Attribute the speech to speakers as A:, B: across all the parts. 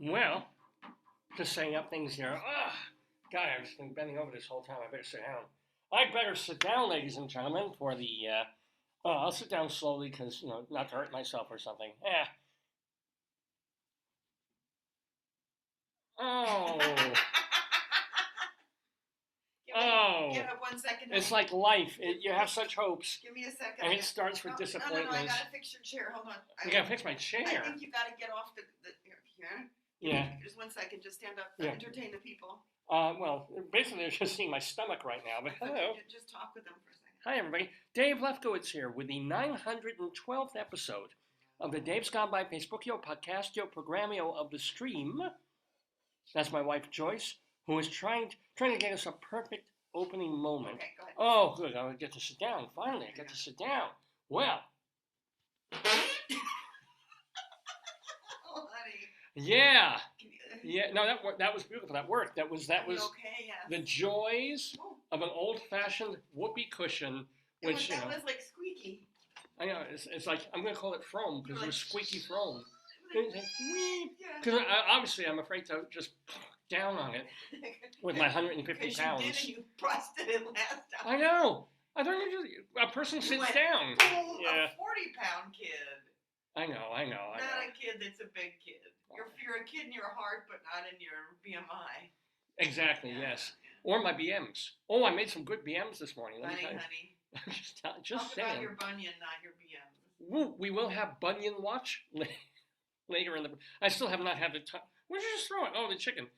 A: Well, just setting up things here. God, I've just been bending over this whole time. I better sit down. I better sit down, ladies and gentlemen, for the. I'll sit down slowly because, not to hurt myself or something. Oh.
B: Give it 1 second.
A: It's like life. You have such hopes.
B: Give me a second.
A: And it starts with disappointments.
B: No, I gotta fix your chair. Hold on.
A: You gotta fix my chair.
B: I think you gotta get off the here.
A: Yeah.
B: Just 1 second. Just stand up.
A: Yeah.
B: Entertain the people.
A: Well, basically they're just seeing my stomach right now. But hello.
B: Just talk with them for a second.
A: Hi, everybody. Dave Lefkowitz here with the 912th episode of the Dave's Gone By Facebookio Podcastio Programmio of the Stream. That's my wife, Joyce, who is trying to get us a perfect opening moment.
B: Okay, go ahead.
A: Oh, good. I get to sit down. Finally, I get to sit down. Well.
B: Oh, honey.
A: Yeah. Yeah. No, that was beautiful. That worked. That was
B: okay, yes.
A: the joys of an old-fashioned whoopee cushion, which
B: that was like squeaky.
A: I know. It's like I'm going to call it foam because it was squeaky foam. Because obviously I'm afraid to just down on it with my 150 pounds.
B: You did, and you busted it last time.
A: I know. I don't know. A person sits down.
B: Boom, yeah. A 40-pound kid.
A: I know.
B: Not a kid that's a big kid. You're a kid in your heart, but not in your BMI.
A: Exactly. Yeah. Yes. Or my BMs. Oh, I made some good BMs this morning.
B: Honey.
A: just
B: saying. Talk about your bunion, not your BMs.
A: We will have bunion watch later in the. I still have not had the time. Where'd you just throw it? Oh, the chicken.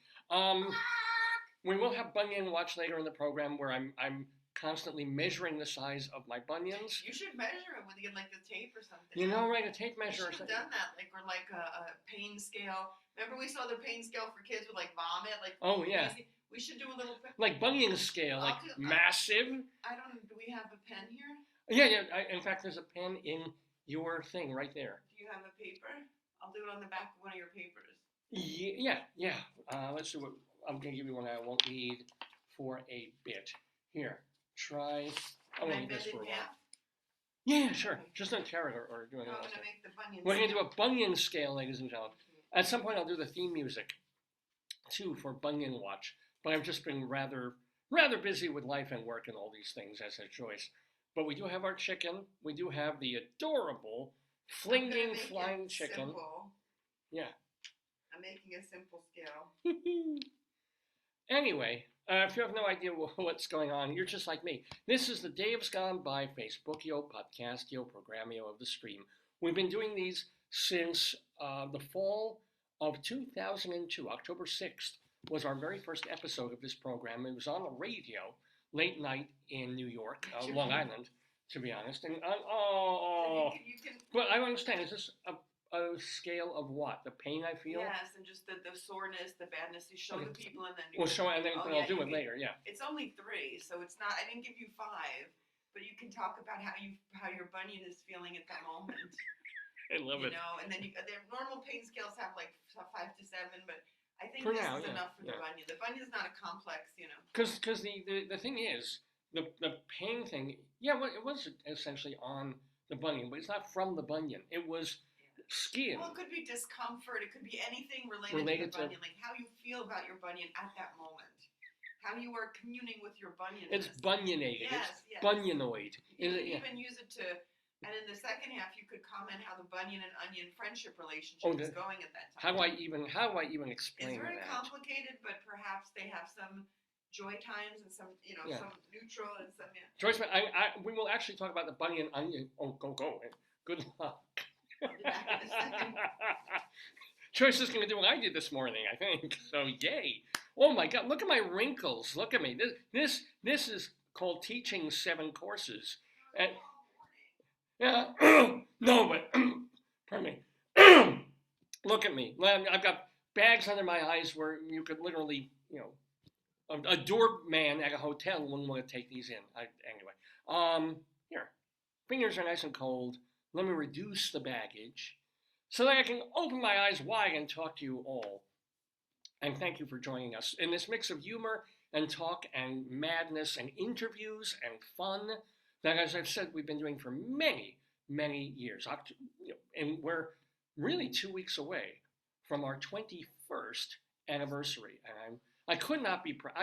A: We will have bunion watch later in the program where I'm constantly measuring the size of my bunions.
B: You should measure it with like the tape or something.
A: Right, a tape measure.
B: You should have done that, or like a pain scale. Remember we saw the pain scale for kids with like vomit, like.
A: Oh yeah.
B: Crazy? We should do a little.
A: Like bunion scale, massive.
B: I don't. Do we have a pen here?
A: Yeah. In fact, there's a pen in your thing right there.
B: Do you have a paper? I'll do it on the back of one of your papers.
A: Yeah. Let's see what I'm gonna give you one I won't need for a bit. Here, try. I won't need this for a while. Yeah, sure. Okay. Just don't tear it or do anything else.
B: I'm gonna make the bunion.
A: We're gonna do a bunion scale, ladies and gentlemen. At some point, I'll do the theme music too for Bunion Watch. But I've just been rather busy with life and work and all these things, as a choice. But we do have our chicken. We do have the adorable flinging flying chicken.
B: Simple.
A: Yeah.
B: I'm making a simple scale.
A: Anyway, if you have no idea what's going on, you're just like me. This is the Dave's Gone By Facebookio Podcastio Programmio of the Stream. We've been doing these since the fall of 2002, October 6th. Was our very first episode of this program. It was on the radio late night in New York, Long Island, to be honest. And but I don't understand. Is this a scale of what? The pain I feel?
B: Yes, and just the soreness, the badness. You show the people, and then
A: I'll do it later. Yeah.
B: It's only 3, so it's not. I didn't give you 5, but you can talk about how your bunion is feeling at that moment.
A: I love it.
B: And then the normal pain scales have like 5 to 7, but. I think
A: for
B: this
A: now,
B: is enough for the bunion. The bunion's not a complex,
A: Because the thing is, the pain thing, well, it was essentially on the bunion, but it's not from the bunion. It was skin.
B: Well, it could be discomfort. It could be anything related to the bunion, like how you feel about your bunion at that moment. How you are communing with your bunion.
A: It's bunionated.
B: Yes.
A: Bunionoid.
B: You can even use it to... And in the second half, you could comment how the bunion and onion friendship relationship is going at that time.
A: How do I even explain that?
B: It's very complicated, but perhaps they have some joy times and some, some neutral and some. Yeah.
A: Joyce, we will actually talk about the bunion onion. Oh, go! Good luck.
B: I'll be back in a second.
A: Joyce is going to do what I did this morning, I think. So yay! Oh my God! Look at my wrinkles. Look at me. This is called teaching 7 courses. And, yeah, no, but, pardon me, look at me. I've got bags under my eyes where you could literally, a doorman at a hotel wouldn't want to take these in. Anyway, here, fingers are nice and cold. Let me reduce the baggage so that I can open my eyes wide and talk to you all. And thank you for joining us in this mix of humor and talk and madness and interviews and fun that, as I've said, we've been doing for many, many years. And we're really 2 weeks away from our 21st anniversary. And I could not be proud.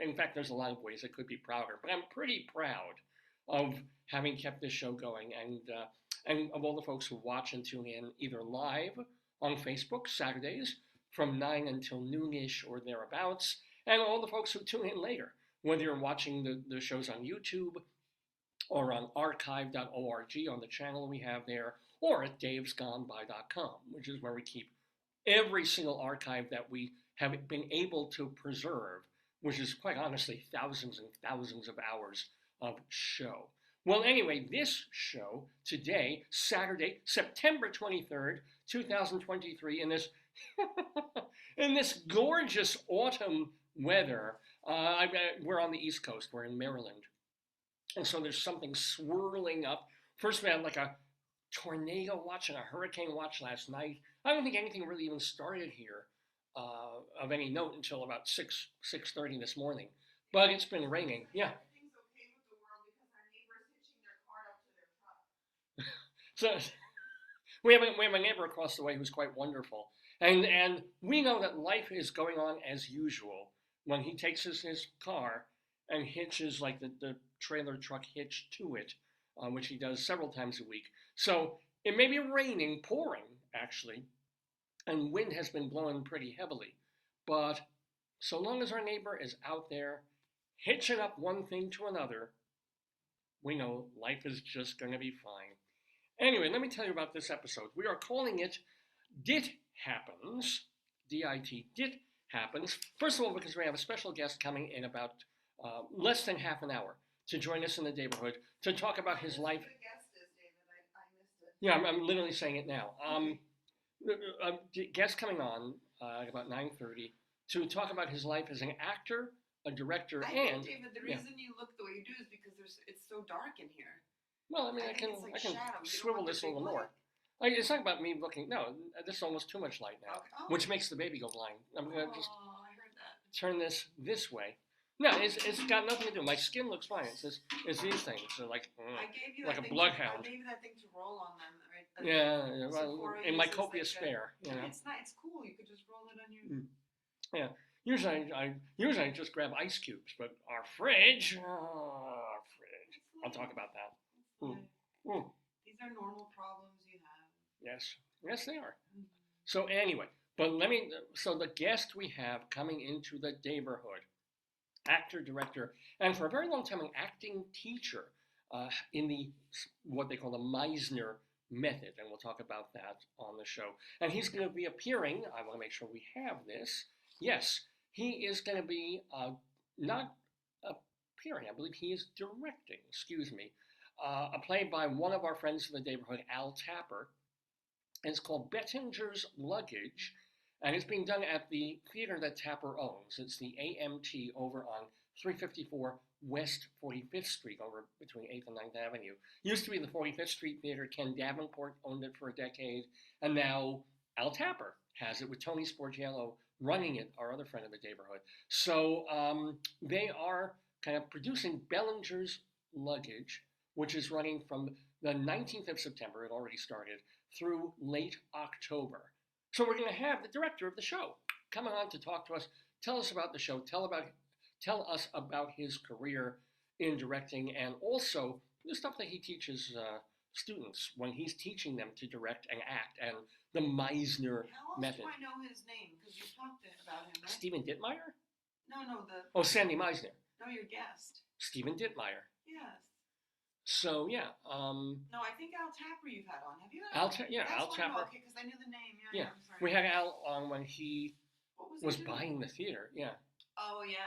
A: In fact, there's a lot of ways I could be prouder, but I'm pretty proud of having kept this show going and of all the folks who watch and tune in either live on Facebook Saturdays from 9 until noonish or thereabouts, and all the folks who tune in later, whether you're watching the shows on YouTube or on archive.org on the channel we have there, or at davesgoneby.com, which is where we keep every single archive that we have been able to preserve, which is quite honestly thousands and thousands of hours of show. Well, anyway, this show today, Saturday, September 23rd, 2023, in this in this gorgeous autumn weather. We're on the East Coast. We're in Maryland. And so there's something swirling up. First we had like a tornado watch and a hurricane watch last night. I don't think anything really even started here of any note until about 6:30 this morning. But it's been raining. Yeah.
B: Everything's okay with the world because our neighbor's hitching their car up to their truck.
A: So we have a neighbor across the way who's quite wonderful. And we know that life is going on as usual when he takes his car and hitches like the trailer truck hitch to it, which he does several times a week. So it may be raining, pouring actually, and wind has been blowing pretty heavily. But so long as our neighbor is out there hitching up one thing to another, we know life is just going to be fine. Anyway, let me tell you about this episode. We are calling it DIT Happens, D-I-T, DIT Happens. First of all, because we have a special guest coming in about less than half an hour to join us in the Daverhood to talk about his life.
B: Who the guest is, David? I missed it.
A: Yeah, I'm literally saying it now. Guest coming on at about 9:30 to talk about his life as an actor, a director,
B: I
A: and
B: think, David, the reason you look the way you do is because it's so dark in here.
A: well, I mean, I
B: think
A: can
B: it's like
A: I can
B: shadow. You don't
A: swivel
B: want the
A: this a
B: big
A: little
B: light.
A: more. It's not about me looking. No, this is almost too much light now,
B: Okay. Oh.
A: which makes the baby go blind. I'm gonna just
B: I heard that.
A: turn this way. No, it's got nothing to do. My skin looks fine. It's these things. They're like
B: I gave you
A: like
B: that
A: a
B: thing
A: bloodhound.
B: I gave you that thing to roll on them, right?
A: Yeah, well,
B: Sephora
A: in my
B: uses
A: copious
B: like
A: spare, you know.
B: It's not. It's cool. You could just roll it on your.
A: Yeah. Usually I just grab ice cubes, but our fridge. I'll talk about that.
B: These are normal problems you have.
A: Yes, they are. So anyway, so the guest we have coming into the Daverhood, actor, director, and for a very long time an acting teacher in the what they call the Meisner method, and we'll talk about that on the show. And he's going to be appearing. I want to make sure we have this. Yes, he is going to be not appearing. I believe he is directing. Excuse me. A play by one of our friends in the Daverhood, Al Tapper. And it's called Bettinger's Luggage, and it's being done at the theater that Tapper owns. It's the AMT over on 354 West 45th Street, over between 8th and 9th Avenue. Used to be the 45th Street Theater. Ken Davenport owned it for a decade, and now Al Tapper has it with Tony Sporgiello running it, our other friend of the Daverhood. So they are kind of producing Bellinger's Luggage, which is running from the 19th of September, it already started, through late October. So we're going to have the director of the show coming on to talk to us, tell us about the show, tell us about his career in directing, and also the stuff that he teaches students when he's teaching them to direct and act, and the Meisner
B: How else
A: method.
B: do I know his name? Because you talked about him, right?
A: Stephen Ditmyer?
B: No,
A: Oh, Sandy Meisner.
B: No, your guest.
A: Stephen Ditmyer.
B: Yes.
A: So yeah.
B: No, I think Al Tapper you've had on. Have you had
A: Al
B: on?
A: Al Tapper.
B: Okay, because I knew the name.
A: Yeah,
B: I'm sorry.
A: we had Al on when he
B: What
A: was
B: he doing?
A: buying the theater. Yeah.
B: Oh yeah.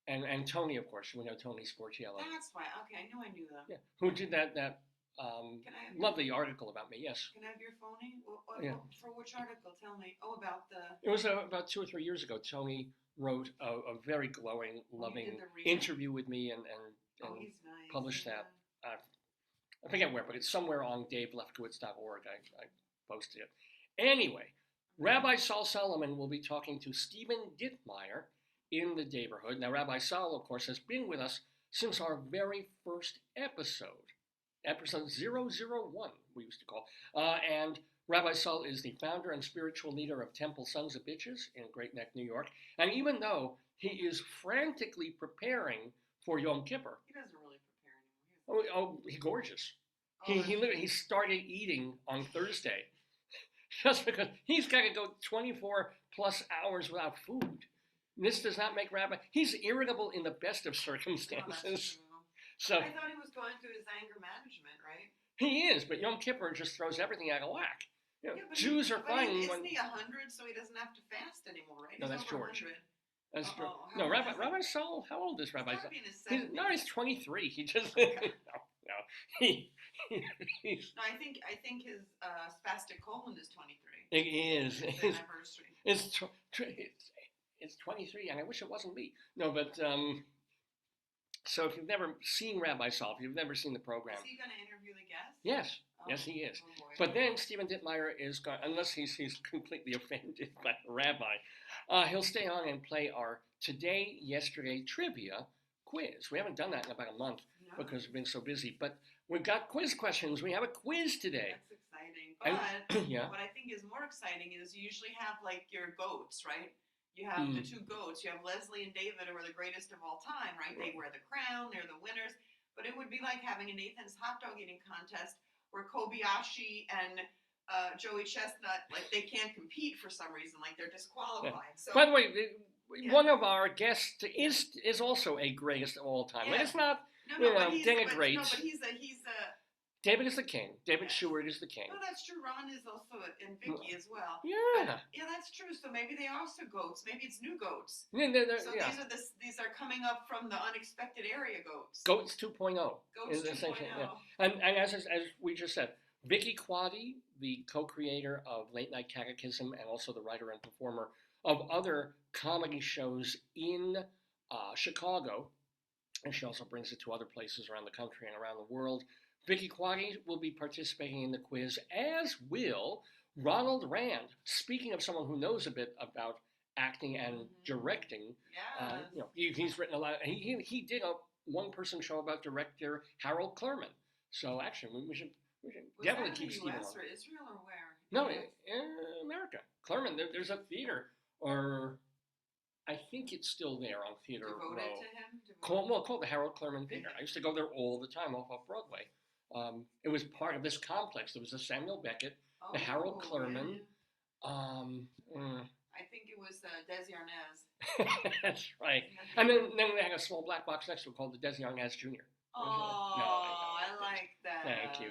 A: And Tony, of course, we know Tony Sporgiello.
B: That's why. Okay, I knew them.
A: Yeah, who did that
B: Can I have
A: lovely article about me? Yes.
B: Can I have your phone?
A: Yeah.
B: For which article? Tell me. Oh, about the.
A: It was about 2 or 3 years ago. Tony wrote a very glowing, loving
B: did the reading?
A: interview with me and
B: Oh, he's nice.
A: published
B: yeah.
A: that. I forget where, but it's somewhere on davelefkowitz.org. I posted it. Anyway, Rabbi Saul Solomon will be talking to Stephen Ditmyer in the Daverhood. Now, Rabbi Saul, of course, has been with us since our very first episode 001, we used to call. And Rabbi Saul is the founder and spiritual leader of Temple Sons of Bitches in Great Neck, New York. And even though he is frantically preparing for Yom Kippur,
B: He doesn't really prepare anymore.
A: he's gorgeous.
B: Oh,
A: He started eating on Thursday just because he's got to go 24 plus hours without food. This does not make Rabbi. He's irritable in the best of circumstances. So
B: I thought he was going through his anger management, right?
A: He is, but Yom Kippur just throws everything out of whack. You know,
B: Yeah,
A: Jews are fine.
B: Isn't he 100, so he doesn't have to fast anymore, right?
A: No,
B: He's
A: that's
B: over
A: George.
B: 100.
A: That's true.
B: How
A: No,
B: old is he?
A: Rabbi Saul. How old is Rabbi Saul? He's 23. He just
B: Okay.
A: no. He's.
B: No, I think his spastic colon is 23.
A: It is.
B: It's anniversary.
A: It's 23, and I wish it wasn't me. No, but so if you've never seen Rabbi Saul, if you've never seen the program,
B: Is he going to interview the guests?
A: yes.
B: Oh,
A: Yes, he is.
B: Oh boy.
A: But then Stephen Ditmyer is going, unless he's completely offended by the rabbi, he'll stay on and play our today, yesterday trivia quiz. We haven't done that in about a month because we've been so busy. But we've got quiz questions. We have a quiz today.
B: That's exciting. But
A: yeah.
B: What I think is more exciting is you usually have like your goats, right? You have the two goats. You have Leslie and David, who are the greatest of all time, right? They wear the crown. They're the winners. But it would be like having a Nathan's hot dog eating contest where Kobayashi and Joey Chestnut, like they can't compete for some reason, like they're disqualified. So,
A: by the way, one of our guests is also a greatest of all time.
B: Yeah.
A: It's not denigrate.
B: But he's a
A: David is the king. David Sheward is the king.
B: No, that's true. Ron is also and Vicki as well.
A: Yeah.
B: Yeah, that's true. So maybe they are also goats. Maybe it's new goats.
A: Yeah,
B: These are coming up from the unexpected area goats.
A: Goats 2.0.
B: Goats 2.0.
A: Yeah. And as we just said, Vicki, Quade, the co-creator of Late Night Catechism and also the writer and performer of other comedy shows in Chicago, and she also brings it to other places around the country and around the world. Vicki Quade will be participating in the quiz, as will Ronald Rand. Speaking of someone who knows a bit about acting and directing, he's written a lot. He did a one-person show about director Harold Clurman. So actually, we should definitely keep Stephen on.
B: Was that in the U.S. or Israel or where?
A: No, in America. Clurman. There's a theater, or I think it's still there on Theater Row.
B: To him?
A: Called the Harold Clurman Theater. I used to go there all the time off Broadway. It was part of this complex. There was a Samuel Beckett, the Harold Clurman.
B: I think it was Desi Arnaz.
A: That's right. And then they had a small black box next to it called the Desi Arnaz Jr.
B: Oh, I like that.
A: Thank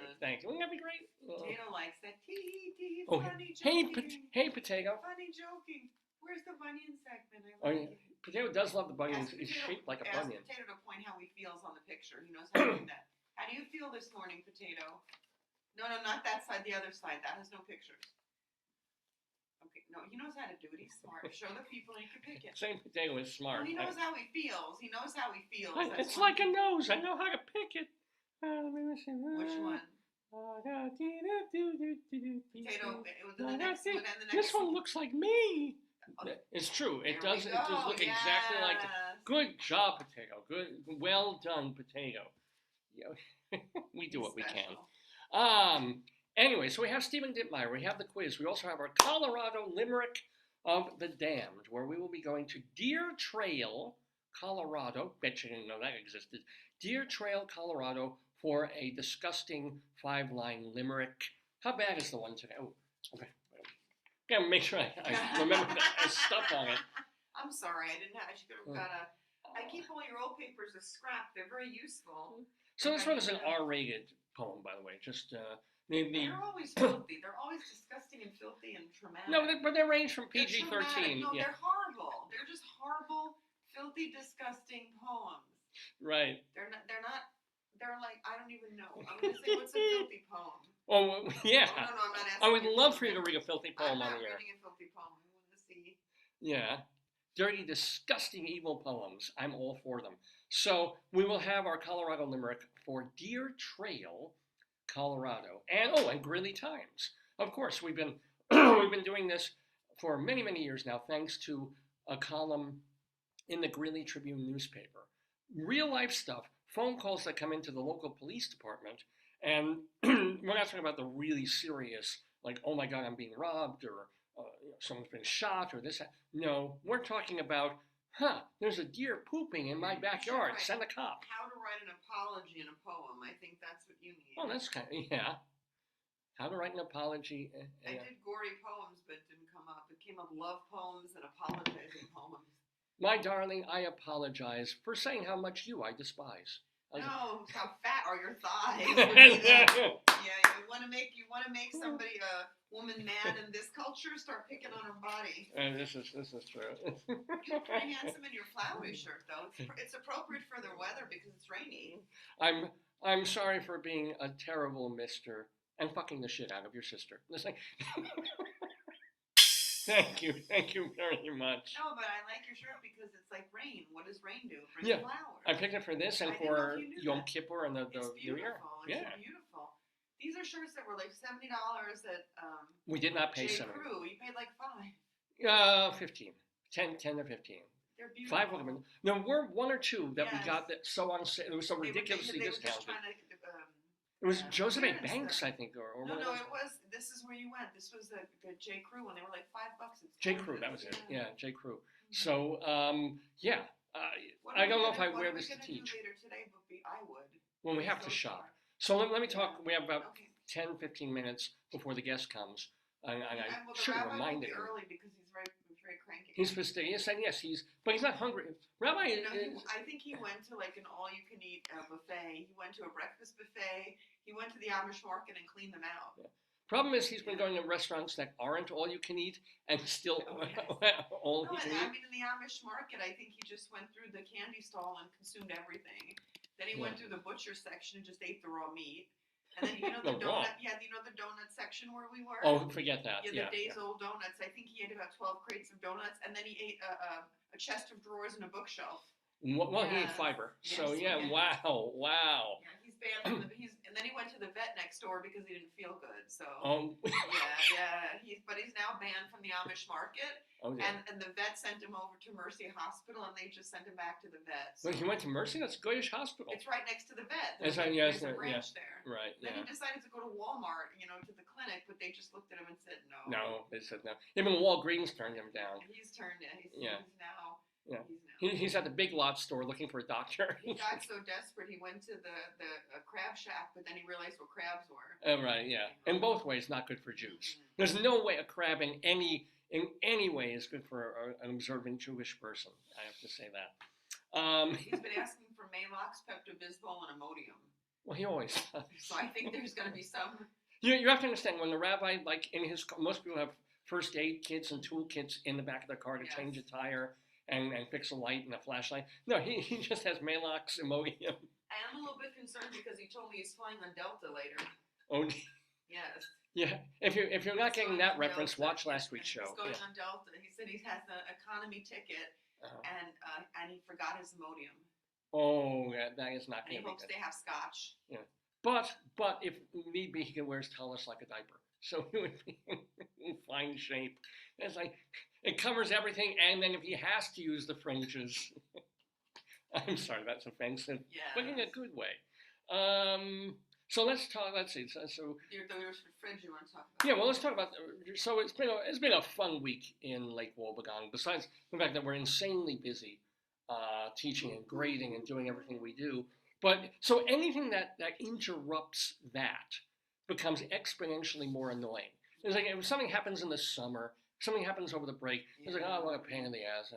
A: you. Wouldn't that be great?
B: Potato likes that. Funny joking.
A: Hey, Potato.
B: Funny joking. Where's the bunion segment? I like it.
A: Potato does love the bunions. He's shaped like a bunion.
B: Potato to point how he feels on the picture. He knows how to do that. How do you feel this morning, Potato? No, not that side. The other side. That has no pictures. Okay, no, he knows how to do it. He's smart. Show the people and you can pick it.
A: Same Potato is smart.
B: Well, he knows how he feels.
A: It's like a nose. I know how to pick it.
B: Which one? Potato.
A: This one looks like me. It's true. It does. It does look exactly like. Good job, Potato. Good. Well done, Potato. We do what we can. Anyway, so we have Stephen Ditmyer. We have the quiz. We also have our Colorado Limerick of the Damned, where we will be going to Deer Trail, Colorado. Bet you didn't know that existed. Deer Trail, Colorado, for a disgusting 5-line limerick. How bad is the one today? Oh, okay. Gotta make sure I remember that there's stuff on it.
B: I'm sorry, I should have got I keep all your old papers as scrap. They're very useful.
A: So this one is an R-rated poem, by the way. Just
B: they're always filthy. They're always disgusting and filthy and traumatic.
A: No, but they range from PG-13.
B: No, they're horrible. They're just horrible, filthy, disgusting poems.
A: Right.
B: They're not. They're like, I don't even know. I'm gonna say, what's a filthy poem?
A: Oh yeah.
B: No, I'm not asking.
A: I would love for you to read a filthy poem on the air.
B: I'm not reading a filthy poem. I want to see.
A: Yeah. Dirty, disgusting, evil poems. I'm all for them. So we will have our Colorado Limerick for Deer Trail, Colorado, and Greeley Times. Of course, we've been doing this for many, many years now, thanks to a column in the Greeley Tribune newspaper. Real life stuff, phone calls that come into the local police department, and we're not talking about the really serious like, oh my God, I'm being robbed, or someone's been shot, or this. No, we're talking about, there's a deer pooping in my backyard. Send a cop.
B: How to write an apology in a poem. I think that's what you need.
A: Oh, that's kind of, yeah. How to write an apology.
B: I did gory poems, but it didn't come up. It came up love poems and apologizing poems.
A: My darling, I apologize for saying how much I despise.
B: No, how fat are your thighs? Yeah, you want to make somebody a woman mad in this culture. Start picking on her body.
A: This is true.
B: You look pretty handsome in your flowery shirt, though. It's appropriate for the weather because it's rainy.
A: I'm sorry for being a terrible mister and fucking the shit out of your sister. Thank you very much.
B: No, but I like your shirt because it's like rain. What does rain do? It brings flowers.
A: I picked it for this and for Yom Kippur and the New Year.
B: It's beautiful. These are shirts that were like $70 at
A: we did not pay $70.
B: Crew. You paid like $5.
A: 15. 10 to 15.
B: They're beautiful.
A: 5 of them. No, we're 1 or 2 that we got that so on sale. It was so ridiculously discounted. It was Joseph A. Banks, I think, or
B: no, it was. This is where you went. This was the J. Crew, and they were like $5.
A: J. Crew, that was it. Yeah, J. Crew. So, yeah. I don't know if I wear this to teach.
B: Later today, but I would.
A: When we have to shop. So let me talk. We have about 10, 15 minutes before the guest comes. And I should have reminded him.
B: Early because he's very cranky.
A: He's fastidious, and yes, but he's not hungry. Rabbi,
B: I think he went to like an all-you-can-eat buffet. He went to a breakfast buffet. He went to the Amish market and cleaned them out.
A: Yeah. Problem is, he's been going to restaurants that aren't all-you-can-eat and still all-you-can-eat.
B: I mean, in the Amish market, I think he just went through the candy stall and consumed everything. Then he went through the butcher section and just ate the raw meat. And then the donut, the donut section where we were.
A: Oh, forget that.
B: Yeah, the days-old donuts. I think he ate about 12 crates of donuts, and then he ate a chest of drawers and a bookshelf.
A: Well, he ate fiber. So wow.
B: Yeah, he's banned from and then he went to the vet next door because he didn't feel good. So but he's now banned from the Amish market.
A: Oh, yeah.
B: And the vet sent him over to Mercy Hospital, and they just sent him back to the vet.
A: So. Wait, he went to Mercy? That's a Goyish hospital.
B: It's right next to the vet.
A: There's a branch
B: there.
A: Right.
B: Then he decided to go to Walmart, to the clinic, but they just looked at him and said no.
A: No, they said no. Even Walgreens turned him down.
B: He's turned it. He's now.
A: Yeah. He's at the Big Lots store looking for a doctor.
B: He got so desperate he went to the crab shack, but then he realized what crabs were.
A: Oh, right, yeah. In both ways, not good for Jews. There's no way a crab in any way is good for an observant Jewish person. I have to say that.
B: He's been asking for Maalox, Pepto-Bismol, and Imodium.
A: Well, he always does.
B: So I think there's going to be some.
A: You have to understand, when the rabbi, like in his, most people have first aid kits and tool kits in the back of their car to change a tire and fix a light and a flashlight. No, he just has Maalox, Imodium.
B: I'm a little bit concerned because he told me he's flying on Delta later.
A: Oh,
B: yes.
A: Yeah, if you're not getting that reference, watch last week's show.
B: He's going on Delta. He said he has an economy ticket, and he forgot his Imodium.
A: Oh, that is not
B: going to be good. And he hopes they have scotch.
A: Yeah, but if need be, he can wear his towels like a diaper, so he would be in fine shape. It's like it covers everything, and then if he has to use the fringes, I'm sorry, that's offensive, but in a good way. So let's talk. Let's see. So
B: your fridge you want to talk about?
A: Yeah, well, let's talk about. So it's been a fun week in Lake Wobegon. Besides the fact that we're insanely busy teaching and grading and doing everything we do, but so anything that interrupts that becomes exponentially more annoying. It's like if something happens in the summer, something happens over the break. It's like, oh, what a pain in the ass.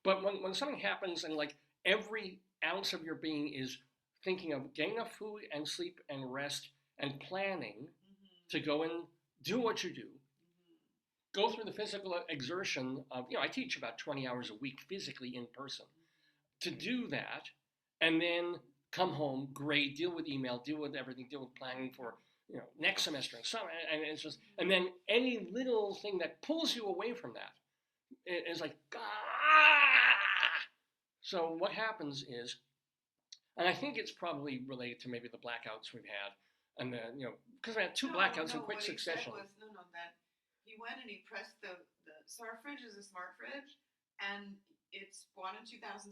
A: But when something happens and like every ounce of your being is thinking of getting enough food and sleep and rest and planning to go and do what you do, go through the physical exertion of, I teach about 20 hours a week physically in person, to do that, and then come home, grade, deal with email, deal with everything, deal with planning for, next semester and summer, and it's just, and then any little thing that pulls you away from that is like, So what happens is, and I think it's probably related to maybe the blackouts we've had, and because we had two blackouts in quick succession.
B: That he went and he pressed so our fridge is a smart fridge, and it's bought in 2016.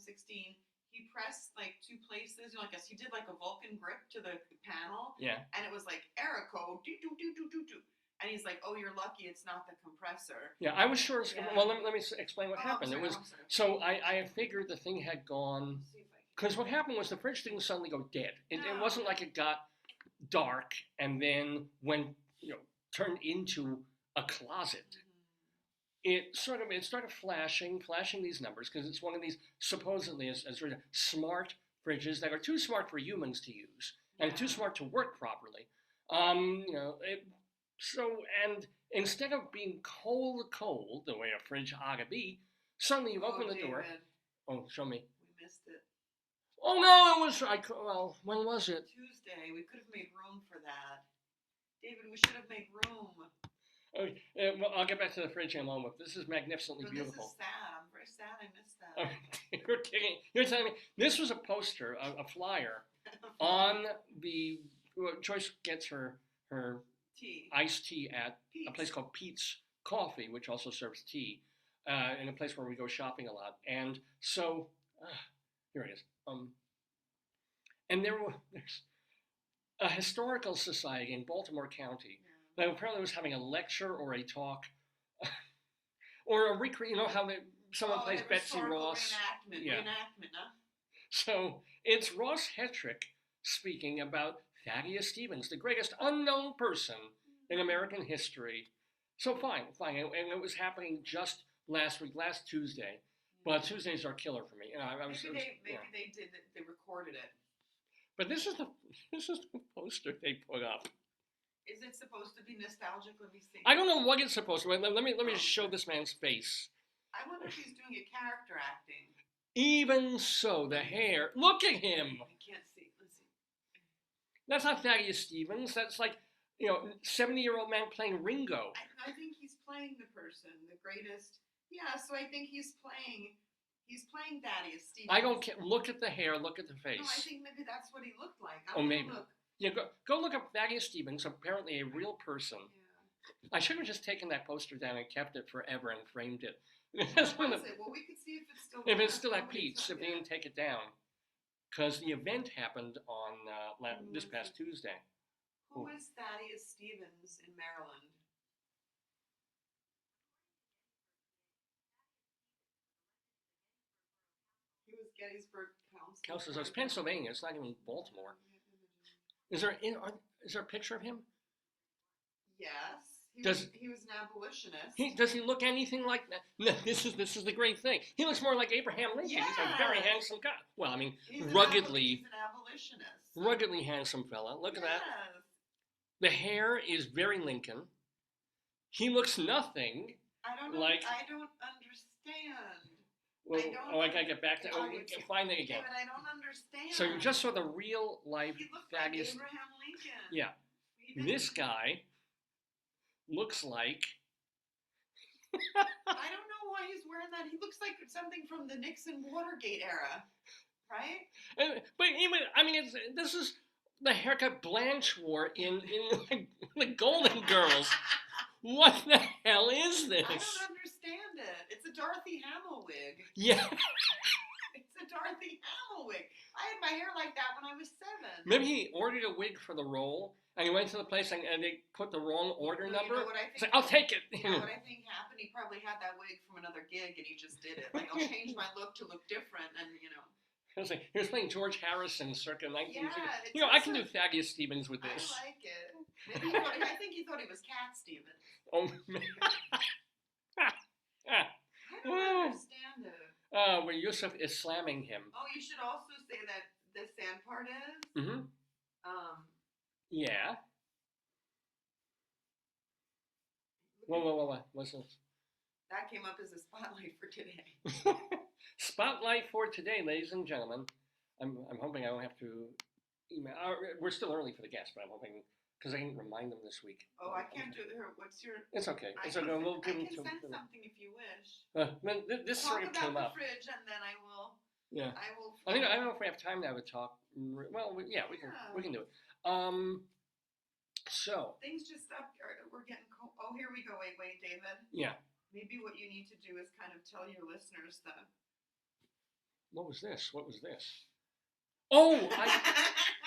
B: He pressed like two places, I guess he did like a Vulcan grip to the panel. Yeah. And it was like error code, do. And he's like, "Oh, you're lucky it's not the compressor."
A: Yeah, I was sure.
B: Yeah.
A: Well, let me explain what
B: Oh,
A: happened.
B: I'm
A: It was
B: sorry.
A: so I figured the thing had gone
B: Let's see if I can.
A: because what happened was the fridge didn't suddenly go dead. It
B: No.
A: wasn't like it got dark and then went turned into a closet. It started flashing these numbers because it's one of these supposedly as sort of smart fridges that are too smart for humans to use and too smart to work properly. And instead of being cold the way a fridge ought to be, suddenly you open the door.
B: David,
A: Oh, show me.
B: we missed it.
A: Oh no, it was well. When was it?
B: Tuesday. We could have made room for that. David, we should have made room.
A: Okay, well, I'll get back to the fridge in a moment. This is magnificently
B: No,
A: beautiful.
B: This is sad. I'm very sad I missed that.
A: You're kidding. You're telling me this was a poster, a flyer on the. Joyce gets her
B: Tea.
A: iced tea at
B: Pete's.
A: a place called Pete's Coffee, which also serves tea, in a place where we go shopping a lot. And so, here it is. And there's a historical society in Baltimore County that apparently was having a lecture or a talk, or a recreation. You know how someone plays Betsy Ross.
B: Reenactment, huh?
A: So it's Ross Hetrick speaking about Thaddeus Stevens, the greatest unknown person in American history. So fine, and it was happening just last Tuesday. But Tuesdays are killer for me.
B: They recorded it.
A: But this is the poster they put up.
B: Is it supposed to be nostalgic? Let me see.
A: I don't know what it's supposed to be. Let me show this man's face.
B: I wonder if he's doing a character acting.
A: Even so, the hair. Look at him.
B: I can't see. Let's see.
A: That's not Thaddeus Stevens. That's like 70-year-old man playing Ringo.
B: I think he's playing the person, the greatest. Yeah, so I think he's playing Thaddeus Stevens.
A: I don't care. Look at the hair. Look at the face.
B: No, I think maybe that's what he looked like.
A: Maybe.
B: Look.
A: Yeah, go look up Thaddeus Stevens. Apparently a real person.
B: Yeah.
A: I should have just taken that poster down and kept it forever and framed it.
B: What is it? Well, we could see if it's still.
A: If it's still at Pete's, if they didn't take it down, because the event happened on this past Tuesday.
B: Who is Thaddeus Stevens in Maryland? He was Gettysburg Council.
A: So it's Pennsylvania. It's not even Baltimore. Is there a picture of him?
B: Yes. He was an abolitionist.
A: Does he look anything like that? No, this is the great thing. He looks more like Abraham Lincoln.
B: Yes.
A: He's a very handsome guy. Well, I mean,
B: He's
A: ruggedly
B: an abolitionist.
A: Ruggedly handsome fella. Look at that. The hair is very Lincoln. He looks nothing like.
B: I don't understand.
A: Well, I gotta get back to. Find it again.
B: But I don't understand.
A: So you just saw the real life
B: He looked
A: Thaddeus.
B: like Abraham Lincoln.
A: Yeah. This guy looks like.
B: I don't know why he's wearing that. He looks like something from the Nixon Watergate era, right?
A: But even this is the haircut Blanche wore in the Golden Girls. What the hell is this?
B: I don't understand it. It's a Dorothy Hamill wig.
A: Yeah.
B: It's a Dorothy Hamill wig. I had my hair like that when I was 7.
A: Maybe he ordered a wig for the role, and he went to the place and they put the wrong order number.
B: You know what I think?
A: It's like, I'll take it.
B: You know what I think happened? He probably had that wig from another gig, and he just did it. Like, I'll change my look to look different, and
A: I was like, he was playing George Harrison circa 1950.
B: Yeah,
A: I can do Thaddeus Stevens with this.
B: I like it. I think he thought he was Cat Stevens.
A: Oh, man.
B: I don't understand it.
A: Where Yusuf is slamming him.
B: Oh, you should also say that the sad part is.
A: Mm-hmm. Yeah. What? What's this?
B: That came up as a spotlight for today.
A: Spotlight for today, ladies and gentlemen. I'm hoping I don't have to email. We're still early for the guests, but I'm hoping because I didn't remind them this week.
B: Oh, I can't do her. What's your?
A: It's okay.
B: I
A: can
B: send something if you wish.
A: This
B: Talk
A: sort of
B: about
A: came
B: the
A: up.
B: fridge, and then I will.
A: Yeah.
B: I will.
A: I don't know if we have time now to talk. Well, we can do it. So
B: things just up. We're getting cold. Oh, here we go. Wait, David.
A: Yeah.
B: Maybe what you need to do is kind of tell your listeners the.
A: What was this? Oh,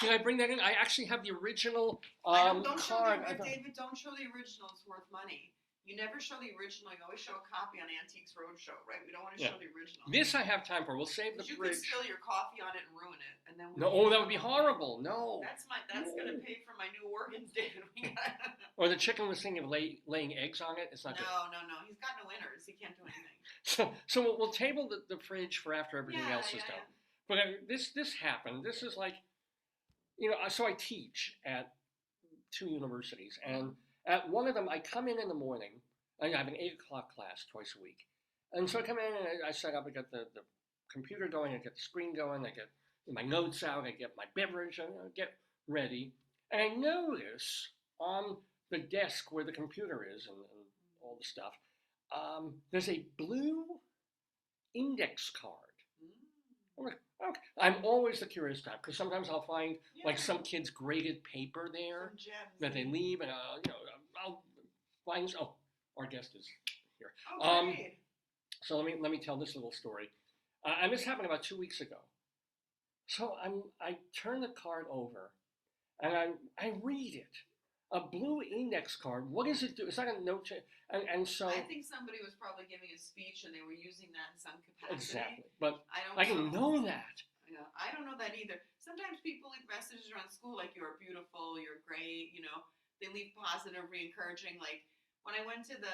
A: Did I bring that in? I actually have the original
B: Don't
A: card.
B: show David, don't show the original. It's worth money. You never show the original. You always show a copy on Antiques Roadshow, right? We don't want to show the original.
A: This I have time for. We'll save the
B: You
A: bridge.
B: could spill your coffee on it and ruin it, and then
A: No, oh, that would be horrible. No.
B: That's gonna pay for my new organs, David.
A: Or the chicken was thinking of laying eggs on it. It's not good.
B: No. He's got no innards. He can't do anything.
A: So we'll table the fridge for after everything else is done. But this happened. This is like, so I teach at 2 universities, and at one of them I come in the morning. I have an 8 o'clock class twice a week, and so I come in and I set up. I get the computer going. I get the screen going. I get my notes out. I get my beverage. I get ready, and I notice on the desk where the computer is and all the stuff, there's a blue index card. I'm like, okay. I'm always the curious type, because sometimes I'll find like some kid's graded paper there that they leave, and I'll find. Oh, our guest is here.
B: Great.
A: So let me tell this little story. And this happened about 2 weeks ago. So I turn the card over, and I read it. A blue index card. What does it do? It's like a note. And so
B: I think somebody was probably giving a speech, and they were using that in some capacity.
A: Exactly. But
B: I
A: didn't know that.
B: I don't know that either. Sometimes people leave messages around school like "You're beautiful," "You're great." They leave positive, re-encouraging. Like when I went to the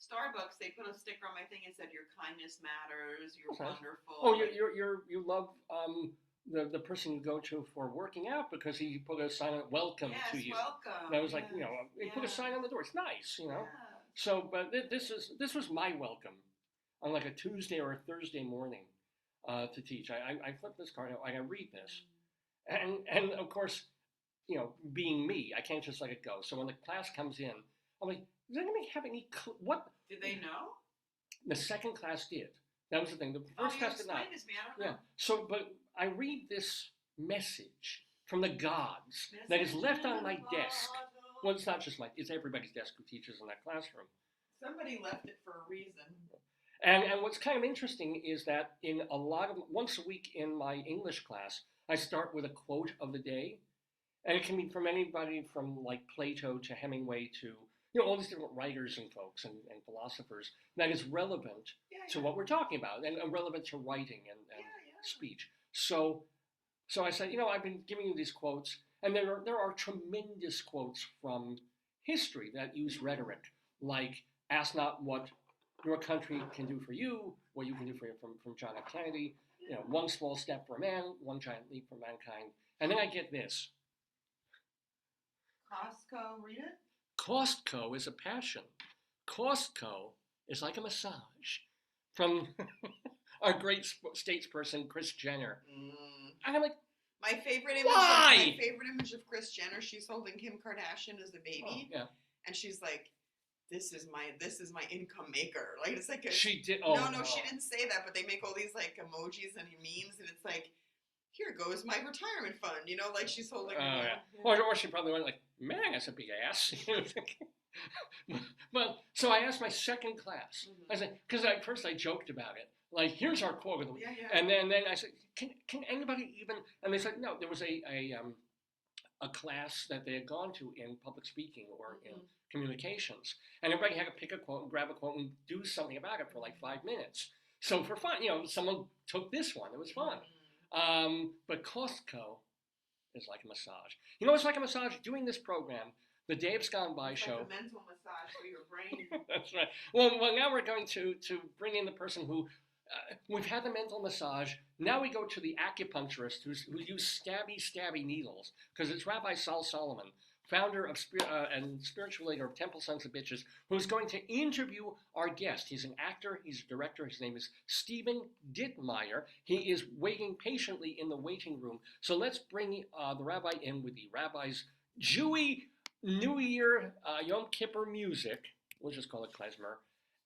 B: Starbucks, they put a sticker on my thing and said, "Your kindness matters. You're wonderful."
A: Oh, you love the person you go to for working out, because he put a sign on welcome to you.
B: Welcome.
A: And I was like, he put a sign on the door. It's nice, So, but this was my welcome on like a Tuesday or a Thursday morning to teach. I flip this card out. I read this, and of course, being me, I can't just let it go. So when the class comes in, I'm like, does anybody have any clue? What
B: did they know?
A: The second class did. That was the thing. The first class did not.
B: This, man. I don't know.
A: So, but I read this message from the gods that is left on my desk. Well, it's not just it's everybody's desk who teaches in that classroom.
B: Somebody left it for a reason.
A: And what's kind of interesting is that in once a week in my English class, I start with a quote of the day. And it can be from anybody from like Plato to Hemingway to all these different writers and folks and philosophers that is relevant to what we're talking about and relevant to writing and speech. So I said, I've been giving you these quotes, and there are tremendous quotes from history that use rhetoric, like "Ask not what your country can do for you, what you can do for you," from John F. Kennedy. "One small step for a man, one giant leap for mankind." And then I get this.
B: Costco, read it?
A: Costco is a passion. Costco is like a massage, from our great statesperson, Kris Jenner. And I'm like,
B: my favorite image.
A: Why?
B: My favorite image of Kris Jenner. She's holding Kim Kardashian as a baby.
A: Oh, yeah.
B: And she's like, "This is my income maker." Like it's like
A: she did. Oh
B: no, she didn't say that, but they make all these like emojis and memes, and it's like, "Here goes my retirement fund," like she's holding.
A: Or she probably went like, "Man, that's a big ass." But so I asked my second class. I said, because at first I joked about it, like, "Here's our quote of the week," and then I said, "Can anybody even?" And they said, "No." There was a class that they had gone to in public speaking or in communications, and everybody had to pick a quote and grab a quote and do something about it for like 5 minutes. So for fun, someone took this one. It was fun. But Costco is like a massage. It's like a massage. Doing this program, the Dave's Gone By show.
B: Like a mental massage for your brain.
A: That's right. Well, now we're going to bring in the person who we've had the mental massage. Now we go to the acupuncturist who used stabby needles, because it's Rabbi Sol Solomon, founder of and spiritual leader of Temple Sons of Bitches, who's going to interview our guest. He's an actor, he's a director, his name is Stephen Ditmyer. He is waiting patiently in the waiting room. So let's bring the rabbi in with the rabbi's Jewy New Year Yom Kippur music. We'll just call it klezmer.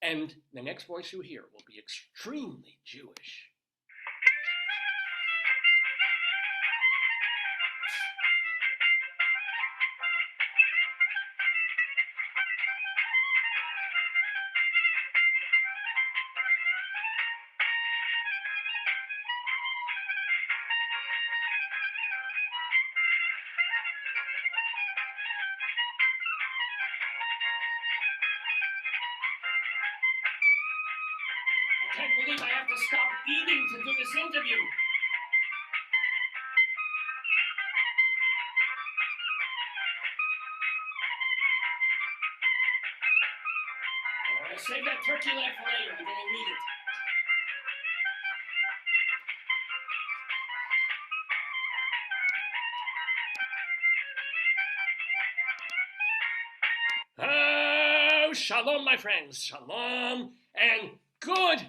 A: And the next voice you hear will be extremely Jewish. can't believe I have to stop eating to do this interview. Save that turkey leg for later. I'm gonna need it. Oh, shalom, my friends. Shalom and good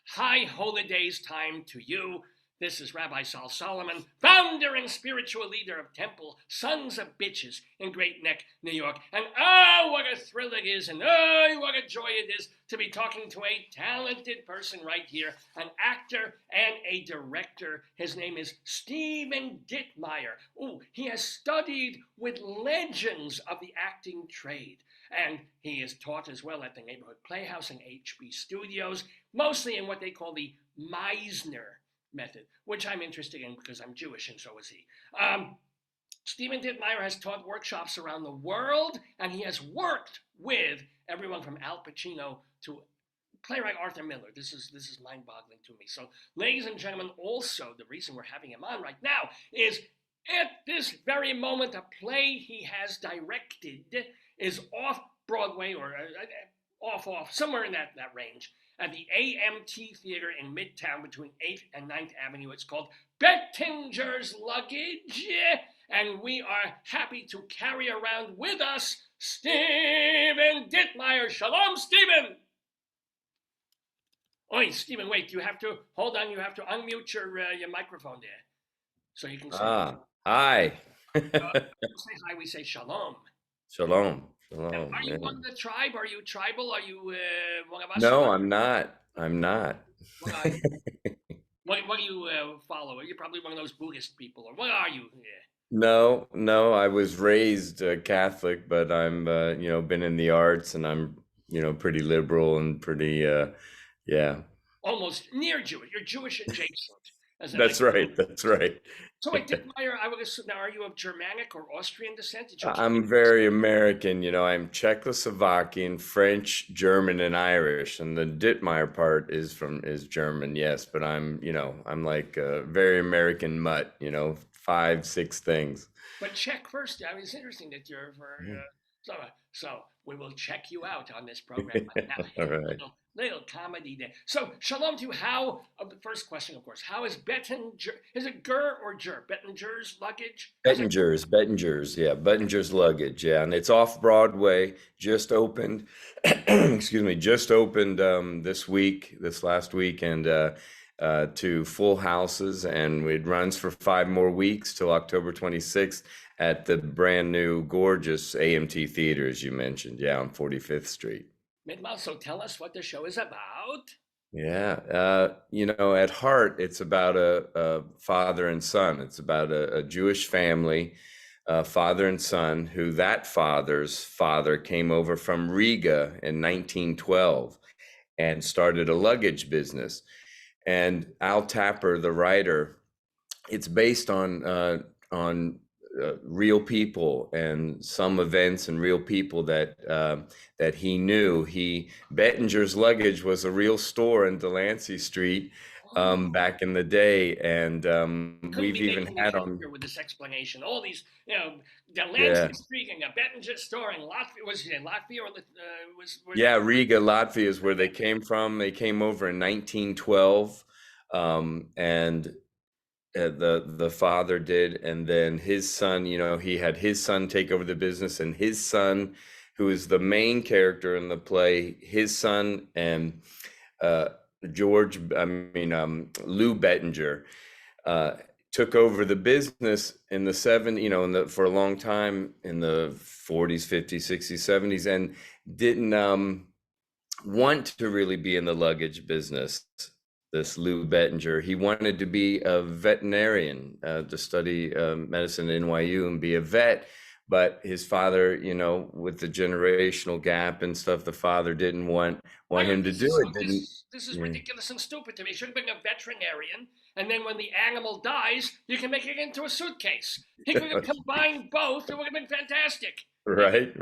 A: high holidays time to you. This is Rabbi Sal Solomon, founder and spiritual leader of Temple Sons of Bitches in Great Neck, New York. And oh, what a thrill it is, and oh, what a joy it is to be talking to a talented person right here, an actor and a director. His name is Stephen Ditmyer. Oh, he has studied with legends of the acting trade. And he is taught as well at the Neighborhood Playhouse and HB Studios, mostly in what they call the Meisner method, which I'm interested in because I'm Jewish and so is he. Stephen Ditmyer has taught workshops around the world, and he has worked with everyone from Al Pacino to playwright Arthur Miller. This is mind-boggling to me. So, ladies and gentlemen, also the reason we're having him on right now is at this very moment, a play he has directed is off Broadway or off, somewhere in that range at the AMT Theater in Midtown between 8th and 9th Avenue. It's called Bettinger's Luggage, and we are happy to carry around with us Stephen Ditmyer. Shalom, Stephen! Oi, Stephen, wait, you have to unmute your microphone there so you can say
C: hi.
A: Say hi, we say shalom.
C: Shalom.
A: Now, are you one of the tribe? Are you tribal? Are you one of us?
C: No, I'm not.
A: What do you follow? You're probably one of those Buddhist people, or what are you?
C: No, I was raised Catholic, but I'm, been in the arts, and I'm, pretty liberal and pretty,
A: Almost near Jewish. You're Jewish adjacent.
C: That's right.
A: So wait, Ditmyer, I would assume, now are you of Germanic or Austrian descent?
C: I'm very American, I'm Czechoslovakian, French, German, and Irish, and the Ditmyer part is German, yes, but I'm like a very American mutt, 5, 6 things.
A: But Czech first. I mean, it's interesting that you're so we will check you out on this program. Now,
C: all right.
A: Little comedy there. So, shalom to you. How, the first question, of course, how is Bettinger, is it Ger or Jer? Bettinger's Luggage?
C: Bettinger's, yeah, Bettinger's Luggage, yeah, and it's off Broadway, just opened, this last week, and to full houses, and it runs for 5 more weeks till October 26th at the brand new, gorgeous AMT Theater, as you mentioned, on 45th Street.
A: So tell us what the show is about.
C: Yeah, at heart, it's about a father and son. It's about a Jewish family, father and son, who that father's father came over from Riga in 1912 and started a luggage business. And Al Tapper, the writer, it's based on real people and some events and real people that he knew. Bettinger's Luggage was a real store in Delancey Street back in the day, and we've even had on
A: with this explanation all these Delancey Street and a Bettinger store in Latvia. Was it in Latvia or
C: Riga, Latvia is where they came from. They came over in 1912, and the father did, and then his son, he had his son take over the business, and his son, who is the main character in the play, his son and Lou Bettinger took over the business in the for a long time in the 40s, 50s, 60s, 70s, and didn't want to really be in the luggage business. This Lou Bettinger, he wanted to be a veterinarian, to study medicine at NYU and be a vet, but his father, with the generational gap and stuff, the father didn't want him to do it.
A: This is ridiculous and stupid to me. He should have been a veterinarian, and then when the animal dies, you can make it into a suitcase. He could have combined both. It would have been fantastic.
C: Right.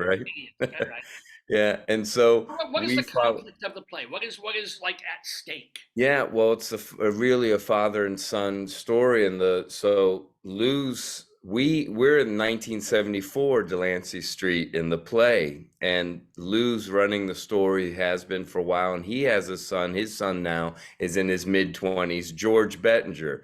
C: Yeah, and so
A: What is
C: we
A: the
C: follow.
A: conflict of the play? What is like at stake?
C: Yeah, well, it's really a father and son story, and the so Lou's we're in 1974 Delancey Street in the play, and Lou's running the story, has been for a while, and he has a son. His son now is in his mid-20s, George Bettinger.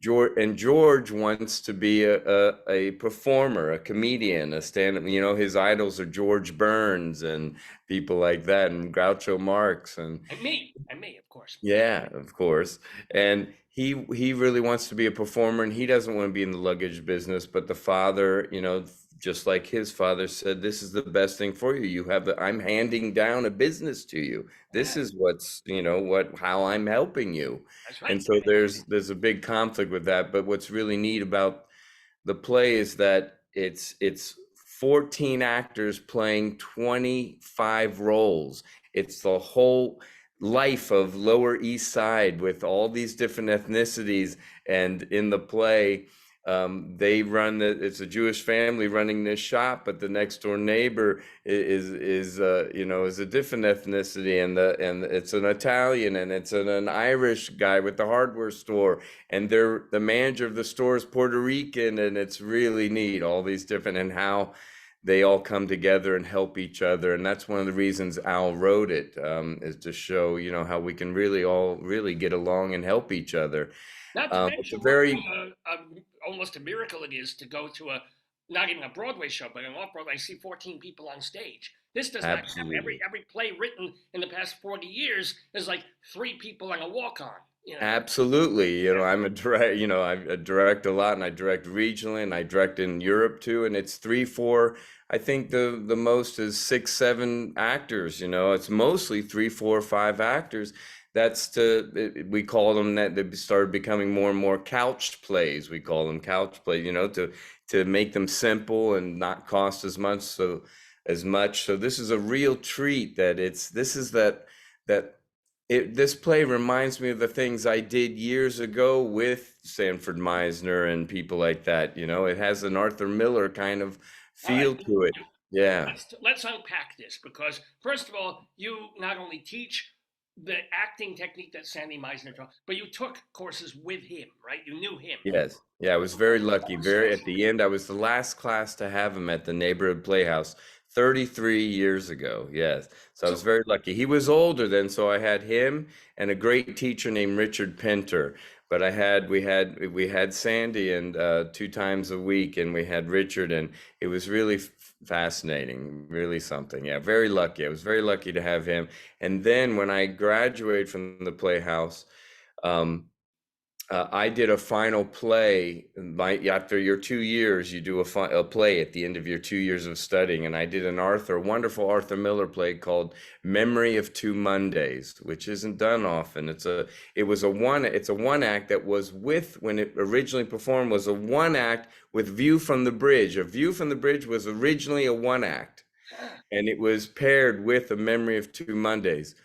C: George wants to be a performer, a comedian, a stand-up. His idols are George Burns and people like that, and Groucho Marx,
A: And me, of course.
C: yeah, of course. And he really wants to be a performer, and he doesn't want to be in the luggage business. But the father, just like his father said, this is the best thing for you. I'm handing down a business to you. This
A: Yeah,
C: is what's, how I'm helping you.
A: that's
C: And
A: right.
C: so there's a big conflict with that. But what's really neat about the play is that it's 14 actors playing 25 roles. It's the whole life of Lower East Side with all these different ethnicities. And in the play, it's a Jewish family running this shop, but the next door neighbor is a different ethnicity, and it's an Italian, and it's an Irish guy with the hardware store, and the manager of the store is Puerto Rican, and it's really neat, all these different, and how they all come together and help each other. And that's one of the reasons Al wrote it, is to show, how we can really all really get along and help each other.
A: Not to
C: It's a
A: mention
C: very,
A: almost a miracle it is to go to not even a Broadway show, but an off Broadway. I see 14 people on stage. This does not happen.
C: absolutely.
A: Every play written in the past 40 years is like 3 people on a walk on.
C: Absolutely. I direct a lot, and I direct regionally, and I direct in Europe too. And it's three, four, I think the most is 6, 7 actors, it's mostly 3, 4, 5 actors. We call them that. They started becoming more and more couch plays. We call them couch plays, to make them simple and not cost as much. So this is a real treat this play reminds me of the things I did years ago with Sanford Meisner and people like that. It has an Arthur Miller kind of
A: All right.
C: feel to it. Yeah.
A: Let's unpack this, because first of all, you not only teach the acting technique that Sandy Meisner taught, but you took courses with him, right? You knew him.
C: Yes. Yeah, I was very lucky. Very at the end, I was the last class to have him at the neighborhood playhouse 33 years ago. Yes. So I was
A: So
C: very lucky. He was older then, so I had him and a great teacher named Richard Pinter. But we had Sandy, and 2 times a week, and we had Richard, and it was really fascinating, really something. Yeah, very lucky. I was very lucky to have him. And then when I graduated from the Playhouse, um, I did a final play. After your 2 years, you do a play at the end of your 2 years of studying. And I did wonderful Arthur Miller play called Memory of Two Mondays, which isn't done often. It's a one act that was when it originally performed, was a one act with View from the Bridge. A View from the Bridge was originally a one act, and it was paired with A Memory of Two Mondays.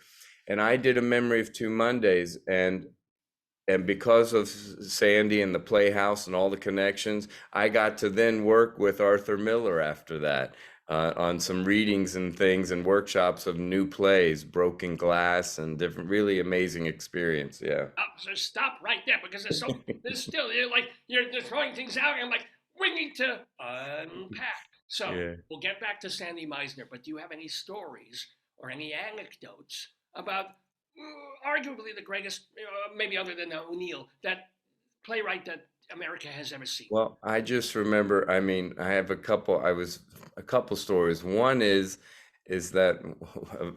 C: And I did A Memory of Two Mondays, and because of Sandy and the Playhouse and all the connections, I got to then work with Arthur Miller after that, on some readings and things and workshops of new plays, Broken Glass, and different, really amazing experience. Yeah.
A: so stop right there, because there's still, you're throwing things out, and I'm like, we need to unpack. So
C: Yeah.
A: we'll get back to Sandy Meisner, but do you have any stories or any anecdotes about arguably the greatest, maybe other than O'Neill, that playwright that America has ever seen?
C: Well, I just remember, I mean, a couple stories. One is that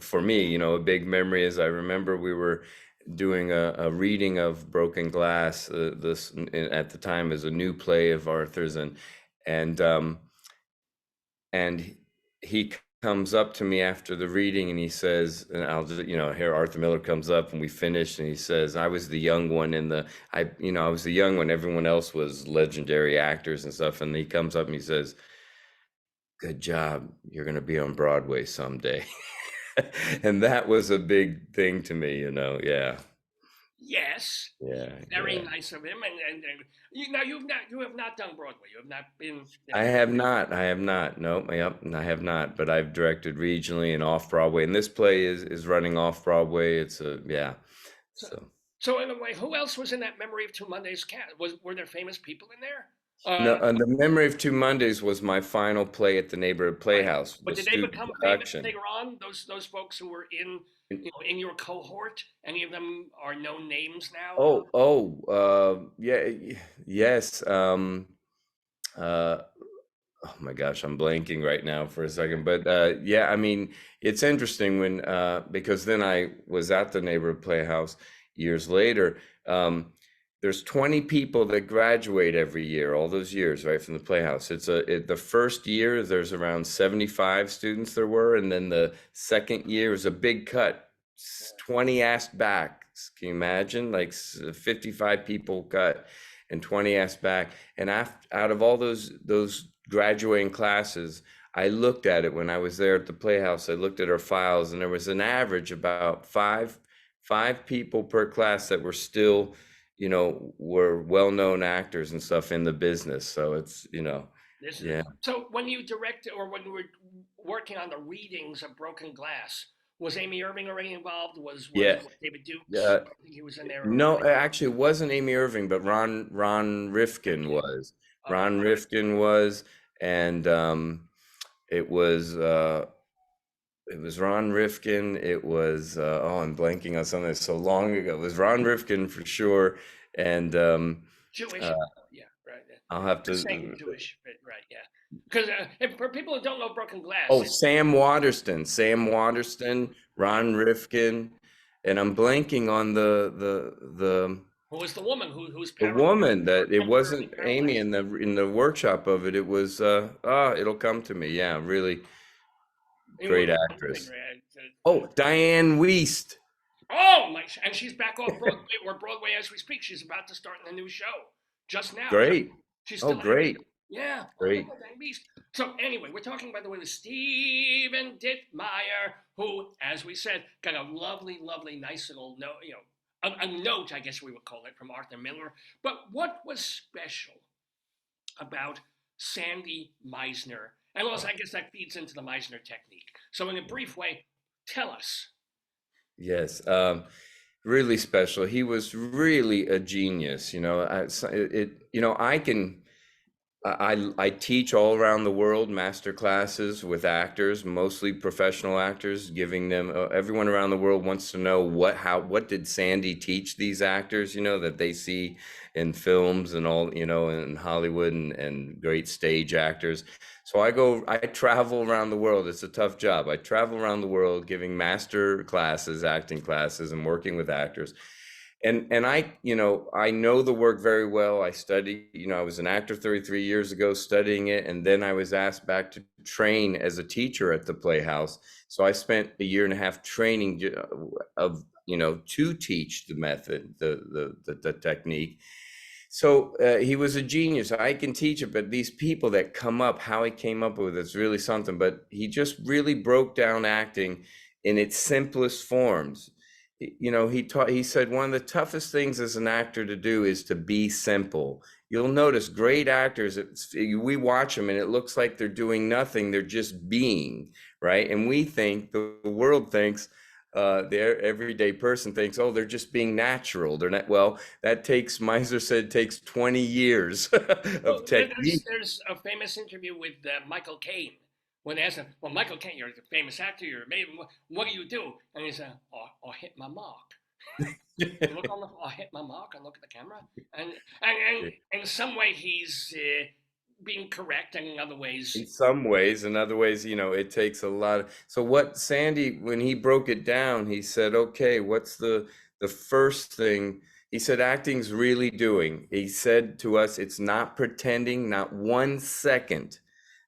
C: for me, a big memory is I remember we were doing a reading of Broken Glass, this at the time as a new play of Arthur's, and and he comes up to me after the reading, and he says, and I'll just, here Arthur Miller comes up and we finished, and he says, I was the young one I was the young one, everyone else was legendary actors and stuff, and he comes up and he says, good job, you're going to be on Broadway someday. And that was a big thing to me, yeah.
A: Yes,
C: Yeah,
A: very
C: yeah.
A: nice of him. And you have not done Broadway. You have not been.
C: I have not. I have not. Nope. Yep. I have not. But I've directed regionally and off Broadway, and this play is running off Broadway. It's a yeah.
A: So,
C: So
A: so in a way, who else was in that Memory of Two Mondays cast? Were there famous people in there?
C: no,
A: Uh,
C: The Memory of Two Mondays was my final play at the Neighborhood
A: right.
C: Playhouse,
A: But
C: the
A: did they
C: student
A: become famous
C: production.
A: later on? Those folks who were in your cohort. Any of them are known names now?
C: Yeah, yes. Uh, oh my gosh, I'm blanking right now for a second. But yeah, I mean, it's interesting when because then I was at the Neighborhood Playhouse years later. There's 20 people that graduate every year, all those years, right, from the Playhouse. The first year there's around 75 students there were, and then the second year is a big cut, 20 asked back. Can you imagine? Like 55 people cut and 20 asked back. And out of all those graduating classes, I looked at it when I was there at the Playhouse. I looked at our files, and there was an average about five people per class that were still, were well-known actors and stuff in the business. So it's,
A: This is,
C: yeah.
A: so when you directed or when you were working on the readings of Broken Glass, was Amy Irving already involved? Was
C: Yeah.
A: David Dukes?
C: Uh,
A: I think he was in there
C: no,
A: already.
C: actually, it wasn't Amy Irving, but Ron Rifkin
A: Rifkin.
C: was.
A: Okay.
C: Ron Rifkin was, and it was uh, it was Ron Rifkin. It was I'm blanking on something that's so long ago. It was Ron Rifkin for sure, and
A: Jewish.
C: uh,
A: Yeah, right. Yeah.
C: I'll have
A: The same
C: to.
A: Jewish, right? Yeah. Because for people who don't know Broken Glass,
C: Oh, Sam Waterston, Ron Rifkin, and I'm blanking on
A: who was the woman who's
C: the
A: paralyzed
C: woman
A: or
C: that it
A: temporarily
C: wasn't Amy
A: paralyzed?
C: in the workshop of it. It was it'll come to me. Yeah, really
A: It
C: great
A: will come to me.
C: actress. Oh, Diane Wiest.
A: Oh my! And she's back off Broadway or Broadway as we speak. She's about to start in a new show just now.
C: Great.
A: She's
C: Oh,
A: still acting.
C: great.
A: Yeah. Oh my
C: Great.
A: God, that beast. So anyway, we're talking by the way with Stephen Ditmyer, who, as we said, got a lovely, lovely, nice little note. A note, I guess we would call it, from Arthur Miller. But what was special about Sandy Meisner? And also, I guess that feeds into the Meisner technique. So, in a brief way, tell us.
C: Yes. Really special. He was really a genius. I can. I teach all around the world master classes with actors, mostly professional actors, giving them everyone around the world wants to know what did Sandy teach these actors, that they see in films and all, in Hollywood and great stage actors. So I travel around the world. It's a tough job. I travel around the world giving master classes, acting classes, and working with actors. And I know the work very well. I studied, I was an actor 33 years ago studying it, and then I was asked back to train as a teacher at the Playhouse. So I spent a year and a half training of, to teach the method, the technique. So he was a genius. I can teach it, but these people that come up, how he came up with it's really something. But he just really broke down acting in its simplest forms. He said one of the toughest things as an actor to do is to be simple. You'll notice great actors, we watch them and it looks like they're doing nothing, they're just being, right? And we think, the world thinks, their everyday person thinks, oh, they're just being natural. They're not, well, Meisner said, takes 20 years
A: Well,
C: of technique.
A: there's a famous interview with Michael Caine when they asked him, "Well, Michael Caine, you're a famous actor. You're amazing. What do you do?" And he said, "I hit my mark." You look on the, I hit my mark. I look at the camera, and in some way he's being correct, and in other ways,
C: In some ways, in other ways, it takes a lot so what Sandy, when he broke it down, he said, okay, what's the first thing? He said, acting's really doing. He said to us, it's not pretending, not 1 second.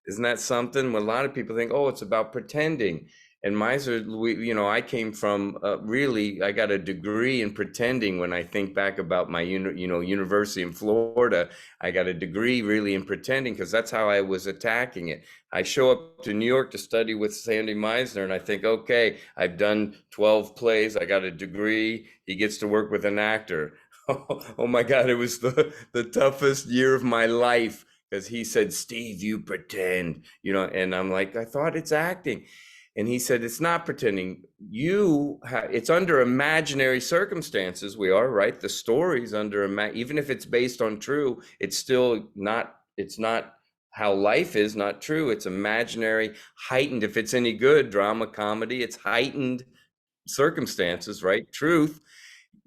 C: Isn't that something? When a lot of people think, oh, it's about pretending. And Meisner, I came from really, I got a degree in pretending. When I think back about my, university in Florida, I got a degree really in pretending because that's how I was attacking it. I show up to New York to study with Sandy Meisner, and I think, okay, I've done 12 plays. I got a degree. He gets to work with an actor. Oh my God, it was the toughest year of my life because he said, Steve, you pretend, and I'm like, I thought it's acting. And he said, it's not pretending. It's under imaginary circumstances. We are, right? The story's under, even if it's based on true, it's not how life is, not true. It's imaginary, heightened. If it's any good, drama, comedy, it's heightened circumstances, right? Truth.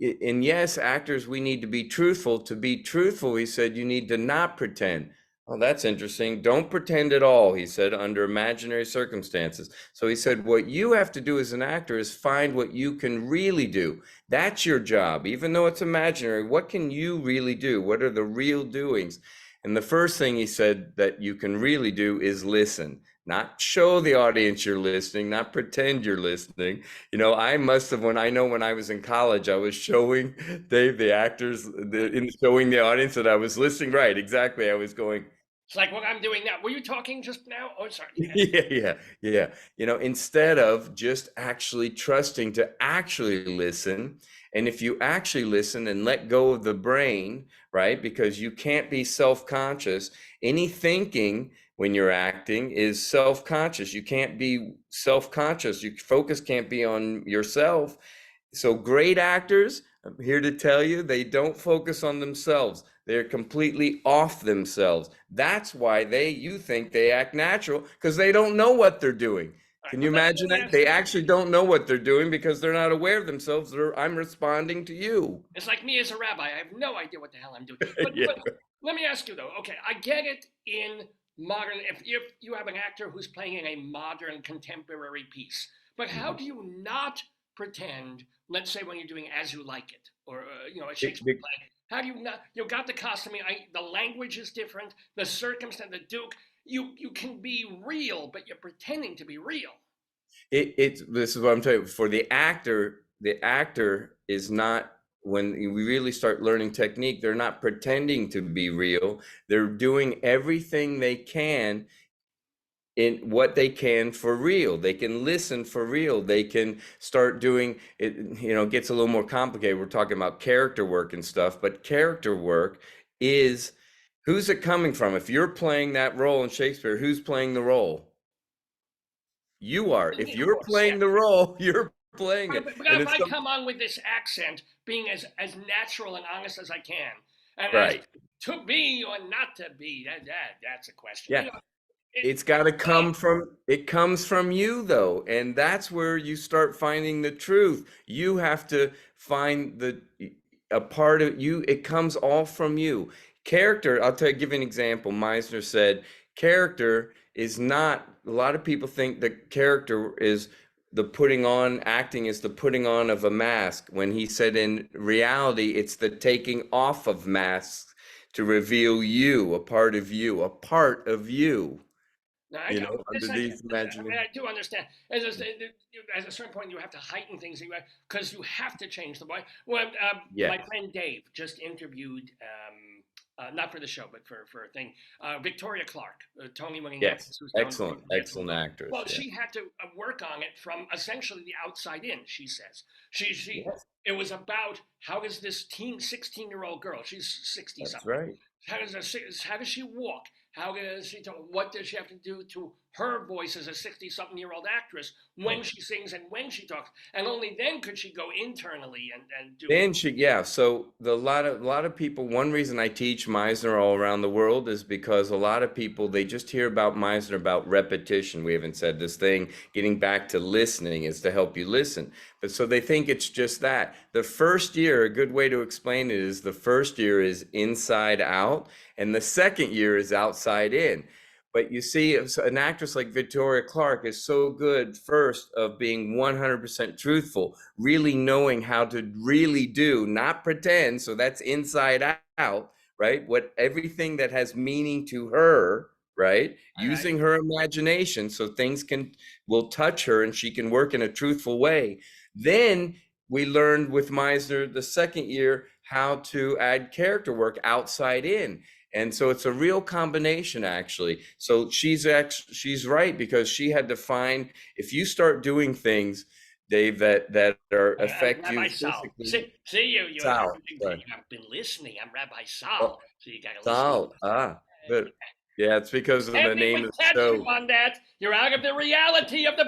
C: And yes, actors, we need to be truthful. To be truthful, he said, you need to not pretend. Oh, that's interesting. Don't pretend at all, he said, under imaginary circumstances. So he said, what you have to do as an actor is find what you can really do. That's your job. Even though it's imaginary, what can you really do? What are the real doings? And the first thing he said that you can really do is listen. Not show the audience you're listening, not pretend you're listening. I must have, when I was in college, I was showing Dave, the actors, showing the audience that I was listening. Right, exactly. I was going,
A: It's like what I'm doing now. Were you talking just now? Oh, sorry.
C: yeah. Instead of just actually trusting to actually listen. And if you actually listen and let go of the brain, right? Because you can't be self-conscious. Any thinking when you're acting is self-conscious. You can't be self-conscious. Your focus can't be on yourself. So great actors, I'm here to tell you, they don't focus on themselves. They're completely off themselves. That's why you think they act natural, because they don't know what they're doing.
A: All right,
C: Can you
A: but
C: imagine that? They actually don't know what they're doing because they're not aware of themselves. I'm responding to you.
A: It's like me as a rabbi. I have no idea what the hell I'm doing. But,
C: Yeah.
A: but let me ask you though. Okay, I get it in modern. If you have an actor who's playing in a modern contemporary piece, but how do you not pretend? Let's say when you're doing As You Like It, or a Shakespeare play. How do you not? You got the costuming. The language is different. The circumstance, the Duke. You can be real, but you're pretending to be real.
C: This is what I'm telling you. For the actor is not, when we really start learning technique, they're not pretending to be real. They're doing everything they can in what they can for real. They can listen for real. They can start doing it. It gets a little more complicated. We're talking about character work and stuff, but character work is, who's it coming from? If you're playing that role in Shakespeare, who's playing the role? You are. If
A: Of
C: you're
A: course,
C: playing the role, you're playing it.
A: But
C: And
A: if
C: it's
A: I come on with this accent, being as natural and honest as I can, and as
C: right.
A: to be or not to be, that's a question.
C: Yeah. It's got to it comes from you though. And that's where you start finding the truth. You have to find a part of you. It comes all from you. Character, give you an example. Meisner said, character is not, a lot of people think that character is the putting on, acting is the putting on of a mask. When he said in reality, it's the taking off of masks to reveal you, a part of you, a part of you.
A: No, I got this.
C: Underneath imagining.
A: I do understand. At a certain point, you have to heighten things because you have to change the voice. Well,
C: Yeah.
A: my friend Dave just interviewed, not for the show, but for a thing, Victoria Clark, Tony-winning
C: Yes.
A: actress who's
C: Excellent actress.
A: Well,
C: Yeah.
A: she had to work on it from essentially the outside in. She says
C: Yes.
A: it was about how does this 16-year-old girl, she's 60
C: That's
A: something,
C: right.
A: how does she walk? How does she talk? What does she have to do to her voice as a 60-something-year-old actress when she sings and when she talks? And only then could she go internally and do.
C: Then so a lot of people, one reason I teach Meisner all around the world is because a lot of people, they just hear about Meisner about repetition. We haven't said this thing, getting back to listening is to help you listen. But so they think it's just that. The first year, a good way to explain it is the first year is inside out and the second year is outside in. But you see, an actress like Victoria Clark is so good first of being 100% truthful, really knowing how to really do, not pretend. So that's inside out, right? What everything that has meaning to her, right?
A: All right.
C: Using her imagination so will touch her and she can work in a truthful way. Then we learned with Meisner the second year how to add character work outside in. And so it's a real combination, actually. So she's right, because she had to find, if you start doing things, Dave, that are affect you
A: Rabbi Sal.
C: physically.
A: See you
C: Sal, sorry.
A: have been listening. I'm Rabbi
C: Oh,
A: Sal, so you got to listen.
C: Sal. But yeah, it's because of the
A: Can't
C: name
A: even
C: of the
A: catch you
C: show.
A: on that. You're out of the reality of the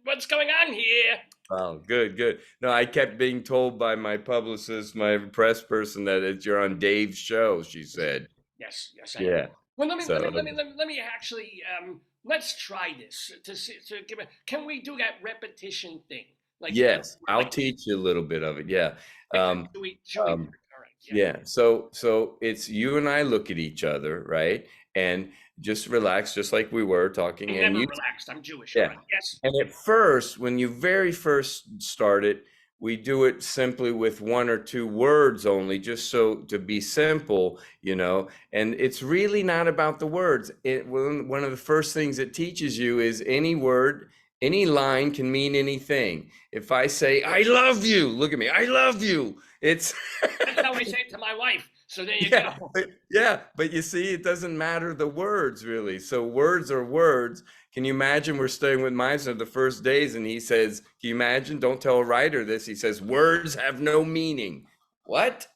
A: what's going on here.
C: Oh, good. No, I kept being told by my publicist, my press person, that you're on Dave's show, she said.
A: Yes, I am.
C: Yeah.
A: Well,
C: So
A: let me actually let's try this to give it. Can we do that repetition thing? Like
C: yes, I'll
A: like
C: teach you a little bit of it. Yeah. Um,
A: Chewy. All
C: um,
A: right.
C: yeah. So it's you and I look at each other, right? And just relax, just like we were talking.
A: I'm
C: And
A: never
C: you
A: relaxed. I'm Jewish.
C: Yeah.
A: All right. Yes.
C: And at first, when you very first start it, we do it simply with one or two words only, just so to be simple, and it's really not about the words. One of the first things it teaches you is any word, any line can mean anything. If I say, I love you, look at me, I love you. It's
A: That's how I say it to my wife. So there you
C: yeah,
A: go.
C: but you see, it doesn't matter the words really. So words are words. Can you imagine we're studying with Meisner the first days and he says, can you imagine, don't tell a writer this, he says, words have no meaning. What?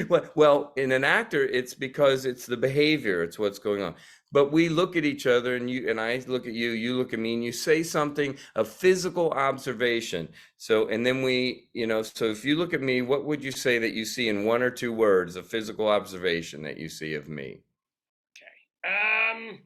C: What? Well, in an actor, it's because it's the behavior, it's what's going on. But we look at each other and I look at you, you look at me, and you say something, a physical observation. So, and then so if you look at me, what would you say that you see in one or two words, a physical observation that you see of me?
A: Okay.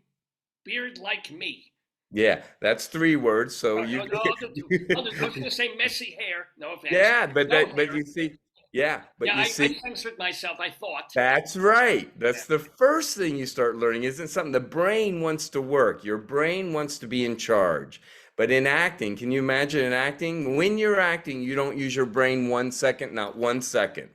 A: Beard like me.
C: Yeah, that's three words. So
A: I was going to say messy hair. No offense.
C: Yeah, but
A: No
C: but you see, yeah, but you
A: I
C: see,
A: censored myself. I thought.
C: that's right. That's the first thing you start learning. Isn't something the brain wants to work. Your brain wants to be in charge. But in acting, can you imagine in acting? When you're acting, you don't use your brain 1 second, not 1 second.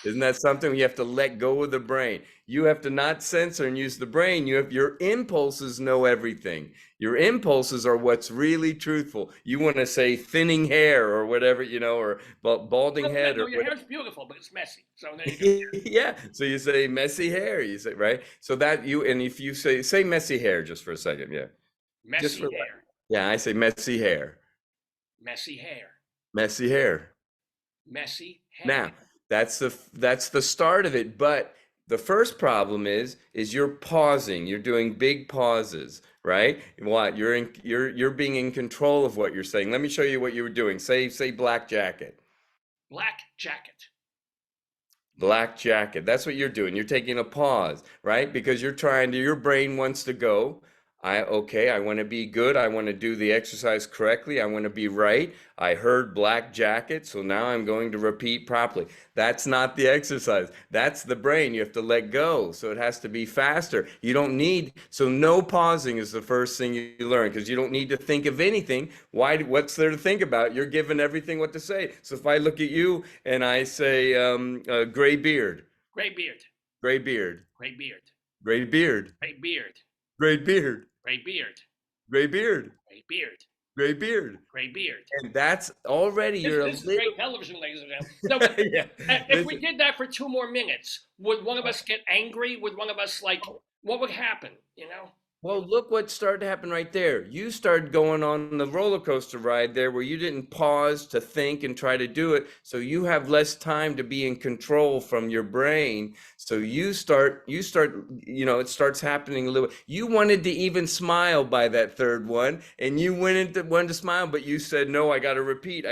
C: Isn't that something? You have to let go of the brain. You have to not censor and use the brain. Your impulses know everything. Your impulses are what's really truthful. You want to say thinning hair or whatever, or balding head or
A: your
C: whatever.
A: hair's beautiful, but it's messy. So there you go.
C: Yeah. So you say messy hair. You say, right. So and if you say messy hair just for a second, yeah.
A: Messy hair.
C: Yeah, I say messy hair.
A: Messy hair.
C: Messy hair.
A: Messy hair.
C: Now, that's the start of it, but the first problem is you're pausing. You're doing big pauses, right? What? You're being in control of what you're saying. Let me show you what you were doing. Say black jacket.
A: Black jacket.
C: Black jacket. That's what you're doing. You're taking a pause, right? Because your brain wants to go. I want to be good. I want to do the exercise correctly. I want to be right. I heard black jacket, so now I'm going to repeat properly. That's not the exercise. That's the brain. You have to let go. So it has to be faster. So no pausing is the first thing you learn, because you don't need to think of anything. What's there to think about? You're given everything what to say. So if I look at you and I say, gray beard.
A: Gray beard.
C: Gray beard.
A: Gray beard.
C: Gray beard.
A: Gray beard.
C: Gray beard.
A: Gray beard.
C: Gray beard.
A: Gray beard.
C: Gray beard.
A: Gray beard.
C: And that's already
A: This is great television, ladies and gentlemen. No,
C: yeah.
A: If we did that for 2 more minutes, would one of us get angry? Would one of us what would happen?
C: Well, look what started to happen right there. You started going on the roller coaster ride there where you didn't pause to think and try to do it. So you have less time to be in control from your brain. So you start, it starts happening a little. You wanted to even smile by that third one, and you wanted to smile, but you said, no, I got to repeat.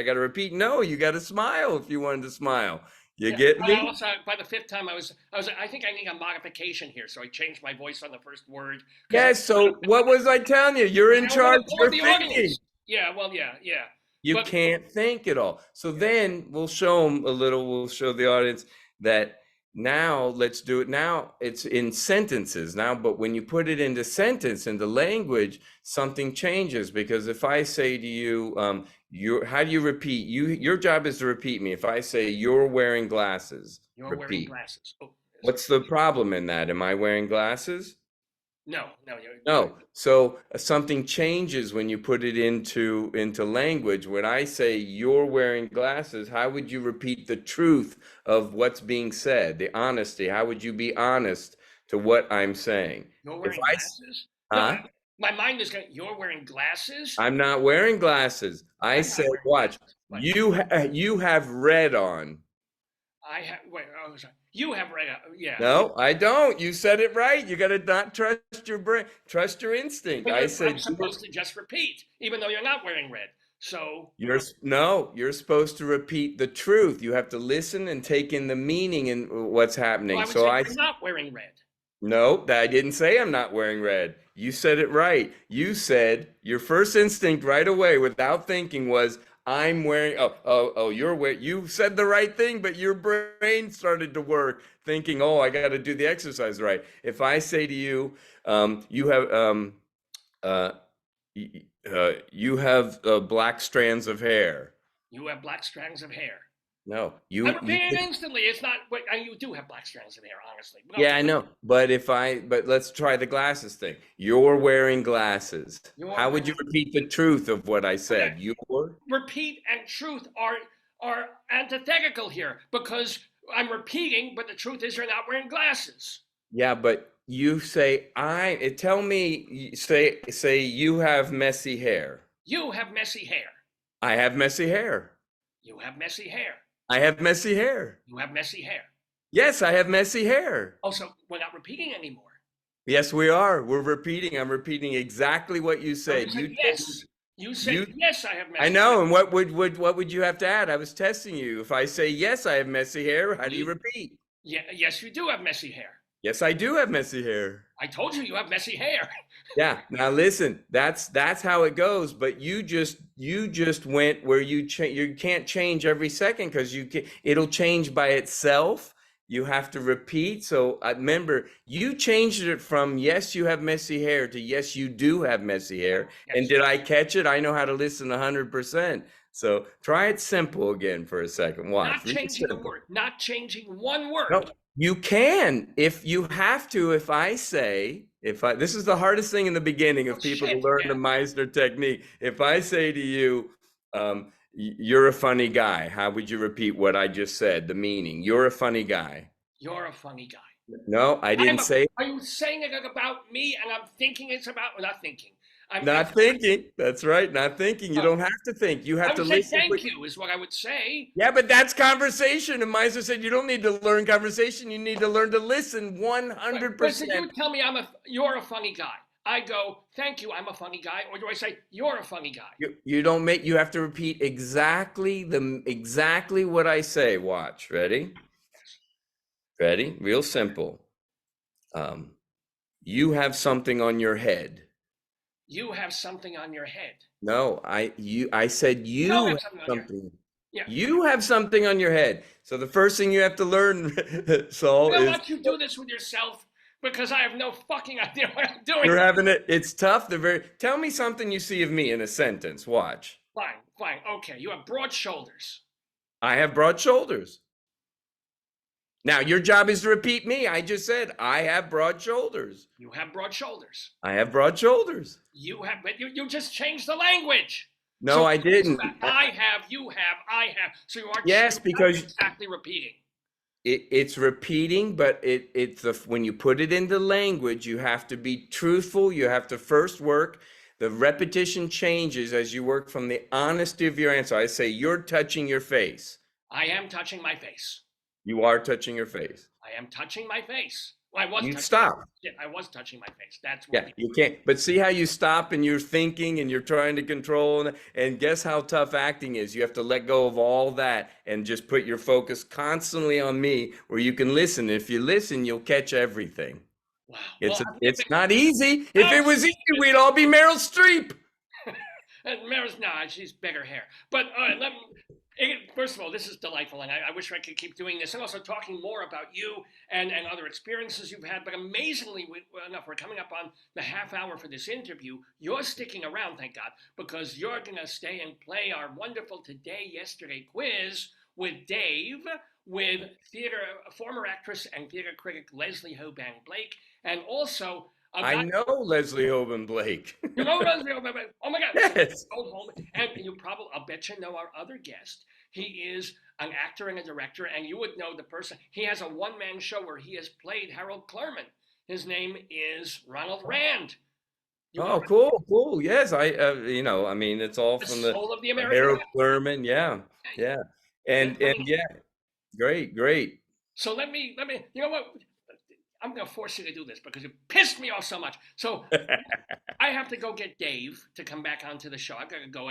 C: No, you got to smile if you wanted to smile. You get me?
A: Also, by the 5th time, I think I need a modification here, so I changed my voice on the first word.
C: Yes. So what was I telling you? You're in charge. You're thinking.
A: Yeah. Well, yeah.
C: You can't think at all. So then we'll show them a little. We'll show the audience that now let's do it. Now it's in sentences now, but when you put it into into language, something changes. Because if I say to you, how do you repeat? Your job is to repeat me. If I say you're wearing glasses,
A: you're
C: repeat.
A: Wearing glasses. Oh,
C: what's the problem in that? Am I wearing glasses?
A: No, no, you're
C: No. So something changes when you put it into language. When I say you're wearing glasses, how would you repeat the truth of what's being said, the honesty? How would you be honest to what I'm saying?
A: you're
C: If
A: wearing
C: I,
A: glasses. No,
C: huh?
A: my mind is going. You're wearing glasses.
C: I'm not wearing glasses. I
A: I'm not
C: said,
A: wearing
C: watch,
A: glasses, but
C: you have red on.
A: I have. Wait, oh, sorry. You have red. Yeah,
C: No, I don't. You said it right. You got to not trust your brain, trust your instinct.
A: but
C: I
A: I'm
C: said
A: supposed to just repeat, even though you're not wearing red. So,
C: no, you're supposed to repeat the truth. You have to listen and take in the meaning and what's
A: well,
C: happening.
A: I would
C: So
A: say
C: I
A: you're not wearing red.
C: no, I didn't say I'm not wearing red. You said it right. You said your first instinct right away without thinking was I'm wearing oh you're wearing you said the right thing, but your brain started to work thinking, oh, I got to do the exercise right. If I say to you, you have uh, you have black strands of hair.
A: You have black strands of hair.
C: No,
A: I
C: you
A: repeat it instantly. It's not. Wait, you do have black strands of hair, honestly. But
C: yeah,
A: okay,
C: I know. But let's try the glasses thing. You're wearing glasses.
A: you're
C: How would you
A: wearing.
C: repeat the truth of what I
A: Okay,
C: said? You're
A: repeat and truth are antithetical here because I'm repeating, but the truth is you're not wearing glasses.
C: yeah, but you say tell me say you have messy hair.
A: You have messy hair.
C: I have messy hair.
A: You have messy hair.
C: I have messy hair.
A: You have messy hair.
C: Yes, I have messy hair.
A: Also, we're not repeating anymore.
C: Yes, we are. We're repeating. I'm repeating exactly what you
A: So you
C: said.
A: said yes. You said
C: you
A: yes. I have messy.
C: I
A: hair.
C: know. And what would you have to add? I was testing you. If I say yes, I have messy hair, how do you repeat?
A: Yeah. Yes, you do have messy hair.
C: Yes, I do have messy hair.
A: I told you have messy hair.
C: Yeah. Now listen, that's how it goes. But you just went where you can't change every second because it'll change by itself. You have to repeat. So remember, you changed it from yes, you have messy hair to yes, you do have messy hair.
A: Yes.
C: And did I catch it? I know how to listen 100%. So try it simple again for a second. Watch.
A: Not changing a word. Not changing one word.
C: No, you can if you have to. If I say, this is the hardest thing in the beginning of people to learn the Meisner technique. If I say to you, you're a funny guy, how would you repeat what I just said? The meaning. You're a funny guy.
A: You're a funny guy.
C: No, I didn't say.
A: Are you saying it about me and I'm thinking it's about, not thinking. I'm
C: not thinking. That's right. Not thinking. You don't have to think. You have to listen.
A: Thank you is what I would say.
C: Yeah, but that's conversation. And Meisner said you don't need to learn conversation. You need to learn to listen 100%.
A: But so you tell me you're a funny guy. I go, thank you, I'm a funny guy. Or do I say, you're a funny guy?
C: You don't make, you have to repeat exactly what I say. Watch. Ready? Ready? Real simple. You have something on your head.
A: You have something on your head.
C: No, I said you have something.
A: Yeah.
C: You have something on your head. So the first thing you have to learn, Saul,
A: is... Why don't you do this with yourself? Because I have no fucking idea what I'm doing.
C: You're having it. It's tough. Tell me something you see of me in a sentence. Watch.
A: Fine. Okay. You have broad shoulders.
C: I have broad shoulders. Now, your job is to repeat me. I just said, I have broad shoulders.
A: You have broad shoulders.
C: I have broad shoulders.
A: But you just changed the language.
C: No,
A: so
C: I didn't.
A: I have, you have, I have. So you are
C: because
A: exactly repeating.
C: It's repeating, but when you put it into language, you have to be truthful. You have to first work. The repetition changes as you work from the honesty of your answer. I say, you're touching your face.
A: I am touching my face.
C: You are touching your face.
A: I am touching my face. Well, I was.
C: You stop.
A: Yeah, I was touching my face. That's
C: what. Yeah, you can't. But see how you stop and you're thinking and you're trying to control. And guess how tough acting is. You have to let go of all that and just put your focus constantly on me, where you can listen. If you listen, you'll catch everything.
A: Wow.
C: It's not easy. If it was easy, we'd all be Meryl Streep.
A: Meryl's she's bigger hair. But first of all, this is delightful, and I wish I could keep doing this, and also talking more about you and other experiences you've had. But amazingly enough, we're coming up on the half hour for this interview. You're sticking around, thank God, because you're going to stay and play our wonderful Today, Yesterday quiz with Dave, with former actress and theater critic Leslie Hoban Blake, and also
C: I know Leslie Hoban Blake.
A: You know Leslie Hoban Blake? Oh my God!
C: Yes.
A: Go home, and you probably, I'll bet you know our other guest. He is an actor and a director, and you would know the person. He has a one-man show where he has played Harold Clurman. His name is Ronald Rand.
C: Oh, cool. Yes, you know, I mean, it's all
A: The
C: from the
A: soul of the American
C: Harold
A: actor.
C: Clurman. Yeah. And yeah, great.
A: So let me, you know what? I'm going to force you to do this because it pissed me off so much. So I have to go get Dave to come back onto the show. I've got to go.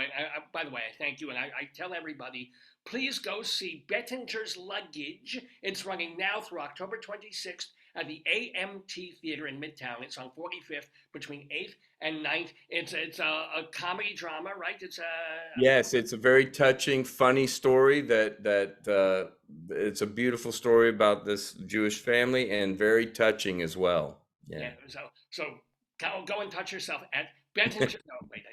A: By the way, I thank you. And I tell everybody, please go see Bettinger's Luggage. It's running now through October 26th at the AMT Theater in Midtown. It's on 45th between 8th and 9th. It's a comedy drama, right?
C: Yes, it's a very touching, funny story that it's a beautiful story about this Jewish family and very touching as well. Yeah.
A: So go and touch yourself at Bettinger. No, wait,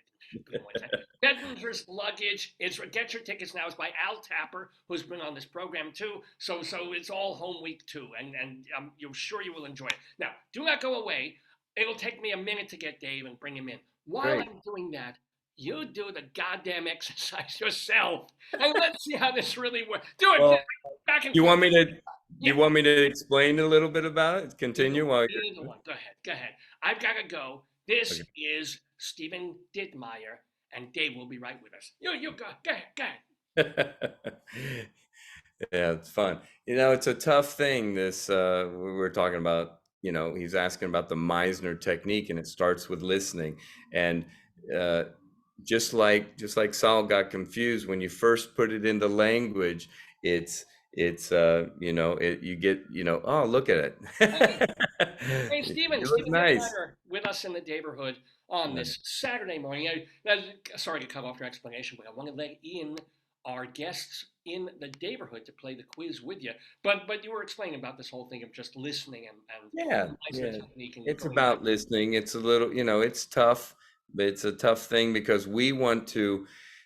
A: Bettinger's Luggage. Get your tickets now. It's by Al Tapper, who's been on this program too. So it's all home week too, and you're sure you will enjoy it. Now, do not go away. It'll take me a minute to get Dave and bring him in. While I'm doing that, you do the goddamn exercise yourself, and let's see how this really works. Do it.
C: Well,
A: back and
C: you
A: forth.
C: want me to? You want me to explain a little bit about it? Continue while
A: you're... Go ahead. I've got to go. This is Stephen Ditmyer, and Dave will be right with us. You go. Go ahead.
C: Yeah, it's fun. You know, it's a tough thing. This we were talking about. You know, he's asking about the Meisner technique, and it starts with listening. And just like Saul got confused when you first put it into language, it's you know, you get, you know, oh, look at it.
A: Hey, Stephen
C: Nice.
A: with us in the Daverhood on this Saturday morning. Sorry to cut off your explanation, but I want to let in our guests in the Daverhood to play the quiz with you. But you were explaining about this whole thing of just listening and
C: it's about listening. It's a little, you know, it's tough, but it's a tough thing because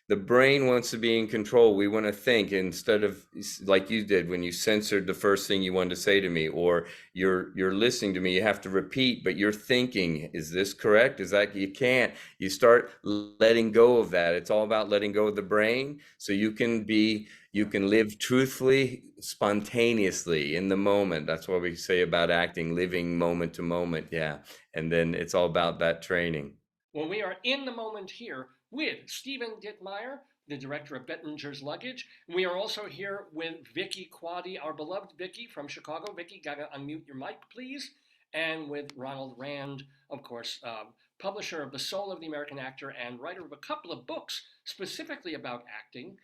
C: the brain wants to be in control. We want to think instead of like you did when you censored the first thing you wanted to say to me, or you're listening to me, you have to repeat, but you're thinking, is this correct? Is that, you can't, you start letting go of that. It's all about letting go of the brain so you can live truthfully, spontaneously in the moment. That's what we say about acting, living moment to moment. Yeah. And then it's all about that training.
A: Well, we are in the moment here with Stephen Ditmyer, the director of Bettinger's Luggage. We are also here with Vicki Quade, our beloved Vicki from Chicago. Vicki, gotta unmute your mic, please. And with Ronald Rand, of course, publisher of The Soul of the American Actor and writer of a couple of books specifically about acting.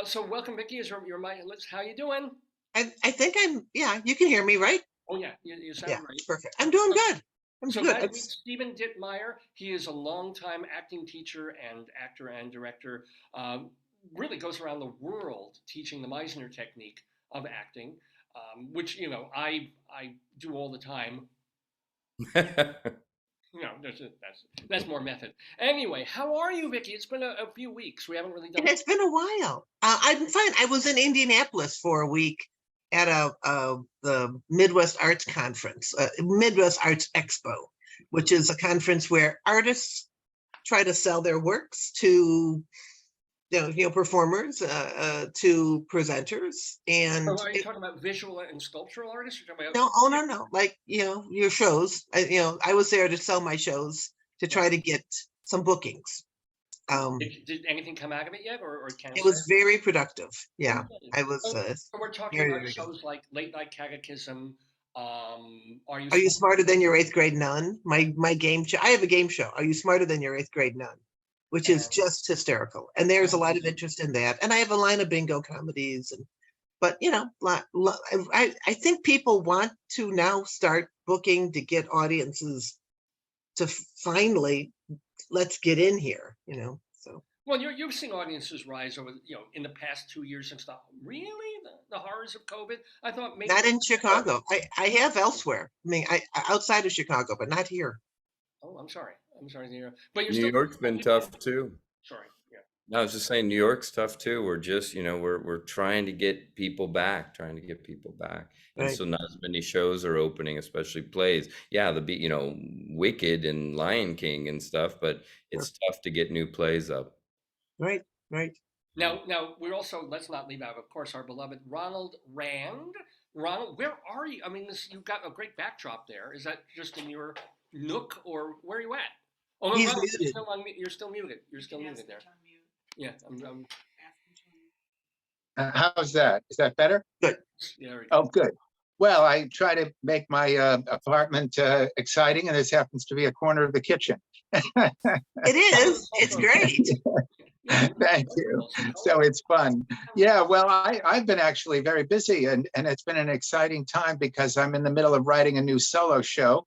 A: So welcome, Vicki. Is your mic? How you doing?
D: I think you can hear me, right?
A: Oh yeah, you sound right.
D: Perfect. I'm doing good.
A: So glad to meet Stephen Ditmyer. He is a longtime acting teacher and actor and director. Really goes around the world teaching the Meisner technique of acting, which, you know, I do all the time. You know, that's more method. Anyway, how are you, Vicki? It's been a few weeks. We haven't really done.
D: It's been a while. I'm fine. I was in Indianapolis for a week at the Midwest Arts Conference, Midwest Arts Expo, which is a conference where artists try to sell their works to performers, to presenters. And
A: so are you talking about visual and sculptural artists?
D: No. Like, your shows. I was there to sell my shows to try to get some bookings.
A: Did anything come out of it yet, or
D: it was very productive. Yeah, I was.
A: So we're talking about shows like Late Night Catechism. Are
D: you smarter than your 8th grade nun? My game show. I have a game show. Are you smarter than your 8th grade nun? Which is just hysterical, and there's a lot of interest in that. And I have a line of bingo comedies, but I think people want to now start booking to get audiences to finally let's get in here. So.
A: Well, you've seen audiences rise over, in the past 2 years and stuff. Really, the horrors of COVID? I thought maybe
D: not in Chicago. I have elsewhere. I mean, outside of Chicago, but not here.
A: Oh, I'm sorry to hear. But
C: New York's been tough too.
A: Sorry.
C: No, I was just saying New York's tough too. We're just, we're trying to get people back, And
D: Right.
C: so not as many shows are opening, especially plays. Yeah, Wicked and Lion King and stuff, but
D: Sure.
C: it's tough to get new plays up.
D: Right. Right.
A: Now we're also, let's not leave out, of course, our beloved Ronald Rand. Ronald, where are you? I mean, you've got a great backdrop there. Is that just in your nook, or where are you at? Oh no,
D: He's
A: Ronald, you're
D: muted.
A: still on. You're still muted. You're
B: You
A: still
B: can ask
A: muted
B: him
A: there.
B: to unmute.
A: Yeah,
B: Ask him to unmute.
E: How's that? Is that better?
D: Good.
A: yeah, there we
E: Oh,
A: go.
E: good. Well, I try to make my apartment exciting, and this happens to be a corner of the kitchen.
D: It is. It's great.
A: Yeah,
E: Thank you. So it's fun. Yeah, well, I've been actually very busy, and it's been an exciting time because I'm in the middle of writing a new solo show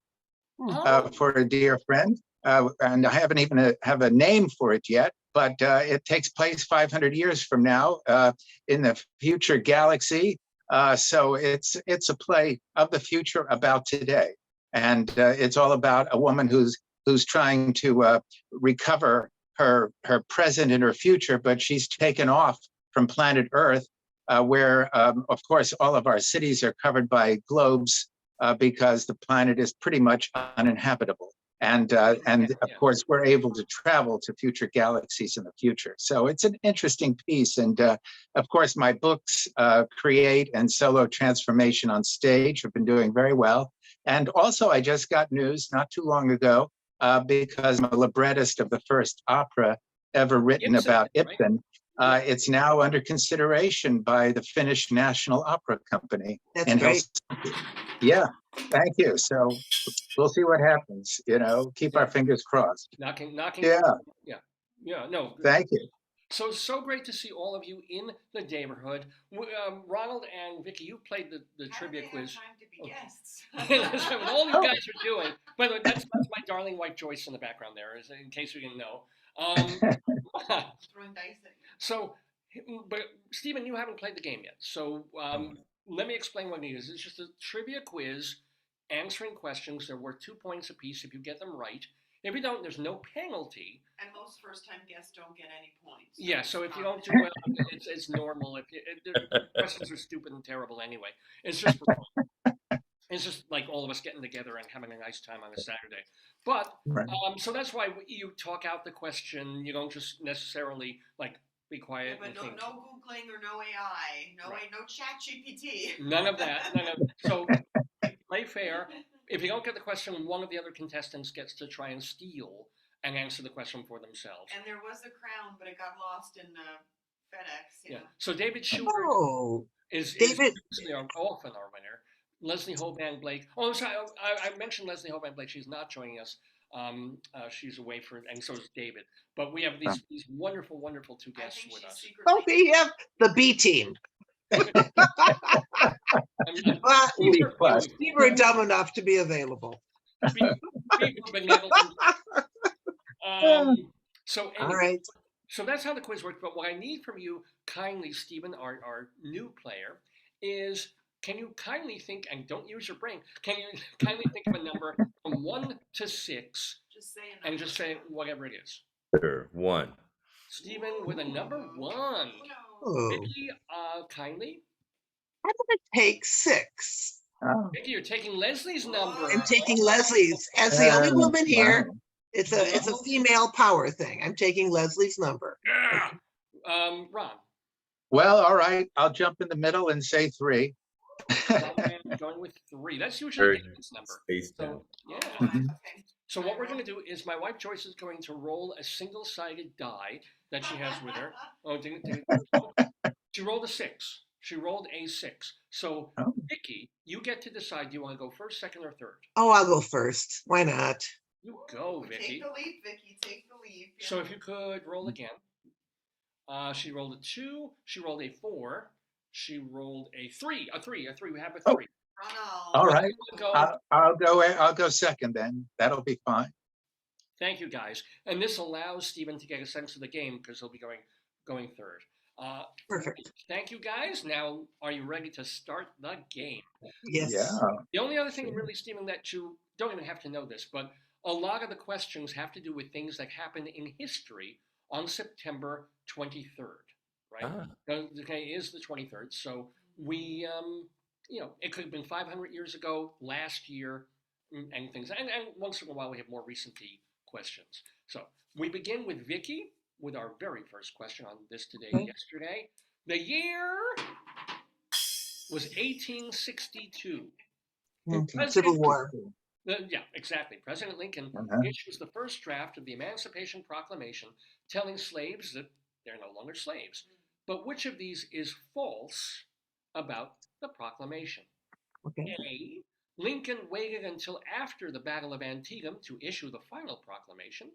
A: Oh,
E: for a dear friend, and I haven't even have a name for it yet. But it takes place 500 years from now in the future galaxy. So it's a play of the future about today, and it's all about a woman who's trying to recover her present and her future, but she's taken off from planet Earth, where of course all of our cities are covered by globes because the planet is pretty much uninhabitable. And of course, we're able to travel to future galaxies in the future. So it's an interesting piece. And of course, my books, Create and Solo Transformation on Stage, have been doing very well. And also, I just got news not too long ago, because I'm a librettist of the first opera ever written about Ibsen. It's now under consideration by the Finnish National Opera Company.
D: That's great.
E: Helsinki. Yeah, thank you. So we'll see what happens, keep our fingers crossed.
A: knocking.
E: Yeah.
A: No.
E: Thank you.
A: So great to see all of you in the Daverhood. Ronald and Vicki, you played the
B: How
A: trivia
B: do they
A: quiz.
B: have time to be guests?
A: That's what all you guys are doing. By the way, that's my darling wife Joyce in the background there, in case you didn't know.
B: Throwing dice at you.
A: So, but Stephen, you haven't played the game yet. So let me explain what it is. It's just a trivia quiz, answering questions. They're worth 2 points apiece if you get them right. If you don't, there's no penalty.
B: And most first-time guests don't get any points.
A: Yeah, so if you don't do well, it's normal. If the questions are stupid and terrible anyway, it's just like all of us getting together and having a nice time on a Saturday. But
E: Right.
A: so that's why you talk out the question. You don't just necessarily like be
B: Yeah,
A: quiet
B: but
A: and
B: no
A: think.
B: Googling or no AI, no chat GPT.
A: None of that. So play fair. If you don't get the question, one of the other contestants gets to try and steal and answer the question for themselves.
B: And there was a crown, but it got lost in FedEx.
A: Yeah. So David Sheward
D: Oh,
A: is
D: David.
A: often our winner. Leslie Hoban Blake. Oh, I'm sorry. I mentioned Leslie Hoban Blake. She's not joining us. She's away and so is David. But we have these wonderful, wonderful two
B: I
A: guests
B: think
A: with
B: she's
A: us.
B: secretly.
D: Okay, you have the B team. Well, you were dumb enough to be available.
A: Be benevolent. So anyway,
D: All right.
A: so that's how the quiz works. But what I need from you, kindly, Stephen, our new player, is can you kindly think, and don't use your brain, can you kindly think of a number from 1 to 6
B: Just say a
A: and
B: number.
A: just say whatever it is?
C: Sure. 1.
A: Stephen with a number 1.
D: Oh,
A: Vicki, kindly.
D: I'm gonna take 6.
E: Oh.
A: Vicki, you're taking Leslie's number.
D: I'm taking Leslie's as the only woman here.
E: Wow.
D: It's a female power thing. I'm taking Leslie's number.
A: Yeah. Ron.
E: Well, all right. I'll jump in the middle and say 3.
A: Going with 3. That's usually
C: Very
A: David's number.
C: spaced
A: So,
C: out.
A: yeah.
B: Okay.
A: So what we're going to do is my wife Joyce is going to roll a single-sided die that she has with her. Oh, she rolled a 6. She rolled a 6. So,
E: Oh.
A: Vicki, you get to decide. Do you want to go first, second, or third?
D: Oh, I'll go first. Why not?
A: You go, Vicki.
B: Take the lead, Vicki. Take the lead.
A: So if you could roll again. She rolled a 2. She rolled a 4. She rolled a 3. A 3. We have a 3.
B: Ronald.
E: All right.
A: Go.
E: I'll go second then. That'll be fine.
A: Thank you, guys. And this allows Stephen to get a sense of the game because he'll be going third.
D: Perfect.
A: Thank you, guys. Now, are you ready to start the game?
D: Yes.
E: Yeah.
A: The only other thing, really, Stephen, that you don't even have to know this, but a lot of the questions have to do with things that happened in history on September 23rd, right?
C: Ah,
A: Okay, is the 23rd. So we, it could have been 500 years ago, last year, and things. And once in a while, we have more recently questions. So we begin with Vicki with our very first question on this today,
D: Okay.
A: yesterday. The year was 1862.
D: Civil War.
A: Yeah, exactly. President Lincoln
E: Uh-huh.
A: issues the first draft of the Emancipation Proclamation telling slaves that they're no longer slaves. But which of these is false about the proclamation?
D: Okay.
A: A. Lincoln waited until after the Battle of Antietam to issue the final proclamation.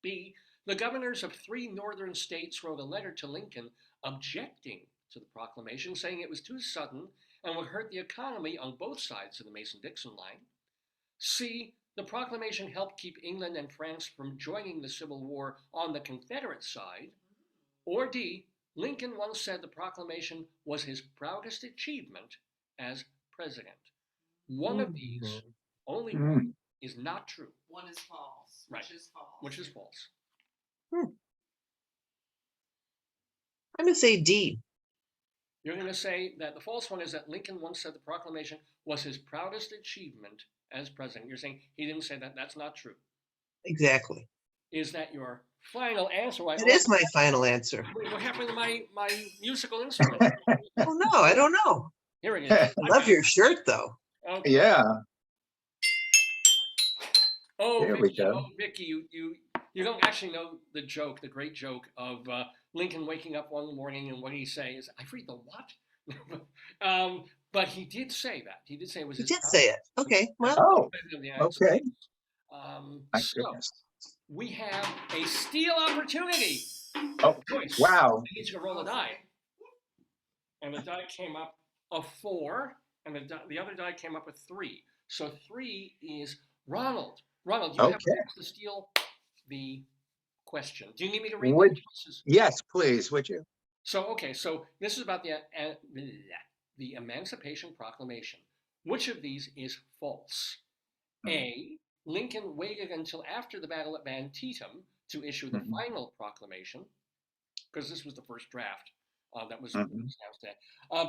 A: B. The governors of 3 northern states wrote a letter to Lincoln objecting to the proclamation, saying it was too sudden and would hurt the economy on both sides of the Mason-Dixon line. C. The proclamation helped keep England and France from joining the Civil War on the Confederate side. Or D. Lincoln once said the proclamation was his proudest achievement as president. One of these, only one, is not true.
B: One is false.
A: Right.
B: Which is false.
A: Which is false.
D: I'm gonna say D.
A: You're going to say that the false one is that Lincoln once said the proclamation was his proudest achievement as president. You're saying he didn't say that. That's not true.
D: Exactly.
A: Is that your final answer?
D: It is my final answer.
A: What happened to my musical instrument?
D: Oh no, I don't know.
A: Here it is.
D: I love your shirt though.
A: Okay.
E: Yeah.
A: Oh,
E: There we go.
A: Vicki, you don't actually know the joke, the great joke of Lincoln waking up one morning and what he say is, "I read the what?" But he did say that. He did say it was.
D: You
A: his
D: did say it. Okay. Well,
E: Oh,
A: president of the United
E: okay.
A: States.
E: My
A: So
E: goodness.
A: we have a steal opportunity.
E: Oh,
A: Joyce,
E: wow.
A: I need you to roll a die, and the die came up a 4, and the other die came up with 3. So 3 is Ronald. Ronald, you have a
E: Okay.
A: chance to steal the question. Do you need me to read
E: Would-
A: the choices?
E: Yes, please, would you?
A: So this is about the Emancipation Proclamation. Which of these is false? A. Lincoln waited until after the Battle of Antietam to issue the final proclamation, because this was the first draft that was announced today.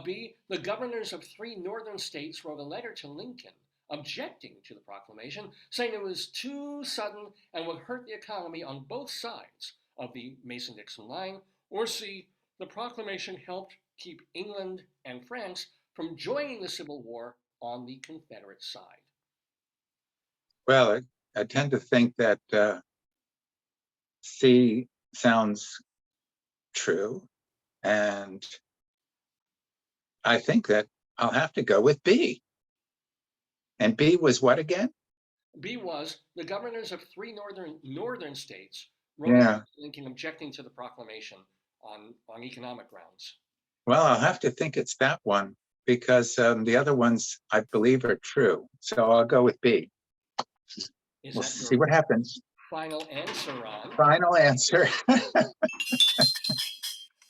A: B. The governors of 3 northern states wrote a letter to Lincoln objecting to the proclamation, saying it was too sudden and would hurt the economy on both sides of the Mason-Dixon line. Or C. The proclamation helped keep England and France from joining the Civil War on the Confederate side.
E: Well, I tend to think that C sounds true. And I think that I'll have to go with B. And B was what again?
A: B was the governors of 3 northern states wrote to Lincoln objecting to the proclamation on economic grounds.
E: Well, I'll have to think it's that one because the other ones I believe are true. So I'll go with B. We'll see what happens.
A: Final answer, Ron?
E: Final answer.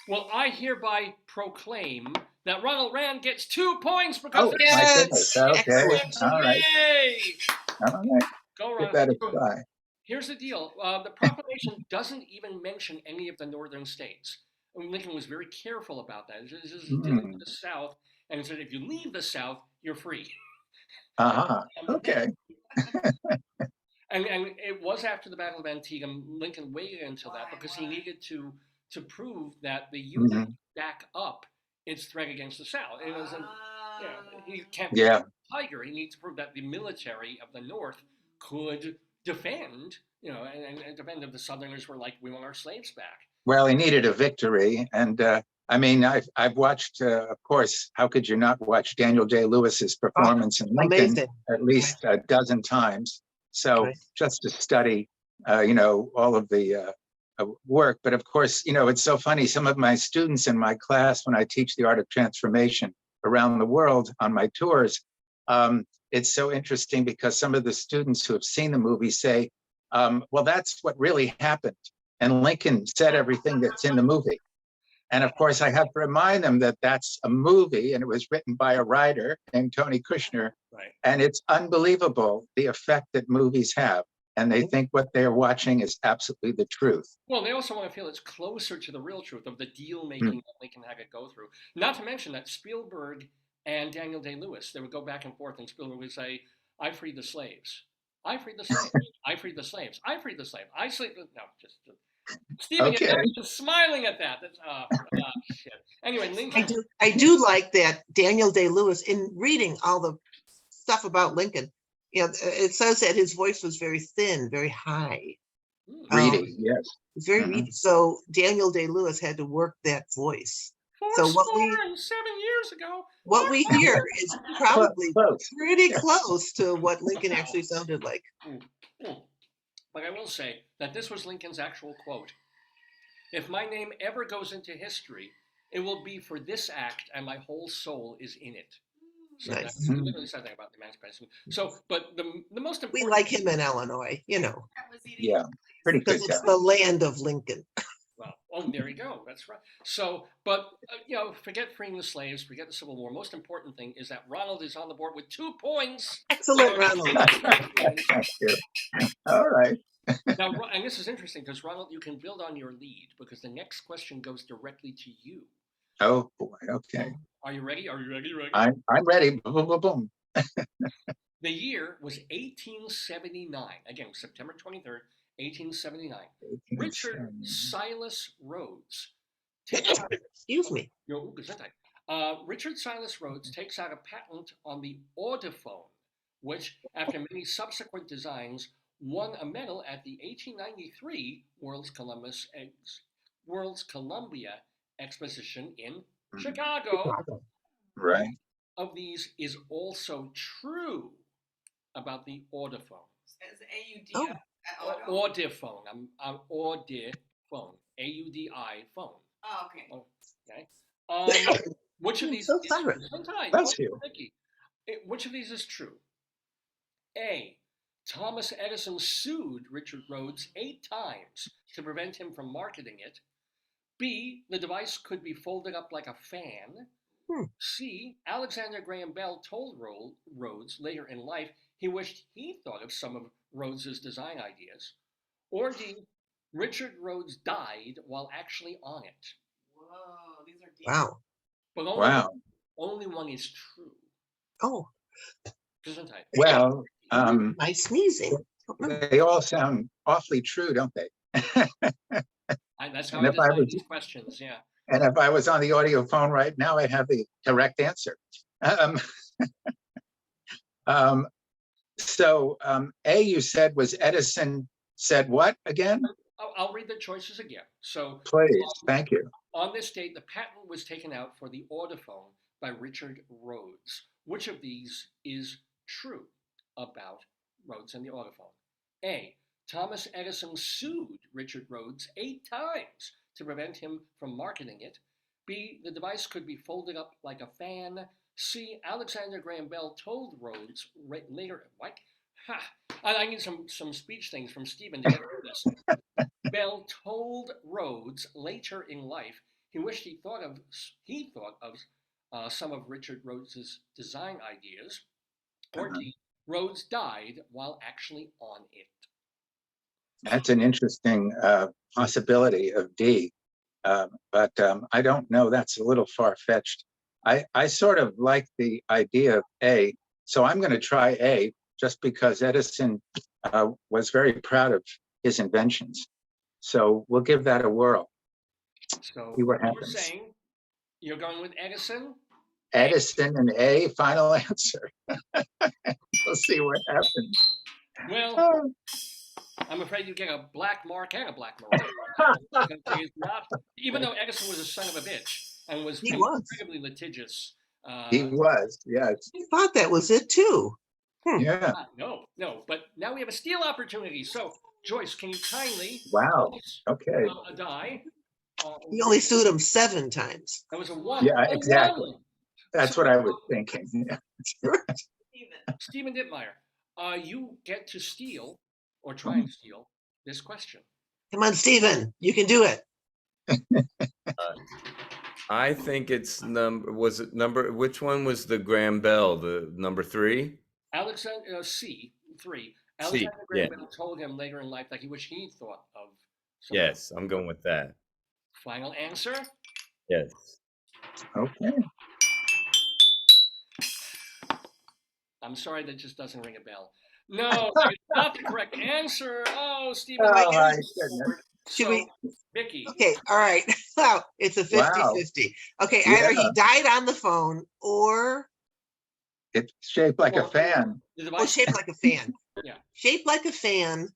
A: Well, I hereby proclaim that Ronald Rand gets 2 points because
E: my goodness. Okay.
D: Excellent.
E: All right.
A: Yay!
E: All right.
A: Go,
E: Give
A: Ron.
E: that a try.
A: Here's the deal. The proclamation doesn't even mention any of the northern states. Lincoln was very careful about that. He did it to the South, and he said, if you leave the South, you're free.
E: Okay.
A: And it was after the Battle of Antietam. Lincoln waited until that because he needed to prove that the Union would back up its threat against the South. It was he can't be a tiger. He needs to prove that the military of the North could defend, and defend if the Southerners were like, we want our slaves back.
E: Well, he needed a victory. And I mean, I've watched, of course, how could you not watch Daniel J. Lewis's performance in Lincoln
D: amazing.
E: at least a dozen times. So just to study, all of the work. But of course, it's so funny. Some of my students in my class, when I teach the art of transformation around the world on my tours, it's so interesting because some of the students who have seen the movie say, well, that's what really happened. And Lincoln said everything that's in the movie. And of course, I have to remind them that that's a movie and it was written by a writer named Tony Kushner.
A: Right.
E: And it's unbelievable the effect that movies have. and they think what they're watching is absolutely the truth.
A: Well, they also want to feel it's closer to the real truth of the deal making that Lincoln had to go through. Not to mention that Spielberg and Daniel Day-Lewis, they would go back and forth, and Spielberg would say, "I freed the slaves. I freed the slaves. I freed the slaves. I freed the slaves. I sleep." No, just Stephen,
E: Okay.
A: you're just smiling at that. That's shit. Anyway, Lincoln.
D: I do like that Daniel Day-Lewis, in reading all the stuff about Lincoln, it says that his voice was very thin, very high.
E: Reedy, yes.
D: It's very reedy. So Daniel Day-Lewis had to work that voice. So what
A: 7 years ago.
D: What we hear is probably
E: Close.
D: pretty close to what Lincoln actually sounded like.
A: But I will say that this was Lincoln's actual quote. "If my name ever goes into history, it will be for this act, and my whole soul is in it." So
D: Nice.
A: he literally said that about the emancipation. So, but the most important.
D: We like him in Illinois,
B: That was eating
E: Yeah, pretty good
D: because it's
E: guy.
D: the land of Lincoln.
A: Well, there you go. That's right. So, but forget freeing the slaves, forget the Civil War. Most important thing is that Ronald is on the board with 2 points.
D: Excellent, Ronald.
E: Thank you. All right.
A: Now, and this is interesting because Ronald, you can build on your lead because the next question goes directly to you.
E: Oh boy. Okay.
A: Are you ready? Are you ready? Ready?
E: I'm ready. Boom, boom, boom, boom.
A: The year was 1879. Again, September 23rd, 1879. Richard Silas Rhodes takes out,
D: Excuse me.
A: Richard Silas Rhodes takes out a patent on the audiphone, which, after many subsequent designs, won a medal at the 1893 World's Columbia Exposition in Chicago.
E: Right.
A: Of these is also true about the audiphone.
B: As AUD.
A: Audiphone. I'm audiphone. AUDI phone.
B: Oh, okay.
A: Okay. Which of these
D: So
A: is
D: sorry.
A: true? Sometimes.
E: Bless you.
A: Vicki. Which of these is true? A. Thomas Edison sued Richard Rhodes 8 times to prevent him from marketing it. B. The device could be folded up like a fan. C. Alexander Graham Bell told Rhodes later in life he wished he thought of some of Rhodes's design ideas. Or D. Richard Rhodes died while actually on it.
B: Whoa, these are deep.
D: Wow.
A: But only one is true.
D: Oh,
A: Isn't it?
E: Well,
D: my sneezing.
E: they all sound awfully true, don't they?
A: That's how
E: And
A: I
E: if I
A: design
E: was-
A: these questions, yeah.
E: And if I was on the audio phone right now, I'd have the correct answer. So A, you said was Edison said what again?
A: I'll read the choices again. So
E: Please, thank you.
A: on this date, the patent was taken out for the audiphone by Richard Rhodes. Which of these is true about Rhodes and the audiphone? A. Thomas Edison sued Richard Rhodes 8 times to prevent him from marketing it. B. The device could be folded up like a fan. C. Alexander Graham Bell told Rhodes later. What? Ha! I need some speech things from Stephen to get through this. Bell told Rhodes later in life he wished he thought of some of Richard Rhodes's design ideas. Or D. Rhodes died while actually on it.
E: That's an interesting possibility of D, but I don't know. That's a little far-fetched. I sort of like the idea of A, so I'm going to try A just because Edison was very proud of his inventions. So we'll give that a whirl.
A: So
E: See what
A: you're
E: happens.
A: saying you're going with Edison?
E: Edison and A, final answer. We'll see what happens.
A: Well, I'm afraid you get a black mark and a black mark. Even though Edison was a son of a bitch and was
D: He was.
A: incredibly litigious.
E: He was, yes.
D: I thought that was it too.
E: Yeah.
A: No, but now we have a steal opportunity. So, Joyce, can you kindly
E: Wow.
A: toss,
E: Okay.
A: a die?
D: He only sued him 7 times.
A: That was a 1.
E: Yeah,
A: A
E: exactly.
A: 1.
E: That's what I was thinking. Yeah.
B: Stephen.
A: Stephen Ditmyer, you get to steal or try and steal this question.
D: Come on, Stephen, you can do it.
C: I think it's which one was the Graham Bell, the number 3?
A: Alexander C. 3.
C: C.
A: Alexander
C: Yeah.
A: Graham Bell told him later in life that he wished he thought of something.
C: Yes, I'm going with that.
A: Final answer?
C: Yes.
E: Okay.
A: I'm sorry, that just doesn't ring a bell. No, that is not the correct answer. Oh, Stephen.
E: Oh,
A: my
E: my
A: goodness.
E: goodness.
D: Should
A: So,
D: we?
A: Vicky.
D: Okay, all right. Wow, it's a 50-50.
E: Wow.
D: Okay,
E: Yeah.
D: either he died on the phone or
E: It's shaped like a
A: Well,
E: fan.
A: The
D: oh,
A: device.
D: shaped like a fan.
A: Yeah.
D: Shaped like a fan,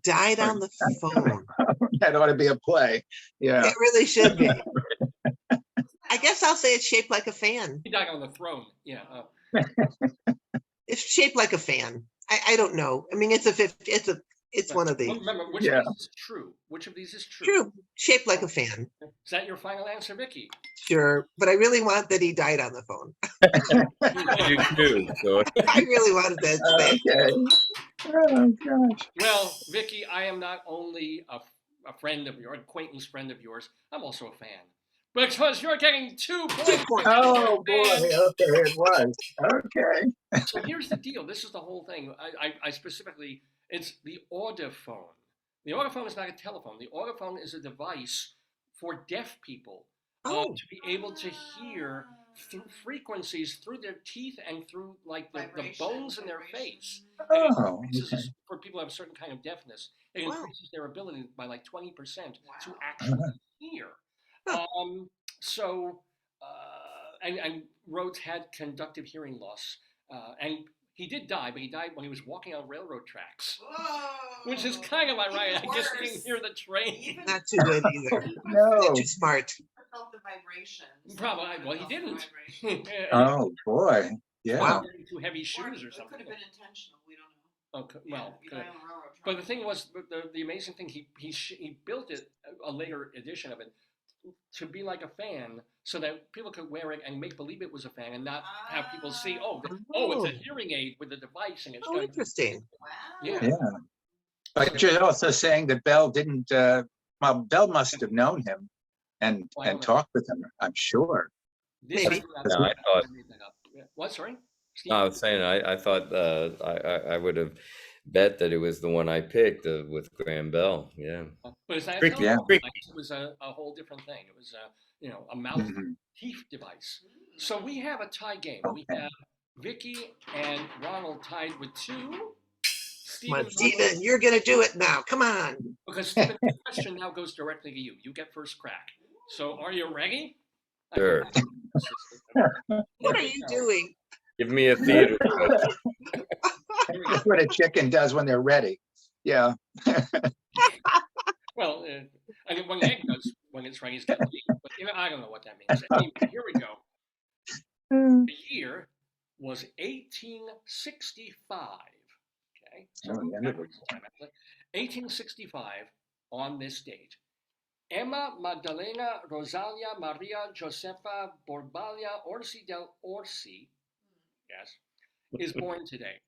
D: died on the phone.
E: That ought to be a play. Yeah.
D: It really should be. I guess I'll say it's shaped like a fan.
A: He died on the throne. Yeah.
D: It's shaped like a fan. I don't know. I mean, it's a 50. It's one of these.
A: Remember, which
E: Yeah.
A: of these is true? Which of these is true?
D: True, shaped like a fan.
A: Is that your final answer, Vicky?
D: Sure, but I really want that he died on the phone.
C: You do, so
D: I really wanted that.
E: Okay. Oh, gosh.
A: Well, Vicky, I am not only a friend of yours, acquaintance friend of yours, I'm also a fan. Because you're getting 2 points.
D: 2 points.
E: Oh, boy. Okay, it was. Okay.
A: So here's the deal. This is the whole thing. I specifically, it's the audiphone. The audiphone is not a telephone. The audiphone is a device for deaf people
D: Oh,
A: to be able to hear through frequencies through their teeth and through like the bones in their face. And it
E: Oh,
A: increases
E: okay.
A: for people who have certain kind of deafness. It
D: Wow.
A: increases their ability by like 20% to
B: Wow.
A: actually hear.
D: Huh.
A: And Rhodes had conductive hearing loss, and he did die, but he died when he was walking on railroad tracks,
B: Whoa.
A: which is kind of ironic. I
B: Even
A: just
B: worse.
A: didn't hear the train.
B: Even
D: not too good either.
E: No.
D: Not too smart.
B: felt the vibrations.
A: Probably. Well, he
B: Felt the
A: didn't.
B: vibrations.
E: Oh, boy. Yeah.
D: Wow.
A: Wearing too heavy shoes or
B: It could
A: something.
B: have been intentional. We don't know.
A: Okay,
B: Yeah,
A: well,
B: you
A: could
B: die
A: have.
B: on a railroad
A: But
B: track.
A: the thing was, the amazing thing, he built it, a later edition of it, to be like a fan, so that people could wear it and make believe it was a fan, and not have people see, oh, it's a
D: Oh.
A: hearing aid with a device, and it's
D: Oh,
A: going.
D: interesting.
B: Wow.
A: Yeah.
E: Yeah. But you're also saying that Bell didn't, well, Bell must have known him and
A: Well, I don't know.
E: talked with him, I'm sure.
A: This
D: Maybe.
A: is not-
C: No, I thought-
A: made that up. Yeah. What? Sorry. Steve?
C: No, I was saying I thought I would have bet that it was the one I picked with Graham Bell. Yeah.
A: But it's not a
C: Tricky,
A: telephone
C: yeah.
A: device. It was a whole different thing. It was a mouth
E: Mhm.
A: teeth device. So we have a tie game. We
E: Okay.
A: have Vicky and Ronald tied with 2.
D: Come on,
A: Stephen,
D: Steven, you're gonna do it now. Come on.
A: because Stephen, the question now goes directly to you. You get first crack. So are you ready?
C: Sure.
D: What are you doing?
C: Give me a theater. question.
A: Here we go.
E: That's what a chicken does when they're ready. Yeah.
A: Well, I mean, when egg does when it's ready, it's getting late. But I don't know what that means. Anyway, here we go. The year was 1865. Okay, so
E: Oh,
A: we're
E: yeah.
A: backwards in time, actually. 1865 on this date. Emma Magdalena Rosalia Maria Josefa Borbalia Orsi del Orsi, yes, is born today.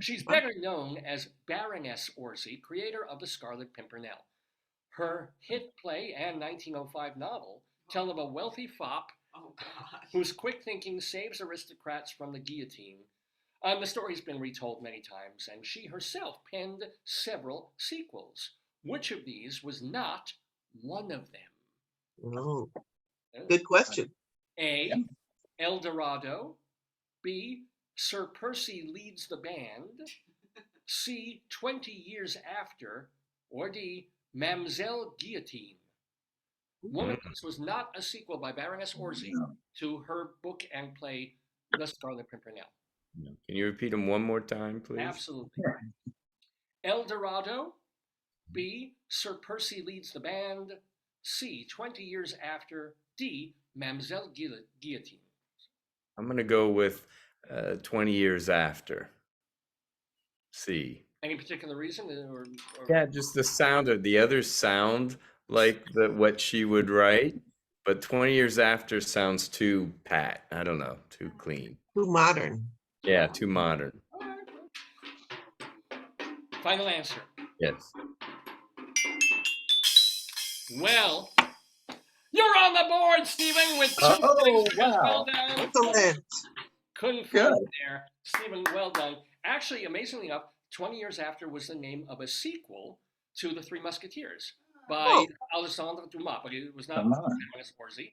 A: She's better known as Baroness Orsi, creator of the Scarlet Pimpernel. Her hit play and 1905 novel tell of a wealthy fop
B: Oh God.
A: whose quick thinking saves aristocrats from the guillotine. The story's been retold many times, and she herself penned several sequels. Which of these was not one of them?
D: Oh, good question.
A: A. El Dorado. B. Sir Percy Leads the Band. C. 20 Years After. Or D. Mamselle Guillotine. One of these was not a sequel by Baroness Orsi to her book and play, The Scarlet Pimpernel.
C: Can you repeat them one more time, please?
A: Absolutely. El Dorado. B. Sir Percy Leads the Band. C. 20 Years After. D. Mamselle Guillotine.
C: I'm going to go with 20 years after. C.
A: Any particular reason? Or
C: Yeah, just the sound of the others sound like what she would write, but 20 years after sounds too pat. I don't know, too clean.
D: Too modern.
C: Yeah, too modern.
A: Final answer.
C: Yes.
A: Well, you're on the board, Stephen, with 2
E: Oh,
A: points. Well
E: wow.
A: done.
D: Excellent.
A: Couldn't
E: Good.
A: find it there. Stephen, well done. Actually, amazingly enough, 20 years after was the name of a sequel to The Three Musketeers
B: Oh.
A: by Alexandre Dumas, but it was not
E: Come on.
A: Orzy.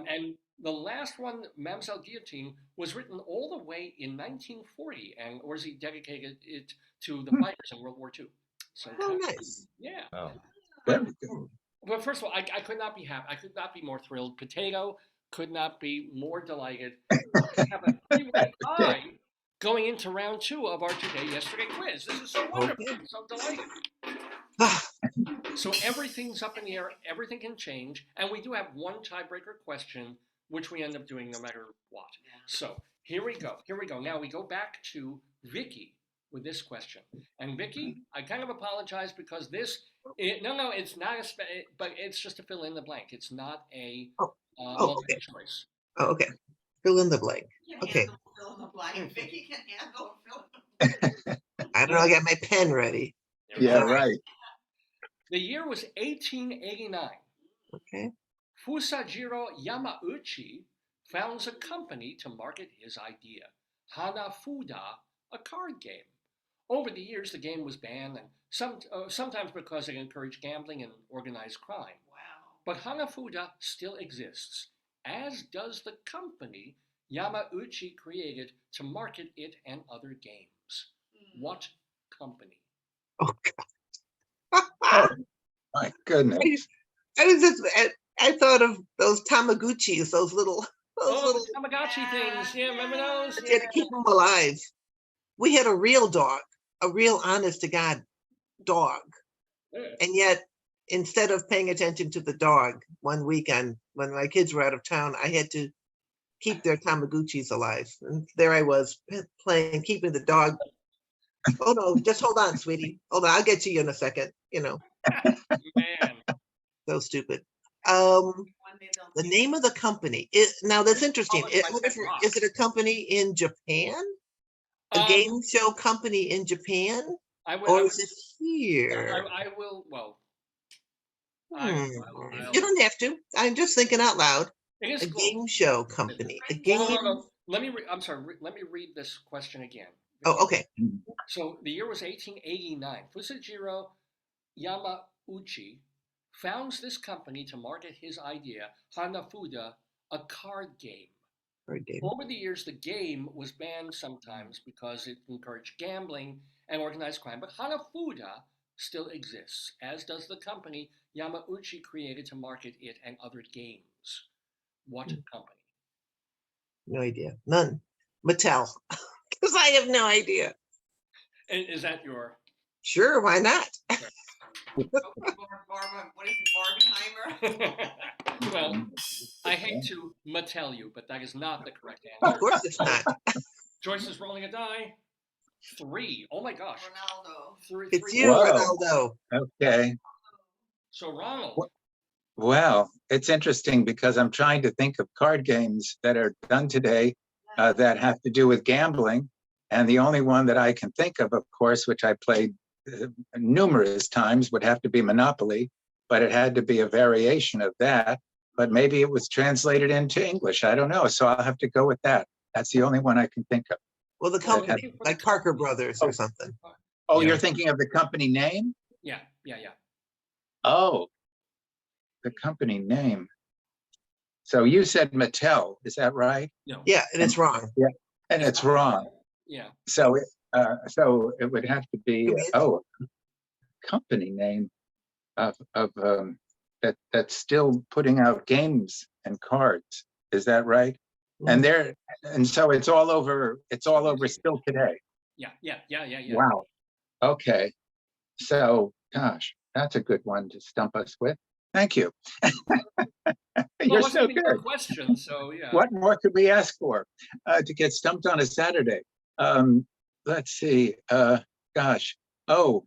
A: And the last one, Mademoiselle Guillotine, was written all the way in 1940, and Orzy dedicated it to the fighters in World War II. So,
D: Oh, nice.
A: yeah.
C: Oh,
E: Very good.
A: But first of all, I could not be happy. I could not be more thrilled. Potato could not be more delighted. We have a 3-way tie going into round 2 of our Today Yesterday quiz. This is so wonderful.
D: Okay.
A: I'm so delighted. So everything's up in the air. Everything can change. And we do have one tiebreaker question, which we end up doing no matter what. So here we go. Here we go. Now we go back to Vicki with this question. And Vicki, I kind of apologize because no, it's not but it's just to fill in the blank. It's not a multiple
D: okay.
A: choice.
D: Oh, okay. Fill in the blank.
B: Can
D: Okay.
B: handle fill in the blank. Vicky can handle fill in the blank.
D: I don't know. I got my pen ready.
E: Yeah, right.
A: The year was 1889.
D: Okay.
A: Fusajiro Yamauchi founds a company to market his idea, Hanafuda, a card game. Over the years, the game was banned, and sometimes because it encouraged gambling and organized crime.
B: Wow.
A: But Hanafuda still exists, as does the company Yamauchi created to market it and other games. What company?
D: Oh,
E: Oh, my goodness.
D: I thought of those Tamaguchis, those little
A: The Tamagotchi things. Yeah, remember those?
D: you had to keep them alive. We had a real dog, a real honest to God dog.
A: Yeah.
D: And yet, instead of paying attention to the dog one weekend when my kids were out of town, I had to keep their Tamaguchis alive. And there I was playing, keeping the dog. Oh no, just hold on, sweetie. Hold on, I'll get to you in a second.
A: Man.
D: So stupid.
B: One day they'll
D: The
B: be-
D: name of the company now that's interesting.
A: Published by Ted Rock.
D: Is it a company in Japan? A game show company in Japan? Or is it here?
A: I will. Well,
D: You don't have to. I'm just thinking out loud.
A: it is
D: A
A: cool.
D: game show company. A
B: No,
D: game.
A: No. Let me. I'm sorry. Let me read this question again.
D: Oh, okay.
A: So the year was 1889. Fusajiro Yamauchi founds this company to market his idea, Hanafuda, a card game.
D: Card game.
A: Over the years, the game was banned sometimes because it encouraged gambling and organized crime, but Hanafuda still exists, as does the company Yamauchi created to market it and other games. What company?
D: No idea. None. Mattel. Because I have no idea.
A: And is that your?
D: Sure, why not?
B: Barbara, what is it, Barbenheimer?
A: Well, I hate to tell you, but that is not the correct
D: Of
A: answer.
D: course it's not.
A: Joyce is rolling a die. 3. Oh my gosh.
B: Ronaldo.
A: 3.
D: It's
A: 3.
D: you,
E: Whoa.
D: Ronaldo.
E: Okay.
A: So Ronald.
E: Well, it's interesting because I'm trying to think of card games that are done today that have to do with gambling. And the only one that I can think of course, which I played numerous times, would have to be Monopoly, but it had to be a variation of that. But maybe it was translated into English. I don't know. So I'll have to go with that. That's the only one I can think of.
D: Well, the
A: Well,
D: company,
A: looking for
D: like
A: the
D: Parker
A: company.
D: Brothers or something.
E: Oh,
C: Yeah.
E: you're thinking of the company name?
A: Yeah.
E: Oh, the company name. So you said Mattel, is that right?
A: No.
D: Yeah, and it's wrong.
E: And it's wrong.
A: Yeah.
E: So it would have to be company name of that's still putting out games and cards. Is that right? And so it's all over still today.
A: Yeah.
E: Wow. Okay. So gosh, that's a good one to stump us with. Thank you. You're
A: Well,
E: so
A: it wasn't even your
E: good.
A: question, so yeah.
E: What more could we ask for to get stumped on a Saturday? Let's see. Gosh. Oh.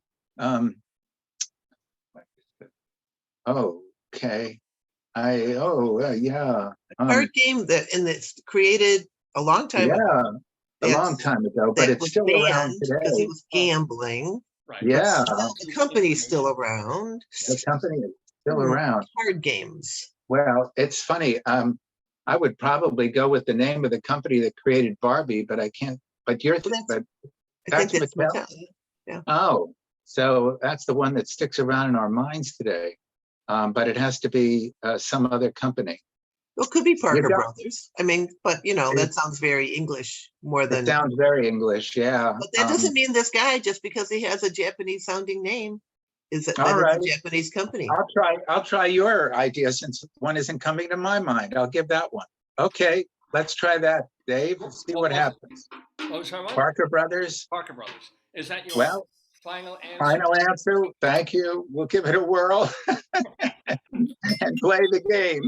E: Okay. Yeah.
D: Card game that's created a long time ago.
E: Yeah. A
D: Yes.
E: long time ago, but
D: That
E: it's
D: was
E: still around
D: banned because
E: today.
D: it was gambling.
A: Right.
E: Yeah.
D: Still, the company's still around.
E: The company is still around.
D: Card games.
E: Well, it's funny. I would probably go with the name of the company that created Barbie, but I can't. But
D: I think
E: that's
D: that's
E: Mattel.
D: Mattel.
E: Oh, so that's the one that sticks around in our minds today. But it has to be some other company.
D: Well, it could be Parker
E: don't-
D: Brothers. I mean, but you know, that sounds very English more
E: It
D: than.
E: sounds very English, yeah.
D: But that doesn't mean this guy, just because he has a Japanese sounding name, is that
E: All
D: it's
E: right.
D: a Japanese company.
E: I'll try your idea since one isn't coming to my mind. I'll give that one. Okay, let's try that, Dave. Let's see what happens.
A: Oh, sorry, what?
E: Parker Brothers.
A: Parker Brothers. Is that your
E: Well,
A: final answer?
E: final answer. Thank you. We'll give it a whirl and play the game.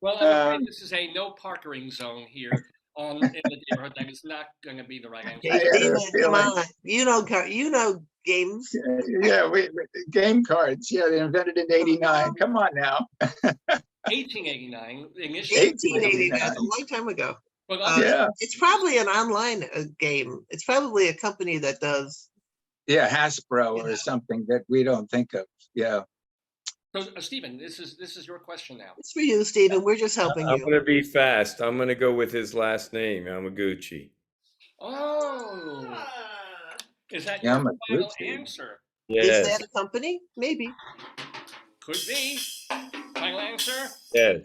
A: Well, I'm afraid this is a no parkering zone here in the neighborhood. That is not going to be the right answer.
D: Hey,
E: I had a
D: David, come
E: feeling.
D: on. You know games.
E: Yeah, game cards. Yeah, they invented in '89. Come on now.
A: 1889. Initially,
D: 1889, a long time ago.
A: but
E: Yeah,
D: It's probably an online game. It's probably a company that does.
E: yeah, Hasbro or
D: Yeah.
E: something that we don't think of. Yeah.
A: so, Stephen, this is your question now.
D: It's for you, Stephen. We're just helping
C: I'm
D: you.
C: gonna be fast. I'm gonna go with his last name, Yamaguchi.
A: Oh,
B: Ah.
A: is that your final
E: Yamaguchi.
A: answer?
D: Is
C: Yes,
D: that a company? Maybe.
A: Could be. Final answer?
C: yes.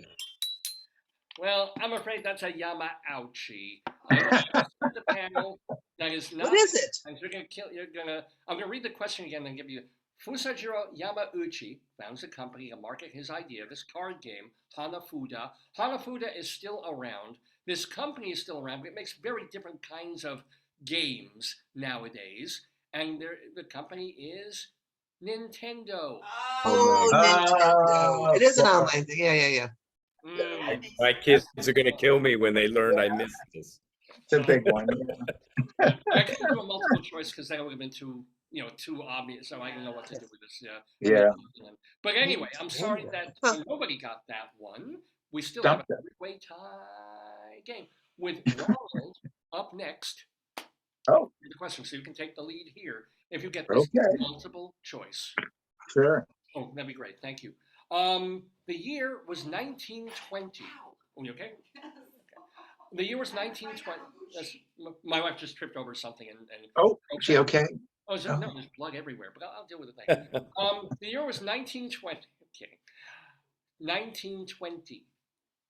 A: Well, I'm afraid that's a Yamauchi. I will ask the panel that is not.
D: What is it?
A: And you're gonna kill. I'm gonna read the question again and give you. Fusajiro Yamauchi founds a company to market his idea of this card game, Hanafuda. Hanafuda is still around. This company is still around, but it makes very different kinds of games nowadays. And the company is Nintendo.
D: Oh, Nintendo. It is an
E: boy.
D: online thing. Yeah.
A: Mm.
C: My kids are gonna kill me when they learn I missed this.
E: It's a big one.
A: I couldn't do a multiple choice because that would have been too obvious. So I don't know what to do with this.
E: Yeah.
A: But anyway, I'm sorry that
D: Huh.
A: nobody got that one. We still have
E: Stumped
A: a three-way tie game with Ronald up next.
E: Oh.
A: The question, so you can take the lead here if you get this
E: Okay.
A: multiple choice.
E: Sure.
A: Oh, that'd be great. Thank you. The year was 1920. Oh, you okay? The year was 1920. My wife just tripped over something and
E: Oh, she okay?
A: Oh, no, there's blood everywhere, but I'll deal with it later. The year was 1920. Okay. 1920.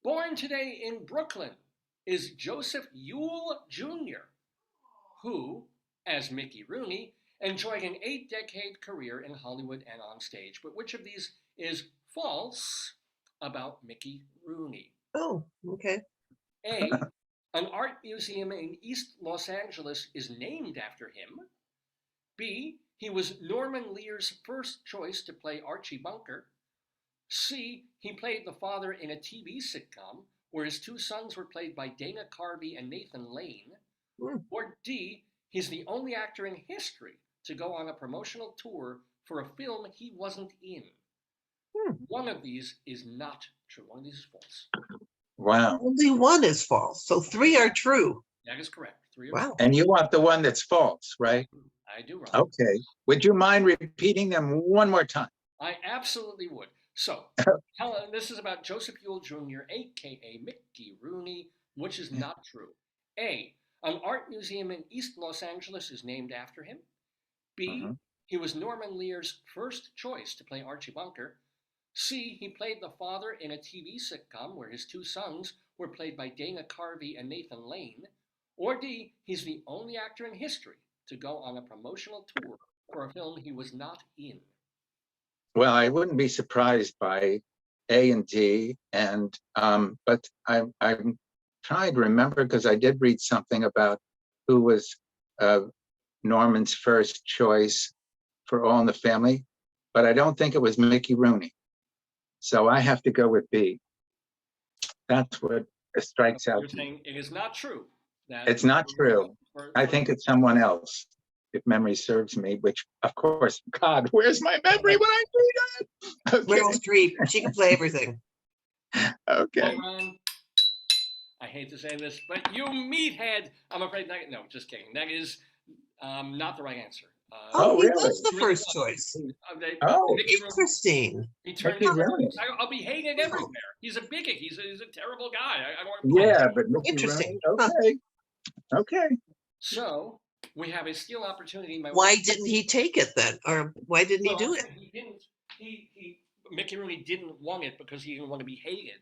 A: Born today in Brooklyn is Joseph Yule Jr., who, as Mickey Rooney, enjoyed an 8-decade career in Hollywood and on stage. But which of these is false about Mickey Rooney?
D: Oh, okay.
A: A, an art museum in East Los Angeles is named after him. B, he was Norman Lear's first choice to play Archie Bunker. C, he played the father in a TV sitcom where his two sons were played by Dana Carvey and Nathan Lane. Or D, he's the only actor in history to go on a promotional tour for a film he wasn't in. One of these is not true. One of these is false.
E: Wow.
D: Only one is false. So 3 are true.
A: That is correct. 3 are
D: Wow.
E: And you want the one that's false, right?
A: true. I do, Ron.
E: Okay. Would you mind repeating them one more time?
A: I absolutely would. So, this is about Joseph Yule Jr., a.k.a. Mickey Rooney, which is not true. A, an art museum in East Los Angeles is named after him. B, he was Norman Lear's first choice to play Archie Bunker. C, he played the father in a TV sitcom where his two sons were played by Dana Carvey and Nathan Lane. Or D, he's the only actor in history to go on a promotional tour for a film he was not in.
E: Well, I wouldn't be surprised by A and D, and but I'm trying to remember because I did read something about who was Norman's first choice for All in the Family, but I don't think it was Mickey Rooney. So I have to go with B. That's what strikes out
A: You're
E: to me.
A: saying it is not true.
E: It's not true. I think it's someone else, if memory serves me, which, of course, God, where's my memory when I do that? Okay.
D: Meryl Streep. She can play everything.
E: Okay.
A: I hate to say this, but you meathead. I'm afraid that, no, just kidding. That is not the right answer.
E: Oh,
D: He
E: really?
D: was the first choice.
E: Oh.
A: Mickey Rooney,
D: Interesting.
A: he turned
E: Mickey Rooney.
A: I'll be hated everywhere. He's a bigot. He's a terrible guy. I don't want to
E: Yeah, but Mickey
D: Interesting.
E: Rooney, okay. Okay.
A: So We have a steal opportunity.
D: Why didn't he take it then? Or why didn't he do it?
A: He didn't. Mickey Rooney didn't want it because he didn't want to be hated.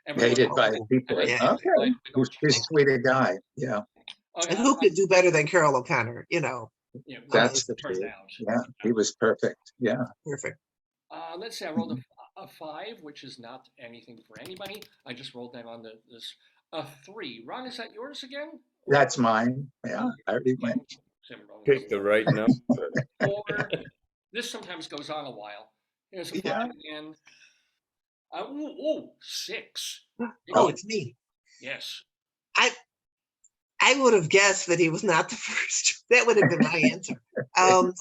E: Hated by
D: Oh,
E: people.
A: And
D: yeah.
E: Okay, he's too sweet a guy. Yeah,
A: Okay,
D: And who could do better than Carol O'Connor?
A: yeah,
E: that's
D: Amazing.
E: the
A: turned
E: truth.
A: out.
E: Yeah, he was perfect. Yeah.
D: Perfect.
A: Let's see. I rolled a 5, which is not anything for anybody. I just rolled that on this a 3. Ron, is that yours again?
E: That's mine. Yeah, I already went.
C: Pick the right number.
A: 4. This sometimes goes on a while. Here's a 5
E: Yeah.
A: again. Ooh, 6.
D: Oh, it's me.
A: Yes.
D: I would have guessed that he was not the first. That would have been my answer.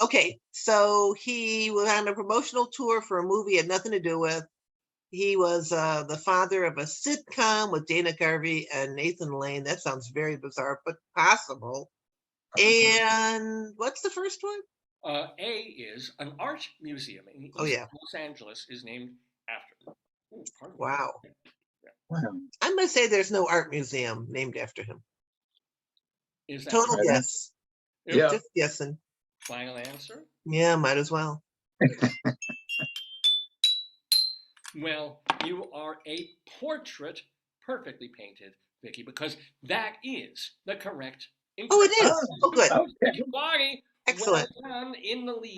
D: Okay, so he was on a promotional tour for a movie he had nothing to do with. He was the father of a sitcom with Dana Carvey and Nathan Lane. That sounds very bizarre, but possible. And what's the first one?
A: A is an art museum in East Los Angeles is named after him. Ooh, pardon me.
D: Wow.
E: Wow.
D: I'm going to say there's no art museum named after him.
A: Is that
D: Total
E: right?
D: guess.
E: Yeah.
D: Just guessing.
A: final answer?
D: Yeah, might as well.
A: Well, you are a portrait perfectly painted, Vicki, because that is the correct.
D: Oh, it is. Oh, good.
E: Okay.
A: Why?
D: Excellent.
A: Well done, in the lead.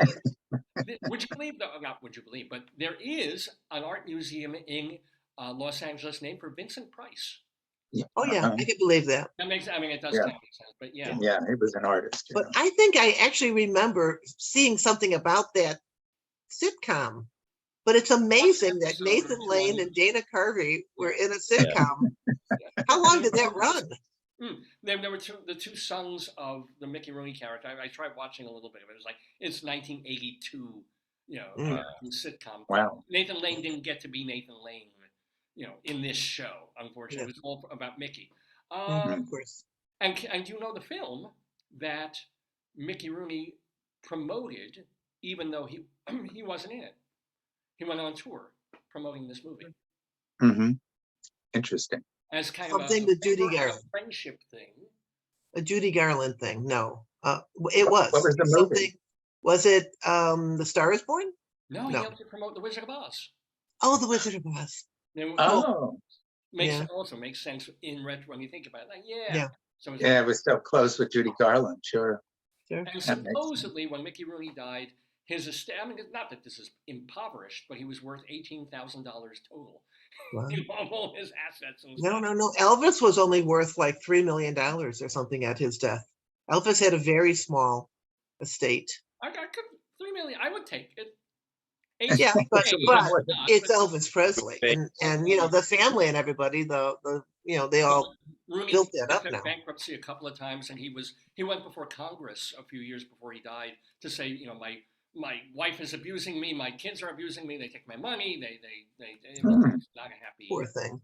A: Would you believe, not would you believe, but there is an art museum in Los Angeles named for Vincent Price.
E: Yeah.
D: Oh, yeah, I can believe that.
A: That makes, I mean, it does
E: Yeah.
A: kind of make sense, but yeah.
E: Yeah, he was an artist.
D: But I think I actually remember seeing something about that sitcom. But it's amazing that
A: episode or
D: Nathan
A: two
D: Lane
A: on
D: and Dana Carvey were in a sitcom. How long did that run?
A: There were the two sons of the Mickey Rooney character. I tried watching a little bit of it. It was like, it's 1982, sitcom.
E: Wow.
A: Nathan Lane didn't get to be Nathan Lane, in this show, unfortunately. It was all about Mickey.
D: Of course.
A: And you know the film that Mickey Rooney promoted, even though he he wasn't in it. He went on tour promoting this movie.
E: Mm-hmm. Interesting.
A: As kind
D: Something
A: of a
D: with Judy Garland.
A: friendship thing.
D: A Judy Garland thing. No. It was.
E: What was the movie?
D: Something. Was it The Star is Born?
A: No, he
D: No.
A: helped to promote The Wizard of Oz.
D: Oh, The Wizard of Oz.
E: Oh,
A: Also makes sense in retro when you think about it. Like,
D: Yeah.
A: So
E: yeah, it was so close with Judy Garland. Sure.
D: Sure.
A: And
E: That makes
A: supposedly, when Mickey Rooney died, his estate, I mean, not that this is impoverished, but he was worth $18,000 total.
D: Wow.
A: Of all his assets and
D: No,
A: stuff.
D: no, no. Elvis was only worth like $3 million or something at his death. Elvis had a very small estate.
A: I could $3 million. I would take it.
D: Yeah, but
E: more than-
D: it's Elvis Presley, and the family and everybody, they all
A: Rooney
D: built that up
A: had
D: now.
A: bankruptcy a couple of times, and he went before Congress a few years before he died to say, my wife is abusing me, my kids are abusing me, they take my money, it was not a happy.
D: Poor thing.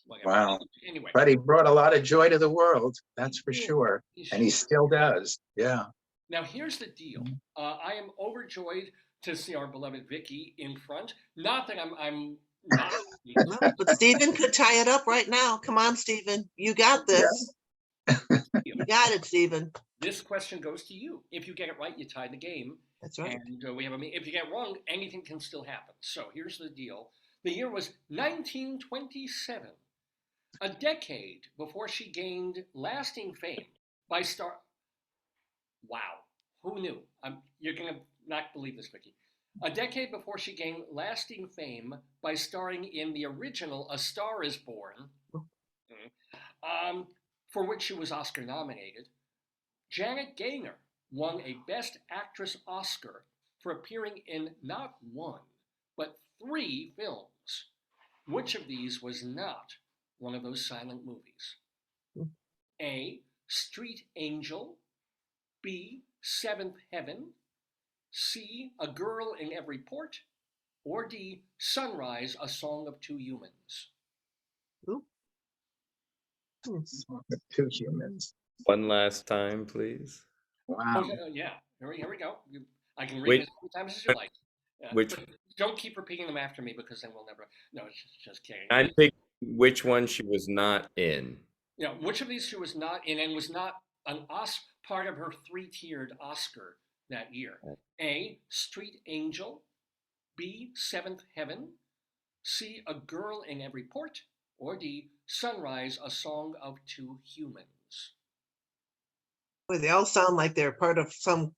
A: Whatever.
E: Wow.
A: Anyway.
E: But he brought a lot of joy to the world. That's for
A: Yeah,
E: sure. And he still does. Yeah.
A: Now here's the deal. I am overjoyed to see our beloved Vicki in front. Not that I'm not.
D: No, but Stephen could tie it up right now. Come on, Stephen. You got this. You got it, Stephen.
A: This question goes to you. If you get it right, you tie the game.
D: That's right.
A: And we have if you get it wrong, anything can still happen. So here's the deal. The year was 1927, a decade before she gained lasting fame by Wow, who knew? You're going to not believe this, Vicki. A decade before she gained lasting fame by starring in the original A Star is Born, for which she was Oscar nominated, Janet Gaynor won a Best Actress Oscar for appearing in not one, but 3 films. Which of these was not one of those silent movies? A, Street Angel. B, Seventh Heaven. C, A Girl in Every Port. Or D, Sunrise, A Song of Two Humans.
E: Two humans.
C: One last time, please.
E: Wow.
A: Yeah, here we go. I can read it as many times as you like.
C: Which
A: Don't keep repeating them after me because then we'll never. No, just kidding.
C: I picked which one she was not in.
A: Which of these she was not in and was not an part of her three-tiered Oscar that year? A, Street Angel, B, Seventh Heaven, C, A Girl in Every Port, or D, Sunrise, A Song of Two Humans?
D: Boy, they all sound like they're part of some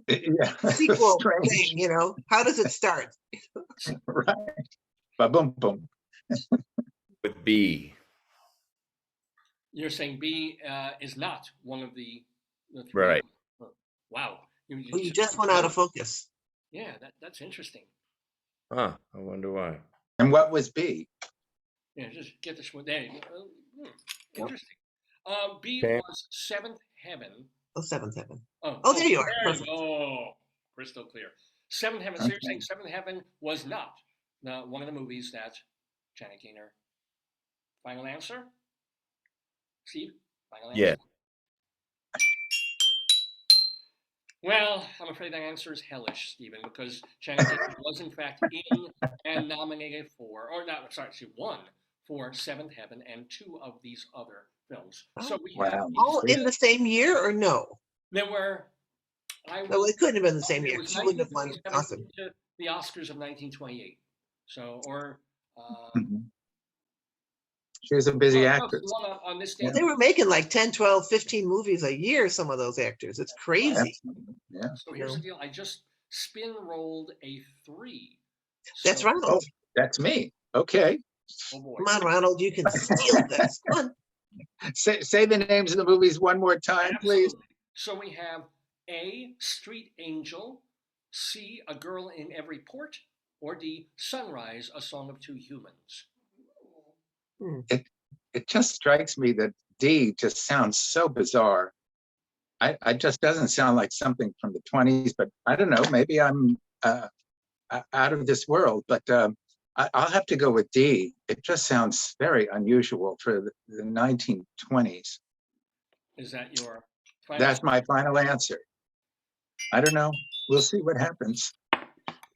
E: Yeah.
D: sequel
E: Strange.
D: thing, you know? How does it start?
E: Right. Ba-boom, boom.
C: With B.
A: You're saying B is not one of the three.
C: Right.
A: Wow.
D: Well, you just went out of focus.
A: Yeah, that's interesting.
C: Huh, I wonder why.
E: And what was B?
A: Yeah, just get this one there. Interesting. B
C: Okay.
A: was Seventh Heaven.
D: Oh, Seventh Heaven.
A: Oh,
D: there you are.
A: There
D: Perfect.
A: you go. Crystal clear. Seventh Heaven. So you're saying Seventh Heaven was not one of the movies that Janet Gaynor. Final answer? Steve? Final answer?
C: Yeah.
A: Well, I'm afraid that answer is hellish, Stephen, because Janet Gaynor was in fact in and nominated for, or not, sorry, she won for Seventh Heaven and two of these other films. So we have
E: Wow.
D: All in the same year or no?
A: there were.
D: No, it couldn't have been the same
A: It
D: year.
A: was
D: She wouldn't have won
A: 1927
D: Oscar.
A: to the Oscars of 1928. So, or
E: Mhm. She was a busy
A: well, no,
E: actress.
A: the one on this
E: Yeah.
A: day.
D: They were making like 10, 12, 15 movies a year, some of those actors. It's crazy.
E: Absolutely. Yeah.
A: So here's
D: No.
A: the deal. I just spin rolled a 3.
D: That's
A: So-
D: Ronald.
E: Oh, that's me. Okay.
A: Oh boy.
D: Come on, Ronald, you can steal this. Come on.
E: Say the names of the movies one more time, please.
A: Absolutely. So we have A, Street Angel, C, A Girl in Every Port, or D, Sunrise, A Song of Two Humans.
E: It just strikes me that D just sounds so bizarre. I just doesn't sound like something from the 20s, but I don't know, maybe I'm out of this world, but I'll have to go with D. It just sounds very unusual for the 1920s.
A: Is that your final
E: That's my final answer. I don't know. We'll see what happens.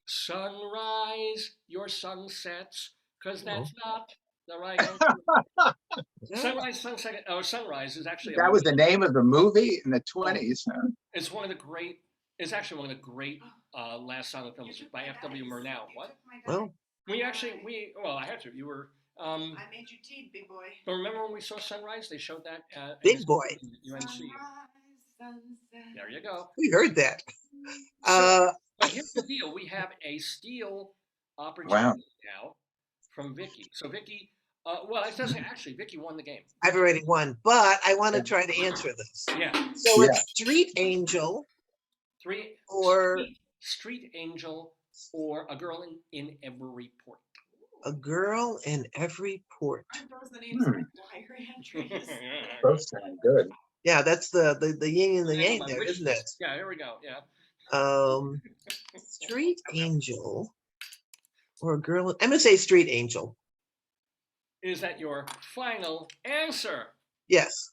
A: Sunrise, your sun sets, because that's not the right answer. Sunrise, sunset, or Sunrise is actually
E: That was the name of the movie in the 20s. Huh?
A: It's one of the great. It's actually one of the great last silent films by F.W. Murnau. What?
D: Well,
A: Well, I had to. You were.
B: I made you tea, big boy.
A: But remember when we saw Sunrise? They showed that at
D: Big boy.
A: UNC.
B: Sunrise, sunset.
A: There you go.
D: we heard that.
A: So, but here's the deal: we have a steal opportunity now from Vicki. So Vicki, well, it doesn't actually. Vicki won the game.
D: I've already won, but I want to try to answer this.
A: Yeah.
D: So it's Street Angel
A: 3
D: or
A: Street Angel or A Girl in Every Port.
D: A Girl in Every Port.
B: Aren't those the names of diary entries?
E: Both sound good.
D: Yeah, that's the yin and the
A: Yeah,
D: yang
A: my
D: there,
A: wish
D: isn't it?
A: list. Yeah, here we go. Yeah.
D: Street Angel or A Girl. I'm gonna say Street Angel.
A: Is that your final answer?
D: Yes.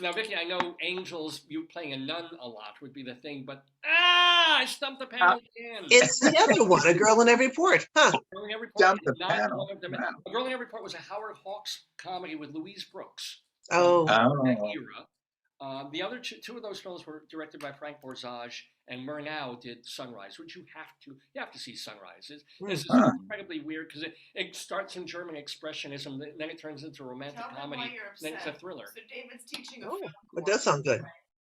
A: Now, Vicki, I know angels, you playing a nun a lot would be the thing, but I stumped the panel again.
D: It's the other one, A Girl in Every Port. Huh.
A: A Girl in Every Port
E: Stumped
A: is
E: the
A: not
E: panel.
A: one of them.
E: Wow.
A: A Girl in Every Port was a Howard Hawks comedy with Louise Brooks.
D: Oh,
A: That
E: Oh,
A: era. The other two of those films were directed by Frank Borzage, and Murnau did Sunrise, which you have to see Sunrise. This is
E: Huh.
A: incredibly weird because it starts in German expressionism, then it turns into a romantic
B: Tell them why
A: comedy,
B: you're
A: then it's a
B: upset.
A: thriller.
B: So David's teaching a
D: Oh,
B: film
D: it does sound good.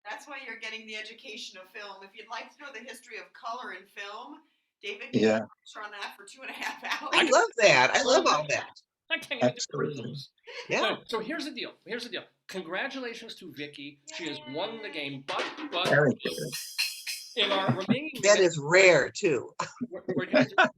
B: That's why you're getting the education of film. If you'd like to know the history of color in film, David can
E: Yeah.
B: lecture on that for 2.5 hours.
D: I love that. I love all that.
A: I can't even do
E: Absolutely.
A: those.
D: Yeah.
A: So here's the deal. Congratulations to Vicki. She has won the game, but
E: Very good.
A: in our remaining
D: That
A: minutes,
D: is rare too.
A: we're going to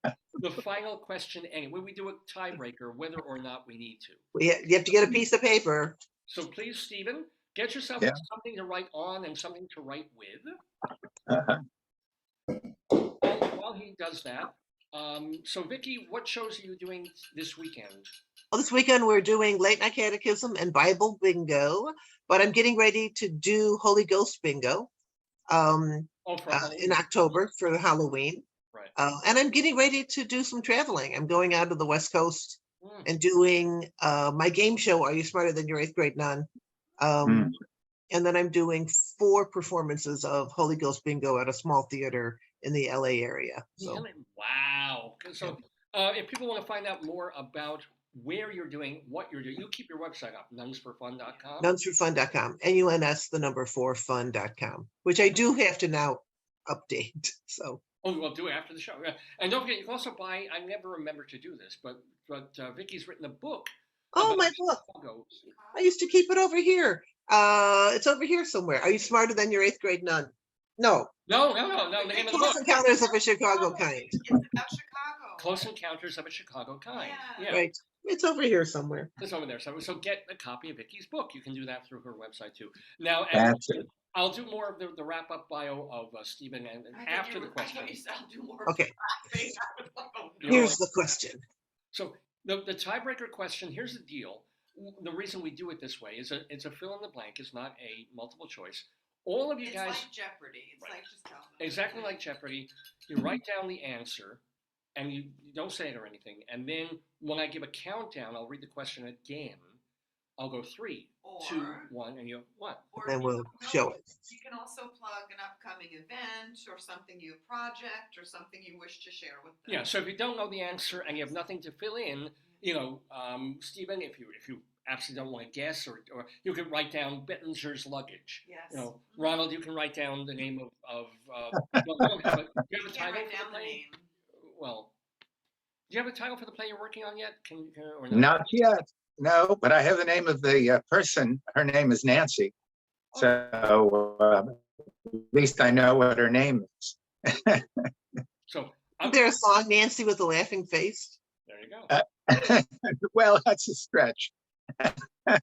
A: do the final question anyway. We do a tiebreaker, whether or not we need to.
D: You have to get a piece of paper.
A: So please, Stephen, get yourself
E: Yeah.
A: something to write on and something to write with.
E: Uh-huh.
A: And while he does that, so Vicki, what shows are you doing this weekend?
D: Well, this weekend we're doing late night catechism and Bible bingo, but I'm getting ready to do Holy Ghost bingo
A: Oh, for
D: in
A: Halloween.
D: October for Halloween.
A: Right.
D: And I'm getting ready to do some traveling. I'm going out to the West Coast
A: Mm.
D: and doing my game show, Are You Smarter Than Your Eighth Grade Nun? And then I'm doing 4 performances of Holy Ghost Bingo at a small theater in the LA area. So
A: Really? Wow. So, if people want to find out more about where you're doing, what you're doing, you keep your website up, nunsforfun.com.
D: nunsforfun.com, NUNS4fun.com, which I do have to now update. So
A: Oh, we'll do it after the show. Yeah. And don't forget, you can also buy, I never remember to do this, but Vicki's written a book.
D: oh,
A: about
D: my book.
A: Chicago.
D: I used to keep it over here. It's over here somewhere. Are you smarter than your 8th grade nun? No.
A: No, the name of the book.
D: Close Encounters of a Chicago Kind.
B: It's about Chicago.
A: Close Encounters of a Chicago Kind.
B: Yeah.
A: Yeah.
D: Right. It's over here somewhere.
A: It's over there. So get a copy of Vicki's book. You can do that through her website too. Now,
E: That's it.
A: I'll do more of the wrap-up bio of Stephen and after the question.
B: I'll do more.
D: Okay.
B: Oh, no.
D: Here's the question.
A: So the tiebreaker question, here's the deal. The reason we do it this way is it's a fill in the blank. It's not a multiple choice. All of you
B: It's
A: guys,
B: like Jeopardy. It's
A: Right.
B: like just tell them.
A: exactly like Jeopardy, you write down the answer and you don't say it or anything. And then when I give a countdown, I'll read the question again. I'll go 3, 2,
B: Or-
A: 1, and you what?
B: Or
D: Then
B: you
D: we'll
B: know,
D: show it.
B: You can also plug an upcoming event or something you project or something you wish to share with them.
A: Yeah. So if you don't know the answer and you have nothing to fill in, Stephen, if you absolutely don't want to guess, or you could write down Bettinger's luggage.
B: Yes.
A: Ronald, you can write down the name of well, do you have a
B: You
A: title
B: can't write
A: for
B: down
A: the
B: the
A: play?
B: name.
A: Well, do you have a title for the play you're working on yet? Or
E: Not yet. No, but I have the name of the person. Her name is Nancy. So at least I know what her name is.
A: So
D: Is there a song, Nancy with a laughing face?
A: there you go.
E: Well, that's a stretch.
A: The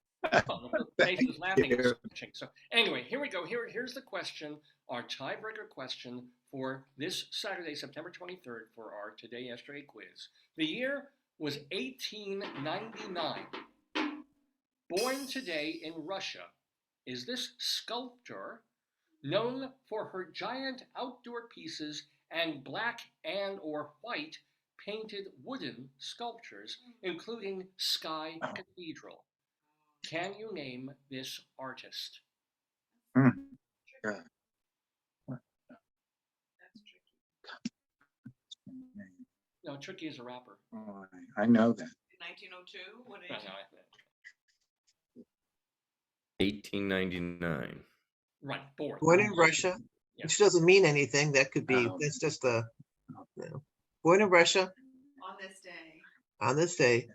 A: face is laughing.
E: you.
A: It's stretching. So anyway, here we go. Here's the question, our tiebreaker question for this Saturday, September 23rd, for our Today Yesterday quiz. The year was 1899. Born today in Russia, is this sculptor known for her giant outdoor pieces and black and or white painted wooden sculptures, including Sky Cathedral? Can you name this artist?
E: Hmm.
B: That's tricky.
A: No, Tricky is a rapper.
E: Oh, I know that.
B: 1902? What
A: No,
B: age?
C: 1899.
A: right, born.
D: Born in Russia,
A: Yeah.
D: which doesn't mean anything. That could be,
E: Oh.
D: that's just a, born in Russia
B: On this day.
D: on this day.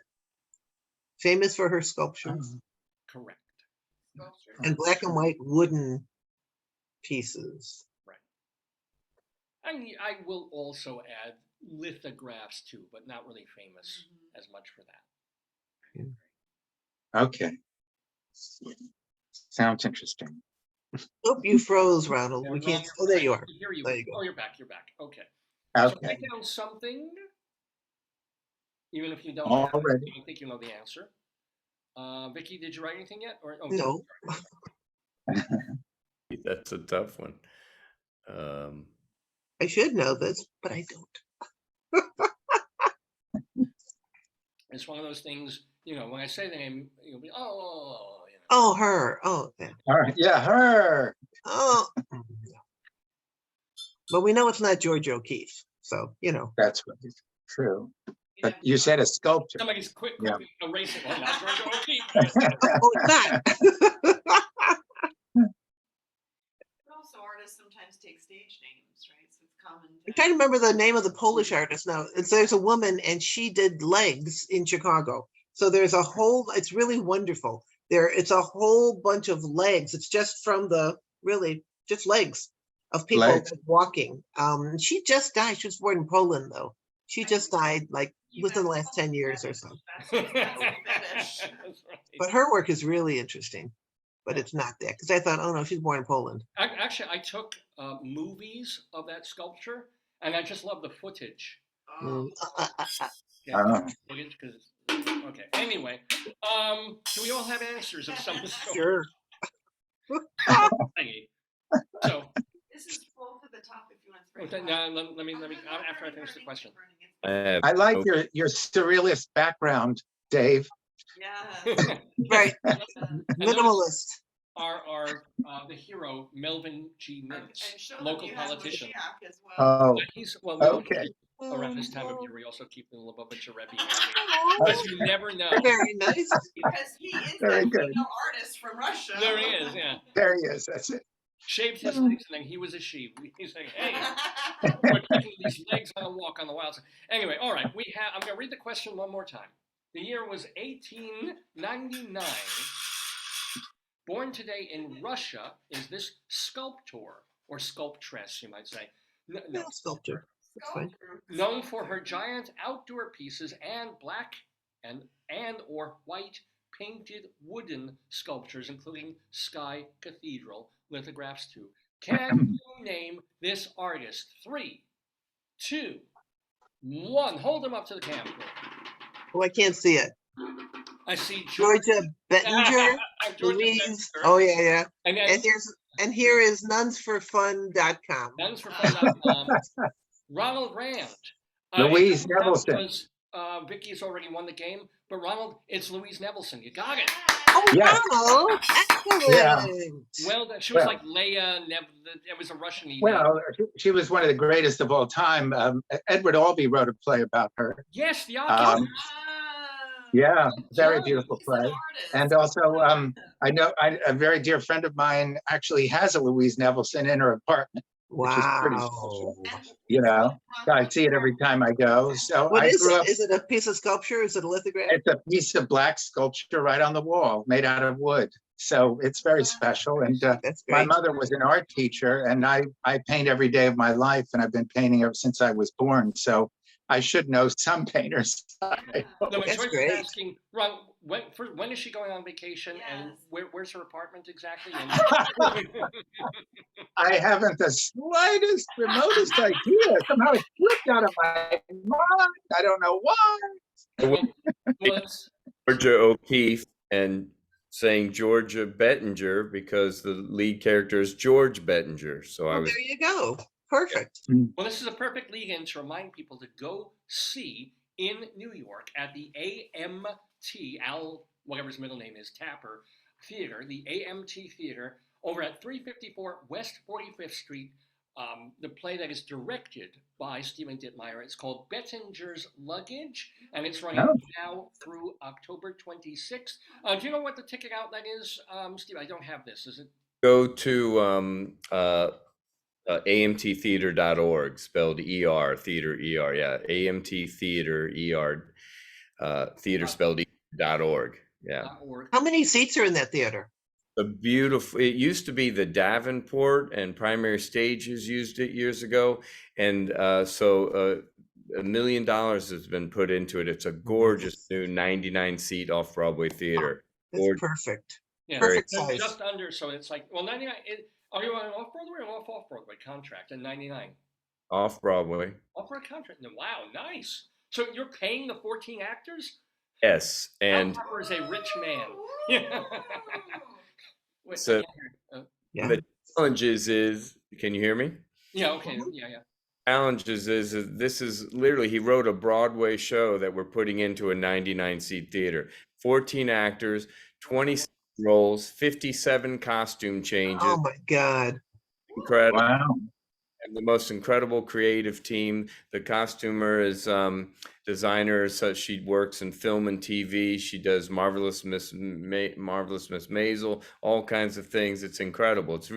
D: Famous for her sculptures
A: Correct.
B: Sculpture.
D: and black and white wooden pieces.
A: And I will also add lithographs too, but not really famous
B: Mhm.
A: as much for that.
E: Okay. Sounds interesting.
D: Oh, you froze, Ronald.
A: Yeah,
D: We
A: Ron,
D: can't,
A: you're
D: oh, there
A: back.
D: you
A: I
D: are.
A: can hear you.
D: There you go.
A: Oh, you're back. Okay. So
E: Okay.
A: write down something, even if you don't know,
E: Already.
A: I don't think you know the answer. Vicki, did you write anything yet? Or
D: No.
C: That's a tough one.
D: I should know this, but I don't.
A: It's one of those things, when I say the name, you'll be, oh.
D: Oh, her. Oh, that.
E: All right. Yeah, her.
D: Oh. But we know it's not George O'Keeffe. So,
E: That's what is true. But
B: Yeah.
E: you said a sculptor.
A: Somebody's quick
E: Yeah.
A: erase it. Well, not George O'Keeffe.
D: oh, it's not.
B: But also artists sometimes take stage names, right? So it's common.
D: I'm trying to remember the name of the Polish artist now. There's a woman and she did legs in Chicago. So there's a whole, it's really wonderful. It's a whole bunch of legs. It's just from just legs of people
E: Legs.
D: walking. She just died. She was born in Poland though. She just died like
B: You
D: within the
B: have
D: last 10 years or so.
B: That's a fetish.
A: That's right.
D: But her work is really interesting. But it's not that because I thought, oh no, she's born in Poland.
A: Actually, I took movies of that sculpture, and I just love the footage.
B: Oh,
A: Yeah,
E: Ah.
A: footage, 'cause okay. Anyway, do we all have answers of some sort?
D: Sure.
A: Thingy? So,
B: this is full to the top if you want to.
A: okay, now let me after I finish the question.
C: I have
E: I like
C: no-
E: your surrealist background, Dave.
B: Yeah.
D: Right.
B: Yeah.
A: And notice
D: Minimalist.
A: the hero Melvin G.
B: And
A: Mintz,
B: show them
A: local
B: you have
A: politician.
B: Moshiach as well.
E: Oh,
A: We don't
E: okay.
A: keep around this time of year. We also keep the Lubavitcher Rebbe handy
D: Oh,
A: because you never know.
D: very nice.
B: Because he is
E: Very
B: that
E: good.
B: female artist from Russia.
A: There he is, yeah.
E: There he is. That's it.
A: Shaved his legs and then he was a sheep. He's like, hey, we're taking these legs on a walk on the wild side. Anyway, all right, I'm going to read the question one more time. The year was 1899. Born today in Russia is this sculptor, or sculptress, you might say. No,
D: Yeah, sculptor. That's fine.
A: known for her giant outdoor pieces and black and or white painted wooden sculptures, including Sky Cathedral lithographs too. Can you name this artist? 3, 2, 1. Hold them up to the camera.
D: Oh, I can't see it.
A: I see
D: Georgia Bettinger,
A: Georgia
D: Louise.
A: Bettinger.
D: Oh yeah, yeah.
A: And
D: And here is nunsforfun.com.
A: Nunsforfun.com. Ronald Rand.
E: Louise
A: It turns out
E: Nevelson.
A: because, Vicky's already won the game, but Ronald, it's Louise Nevelson. You got it.
D: Oh,
E: Yeah.
D: Ronald, excellent.
E: Yeah.
A: Well done. She was
E: Well-
A: like Leia. It was a Russian name.
E: Well, she was one of the greatest of all time. Edward Albee wrote a play about her.
A: Yes, the
E: Um,
A: Oculus.
E: Yeah, very
A: Yeah.
E: beautiful
B: He's an
E: play.
B: artist.
E: And also, I know a very dear friend of mine actually has a Louise Nevelson in her apartment, which is pretty
D: Wow.
E: special. You know, I see it every time I go. So
D: What
E: I
D: is
E: grew
D: it?
E: up,
D: Is it a piece of sculpture? Is it a lithograph?
E: it's a piece of black sculpture right on the wall made out of wood. So it's very special. And
D: That's
E: my
D: great.
E: mother was an art teacher, and I paint every day of my life, and I've been painting ever since I was born. So I should know some painters.
A: No, but
D: That's
A: Joyce is
D: great.
A: asking, Ron, when is she going on vacation, and
B: Yes.
A: where's her apartment exactly? And
E: I haven't the slightest, remotest idea. Somehow it slipped out of my mind. I don't know why.
A: well, it's,
C: Georgia O'Keeffe and saying Georgia Bettinger because the lead character is George Bettinger. So I
D: Well,
C: was
D: there you go. Perfect.
A: well, this is a perfect lead-in to remind people to go see in New York at the AMT, whatever his middle name is, Tapper Theater, the AMT Theater, over at 354 West 45th Street. The play that is directed by Stephen Ditmyer. It's called Bettinger's Luggage, and it's running
E: Oh.
A: now through October 26th. Do you know what the ticket outlet is, Steve? I don't have this. Is it?
C: go to amttheater.org, spelled ER, theater ER, yeah, AMT theater ER, theater spelled .org, yeah.
A: .org.
D: How many seats are in that theater?
C: A beautiful, it used to be the Davenport, and Primary Stages used it years ago, and so $1 million has been put into it. It's a gorgeous new 99-seat off-Broadway theater.
D: That's
C: Gorgeous.
D: perfect.
A: Yeah,
D: Perfect
A: so
D: size.
A: just under. So it's like, well, 99. Are you on an off-Broadway or off-Broadway contract at 99?
C: Off-Broadway,
A: Off-Broadway contract. Wow, nice. So you're paying the 14 actors?
C: yes, and
A: Al Harper is a rich man. Yeah. Wait,
C: So-
A: I can't hear.
D: Yeah.
C: the challenges is, can you hear me?
A: Yeah. Okay. Yeah.
C: Challenges is this is literally, he wrote a Broadway show that we're putting into a 99-seat theater. 14 actors, 26 roles, 57 costume changes.
D: Oh my God.
C: Incredible.
E: Wow.
C: And the most incredible creative team. The costumer is designer, so she works in film and TV. She does Marvelous Miss Maisel, all kinds of things. It's incredible. It's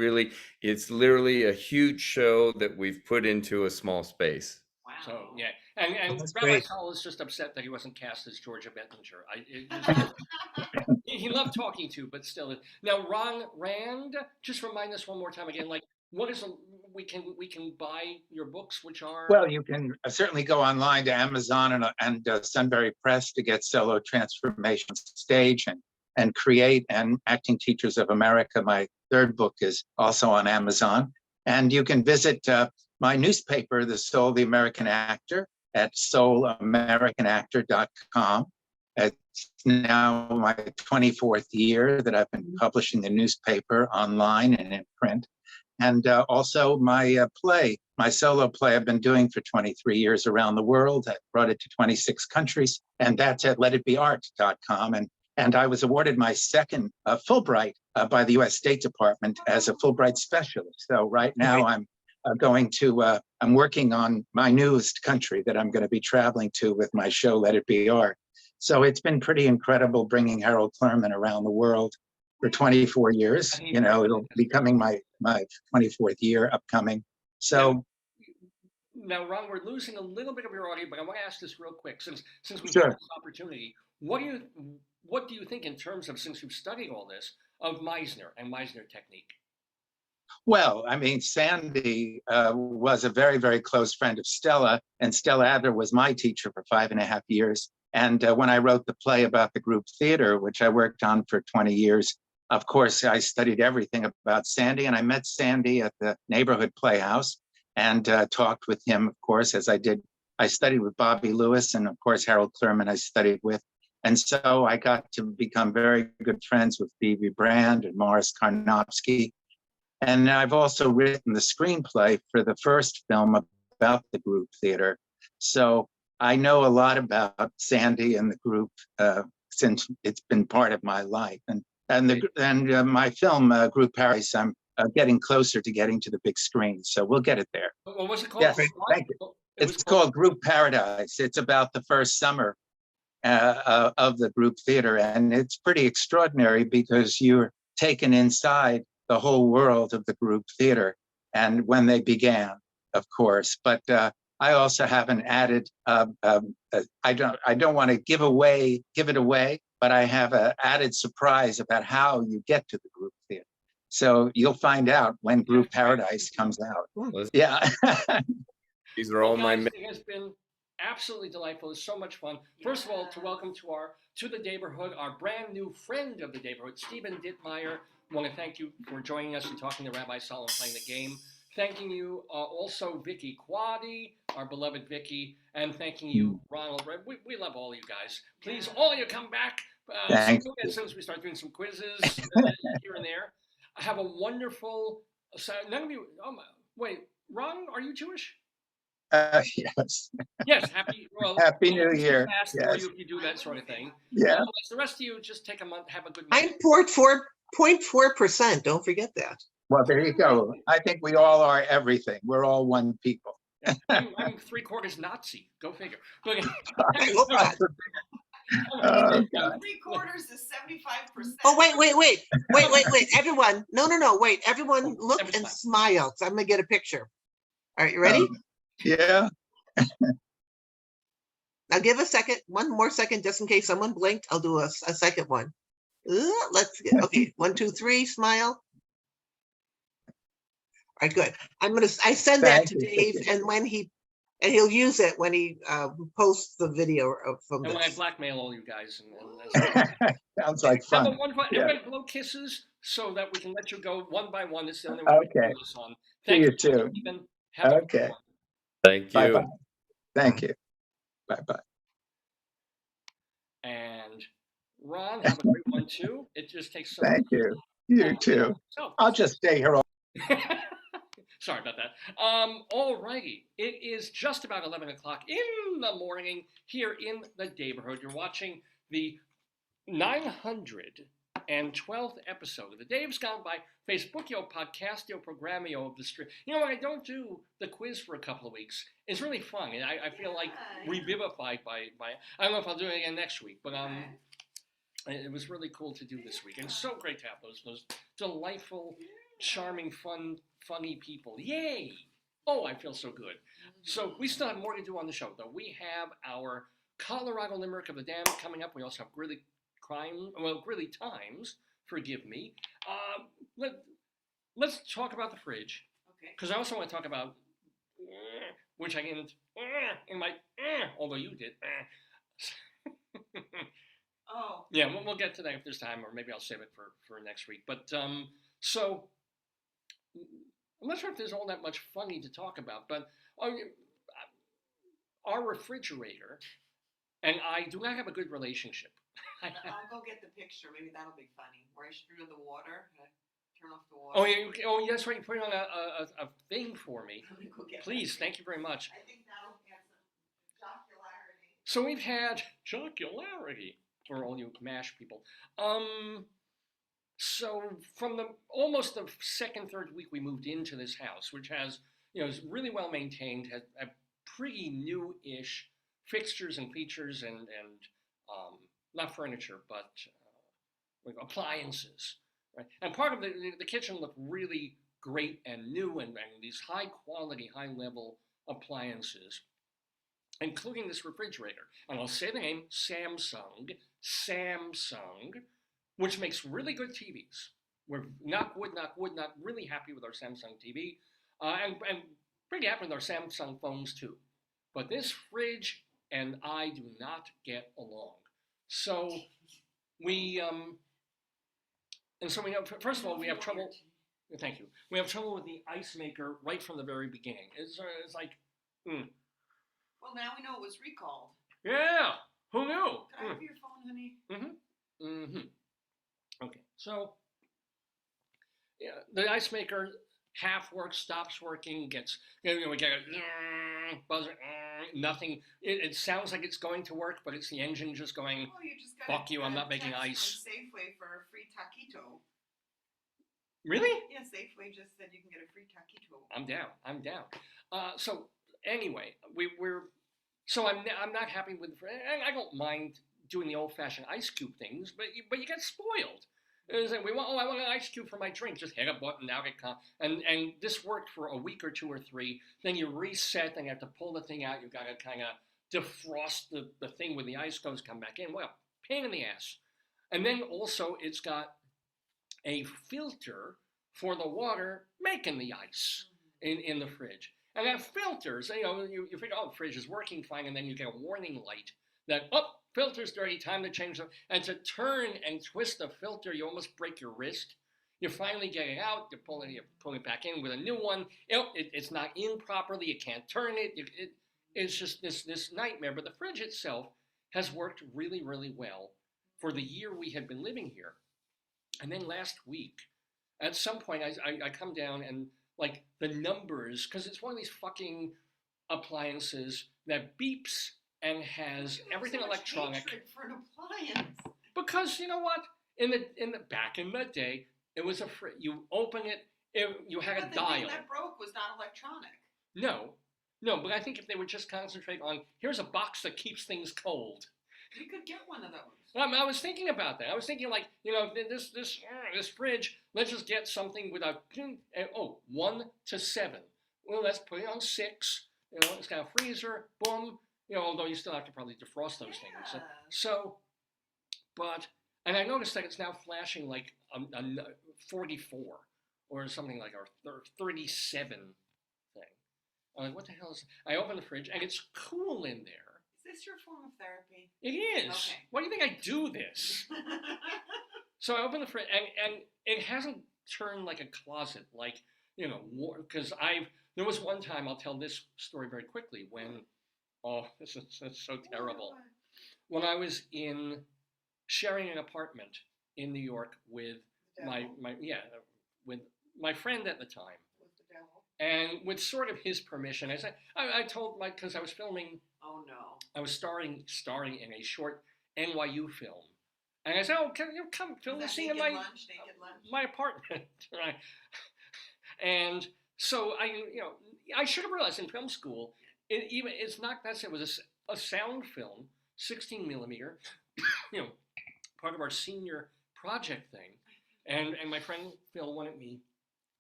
C: literally a huge show that we've put into a small space.
B: Wow.
A: So yeah, and
D: that's
A: Rabbi
D: great.
A: Saul is just upset that he wasn't cast as Georgia Bettinger. He loved talking to, but still. Now, Ron Rand, just remind us one more time again. Like, what is we can buy your books, which are
E: Well, you can certainly go online to Amazon and Sunbury Press to get Solo Transformation Stage and Create and Acting Teachers of America. My third book is also on Amazon. And you can visit my newspaper, The Soul, the American Actor, at soulamericanactor.com. It's now my 24th year that I've been publishing the newspaper online and in print. And also my play, my solo play I've been doing for 23 years around the world. I brought it to 26 countries, and that's at letitbeart.com. and I was awarded my second Fulbright by the U.S. State Department as a Fulbright specialist. So right now I'm I'm working on my newest country that I'm going to be traveling to with my show, Let It Be Art. So it's been pretty incredible bringing Harold Clurman around the world for 24 years. You know, it'll be coming my 24th year upcoming. So
A: now, Ron, we're losing a little bit of your audio, but I want to ask this real quick, since we
E: Sure.
A: have this opportunity. What do you think in terms of, since you've studied all this, of Meisner and Meisner technique?
E: Well, I mean, Sandy was a very, very close friend of Stella, and Stella Adler was my teacher for 5.5 years. And when I wrote the play about the group theater, which I worked on for 20 years, of course, I studied everything about Sandy, and I met Sandy at the neighborhood playhouse and talked with him, of course, as I did. I studied with Bobby Lewis, and of course, Harold Clurman I studied with. And so I got to become very good friends with Phoebe Brand and Morris Karnofsky. And I've also written the screenplay for the first film about the group theater. So I know a lot about Sandy and the group since it's been part of my life. And my film, Group Paradise, I'm getting closer to getting to the big screen. So we'll get it there.
A: What was it called?
E: Yes, thank you. It's called Group Paradise. It's about the first summer of the group theater. And it's pretty extraordinary because you're taken inside the whole world of the group theater and when they began, of course. But I also have an added, I don't want to give it away, but I have an added surprise about how you get to the group theater. So you'll find out when Group Paradise comes out. Yeah.
C: These are all my.
A: It has been absolutely delightful. It's so much fun. First of all, to welcome to the Daverhood, our brand new friend of the Daverhood, Stephen Ditmyer. I want to thank you for joining us and talking to Rabbi Solomon playing the game. Thanking you also, Vicki Quade, our beloved Vicki, and thanking you, Ronald. We love all you guys. Please, all of you come back as soon as we start doing some quizzes here and there. Have a wonderful. None of you. Wait, Ron, are you Jewish?
E: Yes.
A: Yes. Happy
E: New Year.
A: Ask for you if you do that sort of thing.
E: Yeah.
A: The rest of you, just take a month, have a good month.
D: I'm 0.4%. Don't forget that.
E: Well, there you go. I think we all are everything. We're all one people.
A: I'm 3/4 Nazi. Go figure. Okay.
D: I hope not.
E: 3/4
B: is 75%.
D: Oh, wait. Everyone. No. Wait, everyone look and smile. I'm going to get a picture. All right, you ready?
E: Yeah.
D: Now give a second, one more second, just in case someone blinked. I'll do a second one. Let's get, okay, 1, 2, 3, smile. All right, good. I send that to Dave, and he'll use it when he posts the video from
A: and
D: this.
A: when I blackmail all you guys.
E: Sounds like fun.
A: Everybody blow kisses so that we can let you go one by one. It's the only way we can do this on. Thank you
E: too.
A: Stephen.
E: Okay.
C: Thank you.
E: Bye-bye. Thank you. Bye-bye.
A: And Ron, have a great one too. It just takes so
E: Thank you. You too. I'll just stay here all.
A: Sorry about that. All righty. It is just about 11 o'clock in the morning here in the Daverhood. You're watching the 912th episode of the Dave's Gone By Facebookio Podcastio Programmio of the Street. You know what? I don't do the quiz for a couple of weeks. It's really fun. And I feel like revivified by I don't know if I'll do it again next week, but it was really cool to do this week. And so great to have those delightful, charming, funny people. Yay! Oh, I feel so good. So we still have more to do on the show, though. We have our Colorado Limerick of the Dam coming up. We also have Greeley Times. Forgive me. Let's talk about the fridge. Okay. Because I also want to talk about, which I didn't in my, although you did.
B: Oh.
A: Yeah, we'll get to that if there's time, or maybe I'll save it for next week. But so I'm not sure if there's all that much funny to talk about, but our refrigerator and I do not have a good relationship.
B: I'll go get the picture. Maybe that'll be funny. Where I strew the water. Turn off the water.
A: Oh yeah. Oh, that's right. You put it on a thing for me. Please, thank you very much.
B: I think that'll get some jocularity.
A: So we've had jocularity. for all you MASH people. So from almost the second, third week we moved into this house, which has, is really well maintained, has a pretty new-ish fixtures and features and not furniture, but appliances, right? And part of the kitchen looked really great and new, and these high quality, high level appliances, including this refrigerator. And I'll say the name, Samsung, which makes really good TVs. We're not really happy with our Samsung TV, and pretty happy with our Samsung phones too. But this fridge and I do not get along. So we first of all, we have trouble. Thank you. We have trouble with the ice maker right from the very beginning. It's like,
B: Well, now we know it was recalled.
A: Yeah, who knew?
B: Can I have your phone, honey?
A: Okay, so yeah, the ice maker half works, stops working, gets, we get a buzzer, nothing. It sounds like it's going to work, but it's the engine just going,
B: Oh, you just got
A: fuck you, I'm not making ice.
B: From Safeway for a free taquito.
A: Really?
B: Yeah, Safeway just said you can get a free taquito.
A: I'm down. So anyway, I'm not happy with, and I don't mind doing the old-fashioned ice cube things, but you get spoiled. It's like, I want an ice cube for my drink. Just hit a button, now it comes. And this worked for a week or 2 or 3. Then you reset, then you have to pull the thing out. You've got to kind of defrost the thing when the ice goes, come back in. Well, pain in the ass. And then also it's got a filter for the water making the ice in the fridge. And that filters, you figure, the fridge is working fine, and then you get a warning light that, filter's dirty, time to change it. And to turn and twist the filter, you almost break your wrist. You finally get it out, you pull it back in with a new one. It's not in properly, you can't turn it. It's just this nightmare. But the fridge itself has worked really, really well for the year we had been living here. And then last week, at some point, I come down and like the numbers, because it's one of these fucking appliances that beeps and has everything electronic.
B: For an appliance.
A: Because you know what? In the back in the day, it was you open it, you had a dial.
B: The thing that broke was not electronic.
A: No, but I think if they would just concentrate on, here's a box that keeps things cold.
B: You could get one of those.
A: I was thinking about that. I was thinking like, this fridge, let's just get something with 1 to 7. Well, let's put it on 6. It's got a freezer, boom. Although you still have to probably defrost those things. And I noticed that it's now flashing like a 44 or something like our 37 thing. I'm like, what the hell is? I open the fridge and it's cool in there.
B: Is this your form of therapy?
A: It is.
B: Okay.
A: Why do you think I do this? So I open the fridge and it hasn't turned like a closet, like, because there was one time, I'll tell this story very quickly, when, this is so terrible. When I was sharing an apartment in New York with with my friend at the time.
B: With the devil.
A: And with sort of his permission, I told because I was filming.
B: Oh no.
A: I was starring in a short NYU film. And I said, can you come film the scene in
B: naked lunch?
A: my apartment? Right. And so I should have realized in film school, it's not that it was a sound film, 16 millimeter, part of our senior project thing. And my friend Phil wanted me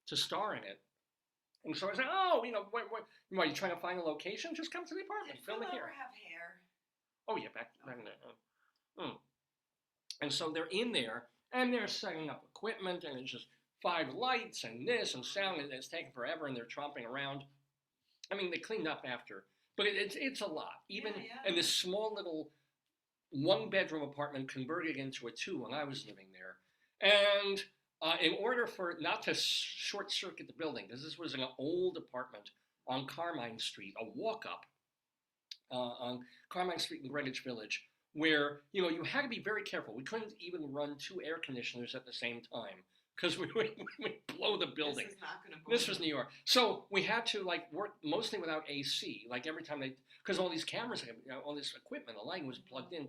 A: to star in it. And so I said, why are you trying to find a location? Just come to the apartment,
B: Did
A: film it
B: Phil
A: here.
B: ever have hair?
A: Oh yeah, back in there. And so they're in there, and they're setting up equipment, and it's just 5 lights, and this, and sound, and it's taking forever, and they're tromping around. I mean, they cleaned up after, but it's a lot. Even in this small little 1-bedroom apartment converted into a 2 when I was living there. And in order for not to short circuit the building, because this was an old apartment on Carmine Street, a walk-up on Carmine Street in Greenwich Village, where you had to be very careful. We couldn't even run 2 air conditioners at the same time because we would blow the building.
B: This is not going to.
A: This was New York, so we had to work mostly without AC. Like every time because all these cameras, all this equipment, the lighting was plugged in.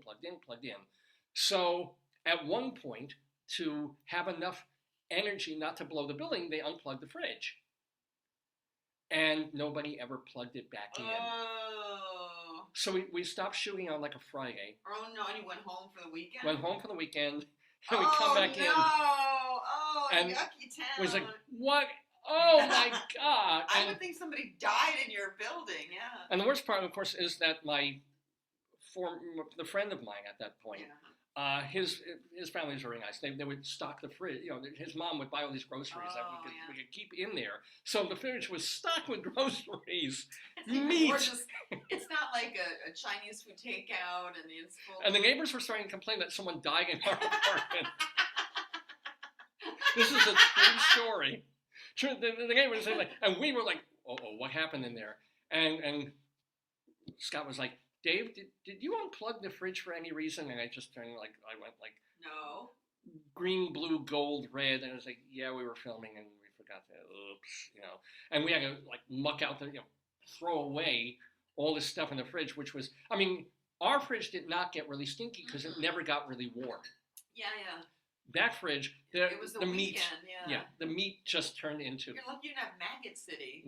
A: So at one point, to have enough energy not to blow the building, they unplugged the fridge. And nobody ever plugged it back in.
B: Oh.
A: So we stopped shooting on like a Friday.
B: Oh no, and you went home for the weekend?
A: Went home for the weekend, and we come back in.
B: Oh,
A: And
B: yucky town.
A: Was like, what? Oh my God.
B: I would think somebody died in your building, yeah.
A: And the worst part, of course, is that the friend of mine at that point,
B: Yeah.
A: his family was very nice. They would stock the fridge. You know, his mom would buy all these groceries that we could keep in there. So the fridge was stocked with groceries,
B: It's even
A: meat.
B: more just, it's not like a Chinese food takeout and it's full.
A: And the neighbors were starting to complain that someone died in our apartment. This is a true story. True, the neighbors said like, and we were like, oh, what happened in there? And Scott was like, Dave, did you unplug the fridge for any reason? And I just turned like, I went like,
B: No.
A: green, blue, gold, red, and I was like, yeah, we were filming and we forgot to, oops, you know. And we had to like muck out throw away all this stuff in the fridge, which was, I mean, our fridge did not get really stinky because it never got really warm.
B: Yeah, yeah.
A: That fridge,
B: It was the
A: meat,
B: weekend, yeah.
A: the meat just turned into.
B: You're lucky you didn't have Maggot City.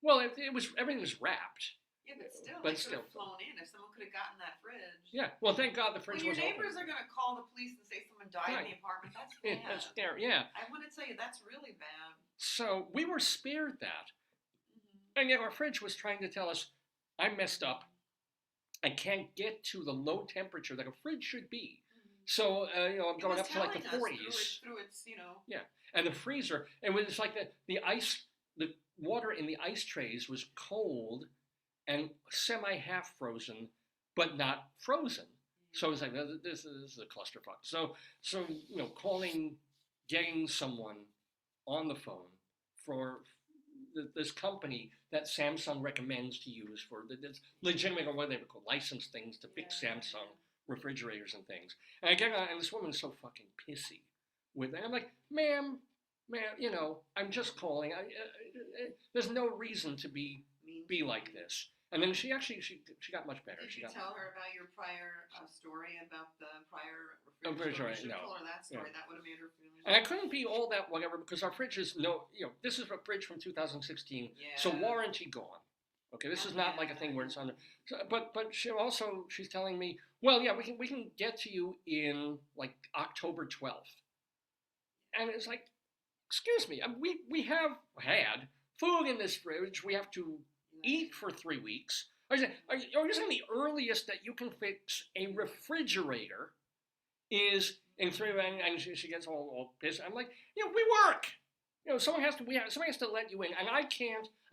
A: Well, it was, everything was wrapped.
B: Yeah, but still,
A: But
B: they could
A: still.
B: have flown in if someone could have gotten that fridge.
A: Yeah, well, thank God the
B: When
A: fridge
B: your
A: was
B: neighbors
A: open.
B: are gonna call the police and say someone died in the apartment, that's bad.
A: Yeah, that's scary, yeah.
B: I want to tell you, that's really bad.
A: So we were spared that.
B: Mm-hmm.
A: And yet our fridge was trying to tell us, I messed up. I can't get to the low temperature that a fridge should be. So, I'm going up to like the 40s.
B: Through its,
A: Yeah, and the freezer, and it was like the water in the ice trays was cold and semi-half frozen, but not frozen. So it was like, this is a clusterfuck. So getting someone on the phone for this company that Samsung recommends to use for this legitimate, or what they would call licensed things to fix Samsung refrigerators and things. And I get on, and this woman is so fucking pissy with it. I'm like, ma'am, I'm just calling. There's no reason to be like this. And then she got much better.
B: Did you tell her about your prior story about the prior
A: refrigerator?
B: You should
A: No.
B: tell her that story.
A: Yeah.
B: That would have made her feel.
A: And I couldn't be all that whatever because our fridge is this is a fridge from 2016, so warranty gone. Okay, this is not like a thing where it's under. So, but she's telling me, well, yeah, we can get to you in like October 12th, and it's like, excuse me, we have had food in this fridge. We have to eat for 3 weeks. Are you saying the earliest that you can fix a refrigerator is in 3 weeks? And she gets all pissed. I'm like, we work. Somebody has to let you in, and I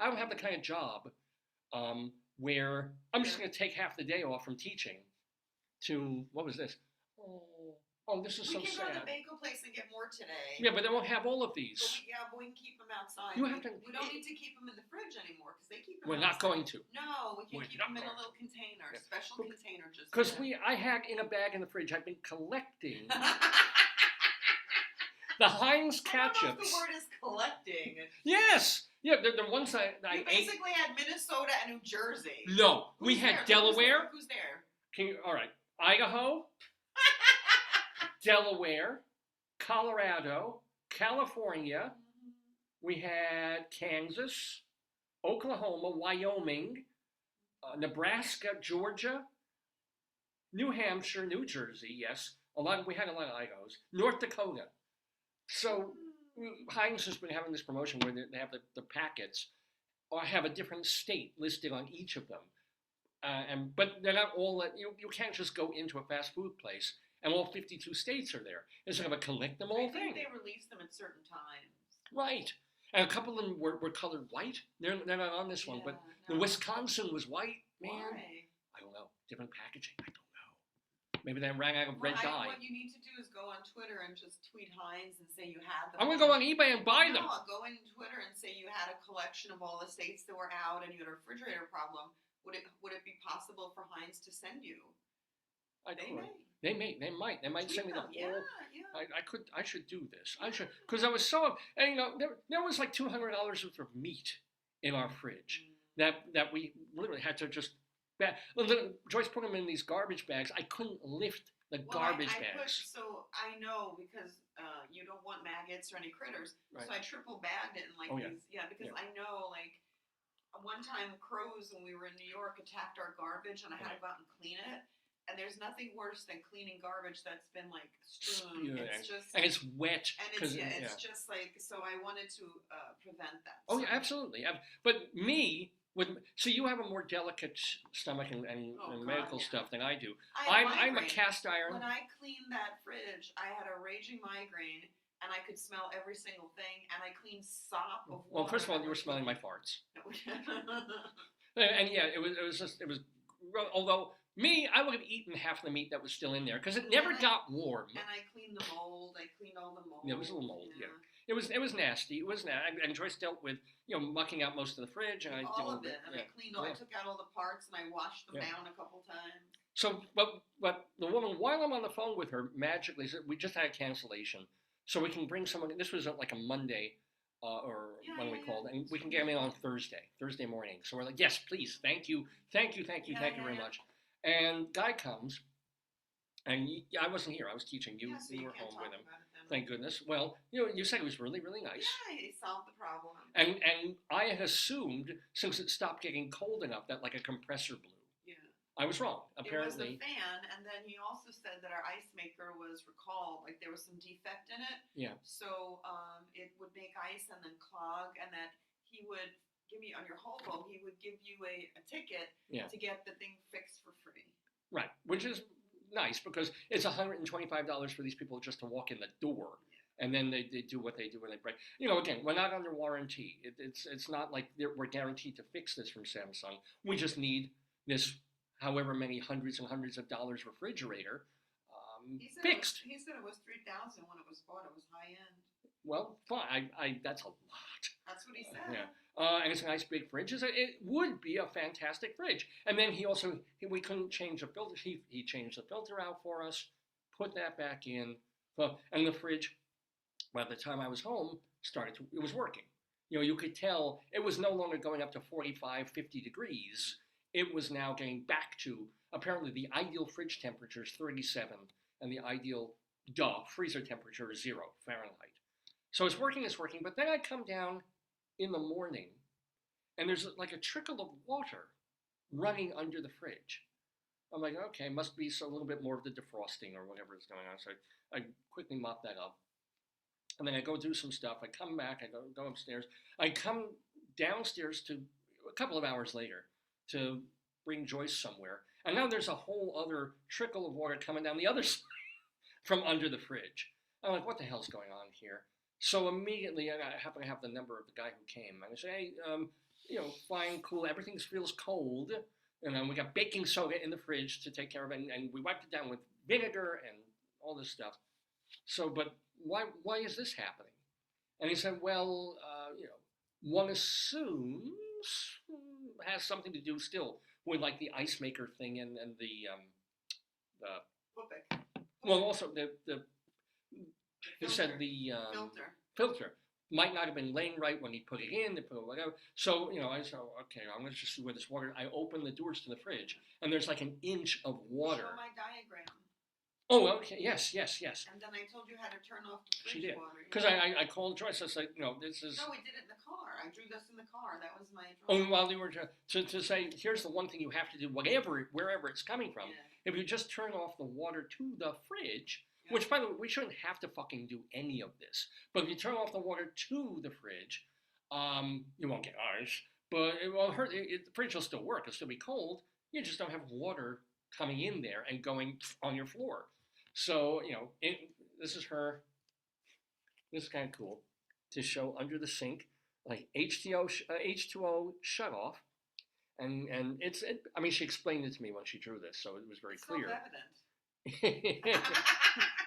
A: don't have the kind of job where I'm just going to take half the day off from teaching to, what was this? Oh, this is so sad.
B: We can go to the bagel place and get more today.
A: Yeah, but they won't have all of these.
B: But we can keep them outside.
A: We
B: don't need to keep them in the fridge anymore because they keep them
A: We're
B: outside.
A: not going to.
B: No, we can
A: We're
B: keep
A: not
B: them in a
A: going
B: little container,
A: Yeah.
B: special container just
A: Because
B: for them.
A: I had in a bag in the fridge, I've been collecting the Heinz
B: I don't know if
A: ketchups.
B: the word is collecting.
A: Yes! Yeah, the ones I
B: You
A: ate.
B: basically had Minnesota and New Jersey.
A: No, we
B: Who's
A: had
B: there?
A: Delaware.
B: Who's there?
A: All right, Idaho, Delaware, Colorado, California. We had Kansas, Oklahoma, Wyoming, Nebraska, Georgia, New Hampshire, New Jersey. Yes, we had a lot of Idahos. North Dakota. So Heinz has been having this promotion where they have the packets, or have a different state listed on each of them. But they're not all. You can't just go into a fast food place and all 52 states are there. It's kind of a collect them all
B: I
A: thing.
B: think they release them at certain times.
A: Right. And a couple of them were colored white. They're not on this one, but the Wisconsin was white, man.
B: Why?
A: I don't know. Different packaging. I don't know. Maybe they ran out of red dye.
B: What you need to do is go on Twitter and just tweet Heinz and say you had them.
A: I'm going to go on eBay and buy them.
B: No, go on Twitter and say you had a collection of all the states that were out and you had a refrigerator problem. Would it be possible for Heinz to send you? They might
A: Tweet send me the whole.
B: Yeah.
A: I should do this. I should, because I was so, and there was like $200 worth of meat in our fridge that we literally had to just. Joyce put them in these garbage bags. I couldn't lift the
B: Well,
A: garbage
B: I put,
A: bags.
B: so I know because you don't want maggots or any critters.
A: Right.
B: So I triple bagged it in like
A: Oh, yeah.
B: these, because
A: Yeah.
B: I know like one time crows when we were in New York attacked our garbage and I had to go out and clean it. And there's nothing worse than cleaning garbage that's been like strewn.
A: Spewing.
B: It's just
A: And it's wet.
B: and it's
A: 'cause
B: it's just like, so I wanted to prevent that.
A: Oh
B: So-
A: yeah, absolutely. But me, so you have a more delicate stomach and
B: Oh, God,
A: medical
B: yeah.
A: stuff than I do.
B: I have
A: I'm a
B: migraine.
A: cast iron.
B: When I cleaned that fridge, I had a raging migraine, and I could smell every single thing. And I cleaned sop of water.
A: Well, first of all,
B: that
A: you were
B: was
A: smelling my
B: leaking.
A: farts. And yeah, it was although me, I would have eaten half the meat that was still in there because it never
B: And I-
A: got warm.
B: And I cleaned the mold. I cleaned all the mold.
A: Yeah, it was a little mold, yeah. It was nasty. It was and Joyce dealt with mucking out most of the fridge and I did a
B: All
A: little
B: of it.
A: bit.
B: And
A: Yeah.
B: I cleaned all.
A: Yeah.
B: I took out all the parts and I washed them
A: Yeah.
B: down a couple times.
A: So, but the woman, while I'm on the phone with her, magically said, we just had a cancellation, so we can bring someone. This was like a Monday, or when we called, and we can get them in on Thursday morning. So we're like, yes, please, thank you very much. And guy comes, and I wasn't here. I was teaching. You
B: So
A: you
B: you
A: were
B: can't
A: home
B: talk
A: with him.
B: about it then.
A: Thank goodness. Well, you said it was really, really nice.
B: Yeah, he solved the problem.
A: And I had assumed since it stopped getting cold enough that like a compressor blew.
B: Yeah.
A: I was wrong.
B: It was
A: Apparently.
B: the fan, and then he also said that our ice maker was recalled, like there was some defect in it.
A: Yeah.
B: So it would make ice and then clog, and that he would give you on your hobo, he would give you a ticket
A: Yeah.
B: to get the thing fixed for free.
A: Right, which is nice because it's $125 for these people just to walk in the door, and then they do what they do when they break. Again, we're not under warranty. It's not like we're guaranteed to fix this from Samsung. We just need this, however many hundreds and hundreds of dollars refrigerator
B: He said
A: fixed.
B: He said it was $3,000 when it was bought. It was high end.
A: Well, fine. I that's a lot.
B: That's what he said.
A: Yeah. And it's a nice big fridge. It would be a fantastic fridge. And then we couldn't change the filter. He changed the filter out for us, put that back in. And the fridge, by the time I was home, it was working. You could tell it was no longer going up to 45, 50 degrees. It was now getting back to, apparently the ideal fridge temperature is 37 and the ideal freezer temperature is 0 Fahrenheit. So it's working, but then I come down in the morning and there's like a trickle of water running under the fridge. I'm like, okay, must be a little bit more of the defrosting or whatever is going on. So I quickly mop that up. And then I go do some stuff. I come back, I go upstairs. I come downstairs to a couple of hours later to bring Joyce somewhere. And now there's a whole other trickle of water coming down the other side from under the fridge. I'm like, what the hell's going on here? So immediately I happen to have the number of the guy who came. And I say, hey, fine, cool, everything feels cold. And then we got baking soda in the fridge to take care of it. And we wiped it down with vinegar and all this stuff. So, but why is this happening? And he said, well, one assumes has something to do still with like the ice maker thing and the
B: Whoopik.
A: well, also the he said the filter might not have been laying right when he put it in, they put it whatever. So, I said, okay, I'm going to just see where this water, I open the doors to the fridge and there's like an inch of water.
B: Show my diagram.
A: Oh, okay, yes.
B: And then I told you how to turn off the fridge
A: She did.
B: water.
A: Because I called Joyce, I said, this is...
B: No, we did it in the car. I drew this in the car. That was my
A: Oh,
B: drawing.
A: while you were to say, here's the one thing you have to do, wherever it's coming from.
B: Yeah.
A: If you just turn off the water to the fridge,
B: Yeah.
A: which by the way, we shouldn't have to fucking do any of this. But if you turn off the water to the fridge, you won't get ice, but it won't hurt. The fridge will still work. It'll still be cold. You just don't have water coming in there and going on your floor. So, this is her. This is kind of cool to show under the sink, like H2O shut off. And I mean, she explained it to me when she drew this, so it was very clear.
B: Self-evident.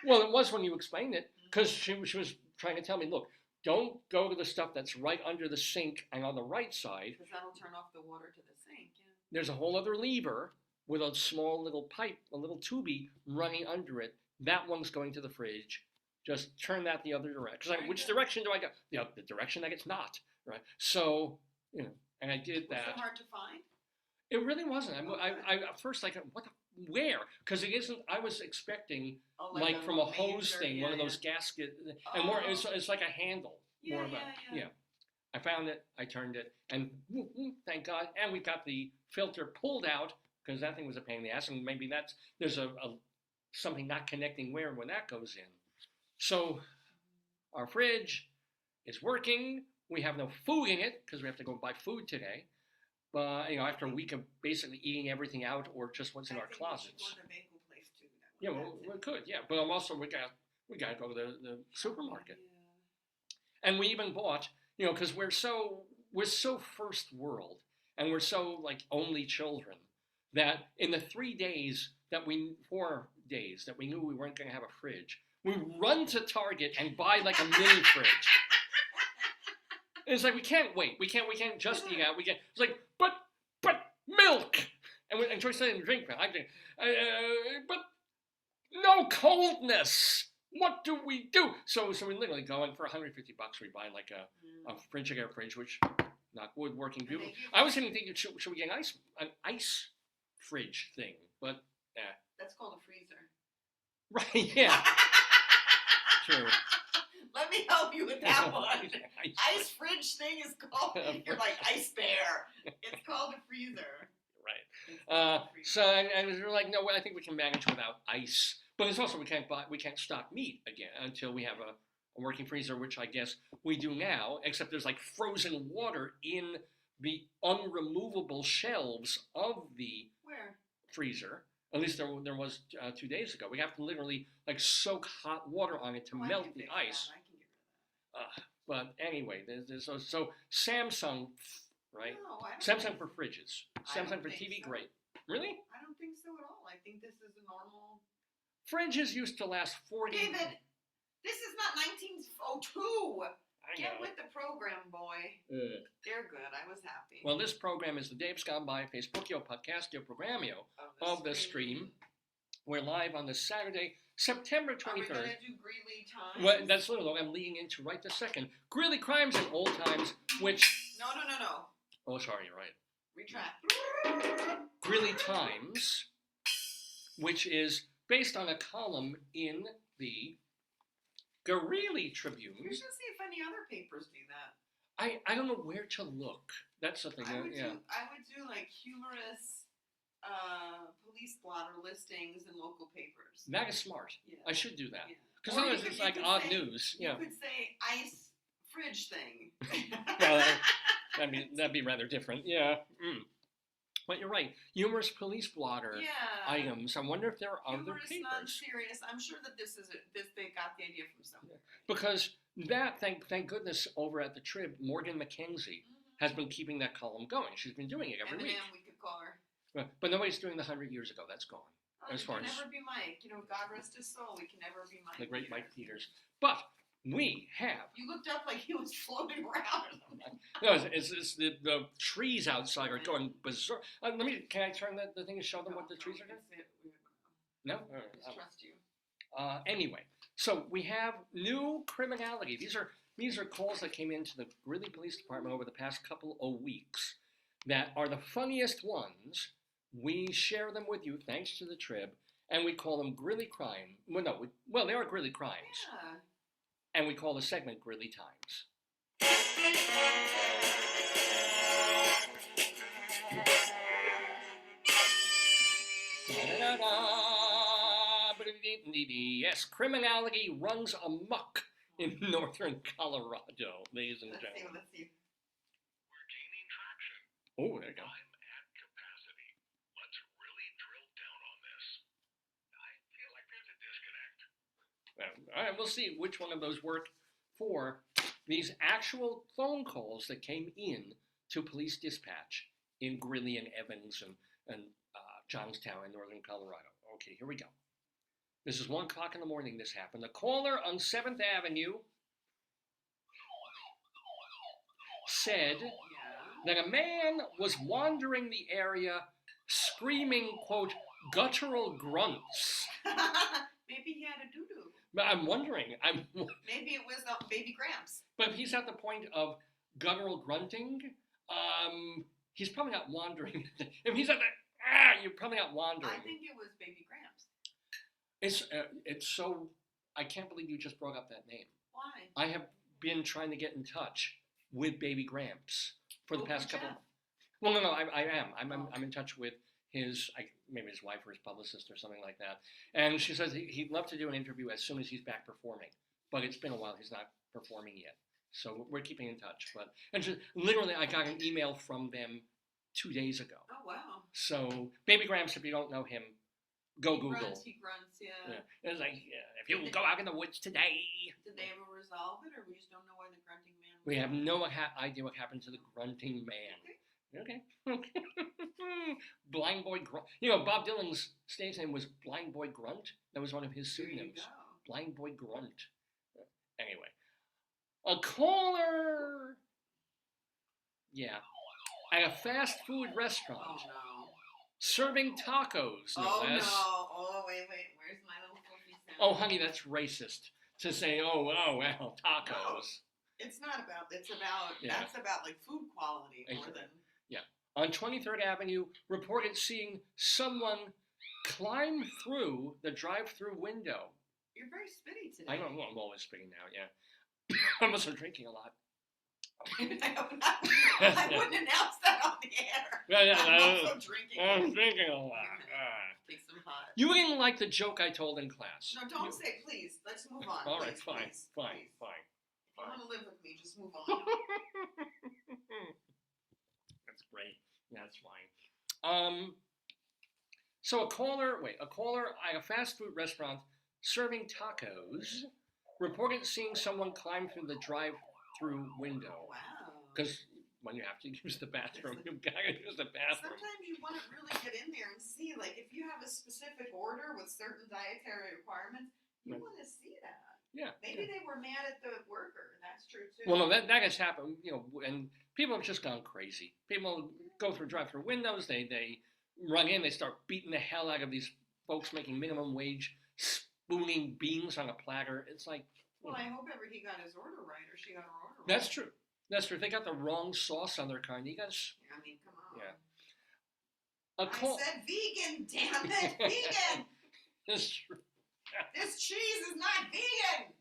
A: Well, it was when you explained it, because she was trying to tell me, look, don't go to the stuff that's right under the sink and on the right side.
B: Because that'll turn off the water to the sink. Yeah.
A: There's a whole other lever with a small little pipe, a little tubey running under it. That one's going to the fridge. Just turn that the other direction. Which direction do I go? The direction that it's not, right? So, and I did that.
B: Was it hard to find?
A: It really wasn't. I at first like, where, because it isn't. I was expecting
B: Oh,
A: like from a hose
B: laser,
A: thing,
B: yeah,
A: one of
B: yeah.
A: those gasket, and more.
B: Oh.
A: It's like a handle.
B: Yeah,
A: More of a,
B: yeah.
A: I found it. I turned it, and thank God. And we got the filter pulled out because that thing was a pain in the ass, and maybe there's a something not connecting where when that goes in. So our fridge is working. We have no food in it because we have to go buy food today. But after a week of basically eating everything out or just what's in our closets.
B: We should go to bagel place too.
A: Yeah, well, we could, yeah. But also we got to go to the supermarket.
B: Yeah.
A: And we even bought, because we're so first world and we're so like only children that in the 4 days that we knew we weren't going to have a fridge, we run to Target and buy like a mini fridge. And it's like we can't wait. We can't just eat out. It's like but milk. And Joyce didn't drink that. I drink. But no coldness. What do we do? So we literally go in for $150. We buy like a Frigidaire fridge, which knock wood, working beautiful. I was thinking, should we get an ice fridge thing? But
B: that's called a freezer.
A: Right? Yeah. True.
B: Let me help you with that one. Ice fridge thing is called. You're like Ice Bear. It's called a freezer.
A: Right. So and we're like, no, I think we can manage without ice. But it's also we can't stock meat again until we have a working freezer, which I guess we do now. Except there's like frozen water in the unremovable shelves of the freezer. At least there was 2 days ago. We have to literally like soak hot water on it to melt the ice.
B: I can get rid of that.
A: But anyway, so Samsung, right?
B: No, I don't
A: Samsung
B: think
A: for fridges.
B: I don't
A: Samsung for
B: think
A: TV,
B: so.
A: great. Really?
B: I don't think so at all. I think this is a normal.
A: Fridges used to last 40.
B: David, this is not 1902.
A: I
B: Get
A: know.
B: with the program, boy. They're good. I was happy.
A: Well, this program is the Dave's Gone By Facebookio Podcastio Programmio of the stream. We're live on the Saturday, September 23rd.
B: Are we going to do Greeley time?
A: Well, that's literally what I'm leading into right this second. Greeley Crimes in Old Times, which...
B: No.
A: Oh, sorry, you're right.
B: Retract.
A: Greeley Times, which is based on a column in the Greeley Tribune.
B: We should see if any other papers do that.
A: I don't know where to look. That's the thing.
B: I would
A: yeah.
B: do like humorous police blotter listings in local papers.
A: That is smart.
B: Yeah.
A: I should do that.
B: Yeah.
A: Because
B: Or you
A: otherwise
B: could-
A: it's
B: you
A: like
B: could
A: odd
B: say-
A: news. Yeah.
B: You could say ice fridge thing.
A: Well, that'd be rather different. Yeah. But you're right. Humorous police blotter items. I wonder if there are other
B: Humorous,
A: papers.
B: non-serious. I'm sure that they got the idea from somewhere.
A: Because that, thank goodness, over at the Trib, Morgan McKenzie has been keeping that column going. She's been doing it every week.
B: We could call her.
A: But nobody's doing the 100 years ago. That's gone.
B: Oh,
A: As far
B: we can
A: as
B: never be Mike. God rest his soul. We can never be Mike.
A: the great Mike Peters. But we have.
B: You looked up like he was floating around or something.
A: No, it's the trees outside are going berserk. Can I turn the thing and show them what the trees are doing? No? All right.
B: Just trust you.
A: Anyway, so we have new criminality. These are calls that came into the Greeley Police Department over the past couple of weeks that are the funniest ones. We share them with you thanks to the Trib, and we call them Greeley Crime. Well, they are Greeley Crimes,
B: Yeah.
A: and we call the segment Greeley Times. Yes, criminality runs amok in northern Colorado, ladies and gentlemen.
B: Let's see.
F: We're gaining traction.
A: Oh, there you go.
F: I'm at capacity. Let's really drill down on this. I feel like there's a disconnect.
A: All right, we'll see which one of those work for these actual phone calls that came in to police dispatch in Greeley and Evans and Johnstown in northern Colorado. Okay, here we go. This is 1 o'clock in the morning this happened. A caller on 7th Avenue said that a man was wandering the area screaming, quote, guttural grunts.
B: Maybe he had a doo-doo.
A: But I'm wondering,
B: Maybe it was baby Gramps.
A: but if he's at the point of guttural grunting, he's probably not wandering. If he's at the, you're probably not wandering.
B: I think it was Baby Gramps.
A: It's so. I can't believe you just brought up that name.
B: Why?
A: I have been trying to get in touch with Baby Gramps for the past couple.
B: Jeff.
A: Well, no, I am. I'm in touch with his, maybe his wife or his publicist or something like that. And she says he'd love to do an interview as soon as he's back performing. But it's been a while. He's not performing yet. So we're keeping in touch. And just, literally, I got an email from them 2 days ago.
B: Oh, wow.
A: So Baby Gramps, if you don't know him, go Google.
B: He grunts, yeah.
A: It's like, if you go out in the woods today.
B: Did they ever resolve it, or we just don't know why the grunting man was
A: We have no idea what happened to the grunting man. Okay. Blind Boy Grunt. You know, Bob Dylan's stage name was Blind Boy Grunt. That was one of his
B: There you
A: pseudonyms.
B: go.
A: Blind Boy Grunt. Anyway. A caller. Yeah. At a fast food restaurant.
B: Oh, no.
A: Serving tacos, no
B: Oh,
A: less.
B: no. Oh, wait. Where's my little fluffy sound?
A: Oh, honey, that's racist. To say, oh, well, tacos.
B: It's not about,
A: Yeah.
B: that's about like food quality more
A: Exactly.
B: than.
A: On 23rd Avenue, reported seeing someone climb through the drive-through window.
B: You're very spitty today.
A: I know, I'm always speaking now, yeah. I must have drinking a lot.
B: I wouldn't announce that on the air.
A: Yeah,
B: I'm also drinking.
A: I'm drinking a lot.
B: Take some hot.
A: You didn't like the joke I told in class.
B: No, don't say please. Let's move on.
A: All right,
B: please,
A: fine.
B: please, please. If you want to live with me, just move on.
A: That's great. That's fine. So a caller at a fast food restaurant serving tacos reported seeing someone climb through the drive-through window.
B: Wow.
A: Because when you have to use the bathroom, you've got to use the bathroom.
B: Sometimes you want to really get in there and see, like, if you have a specific order with certain dietary requirements, you
A: Right.
B: want to see that.
A: Yeah.
B: Maybe they were mad at the worker. That's true too.
A: Well, no, that has happened, you know, and people have just gone crazy. People go through drive-through windows, they run in, they start beating the hell out of these folks making minimum wage, spooning beans on a platter. It's like,
B: Well, I hope he got his order right, or she got her order right.
A: that's true. That's true. If they got the wrong sauce on their kind, you guys.
B: I mean, come on.
A: Yeah.
B: I said vegan, damn it, vegan!
A: That's true.
B: This cheese is not vegan!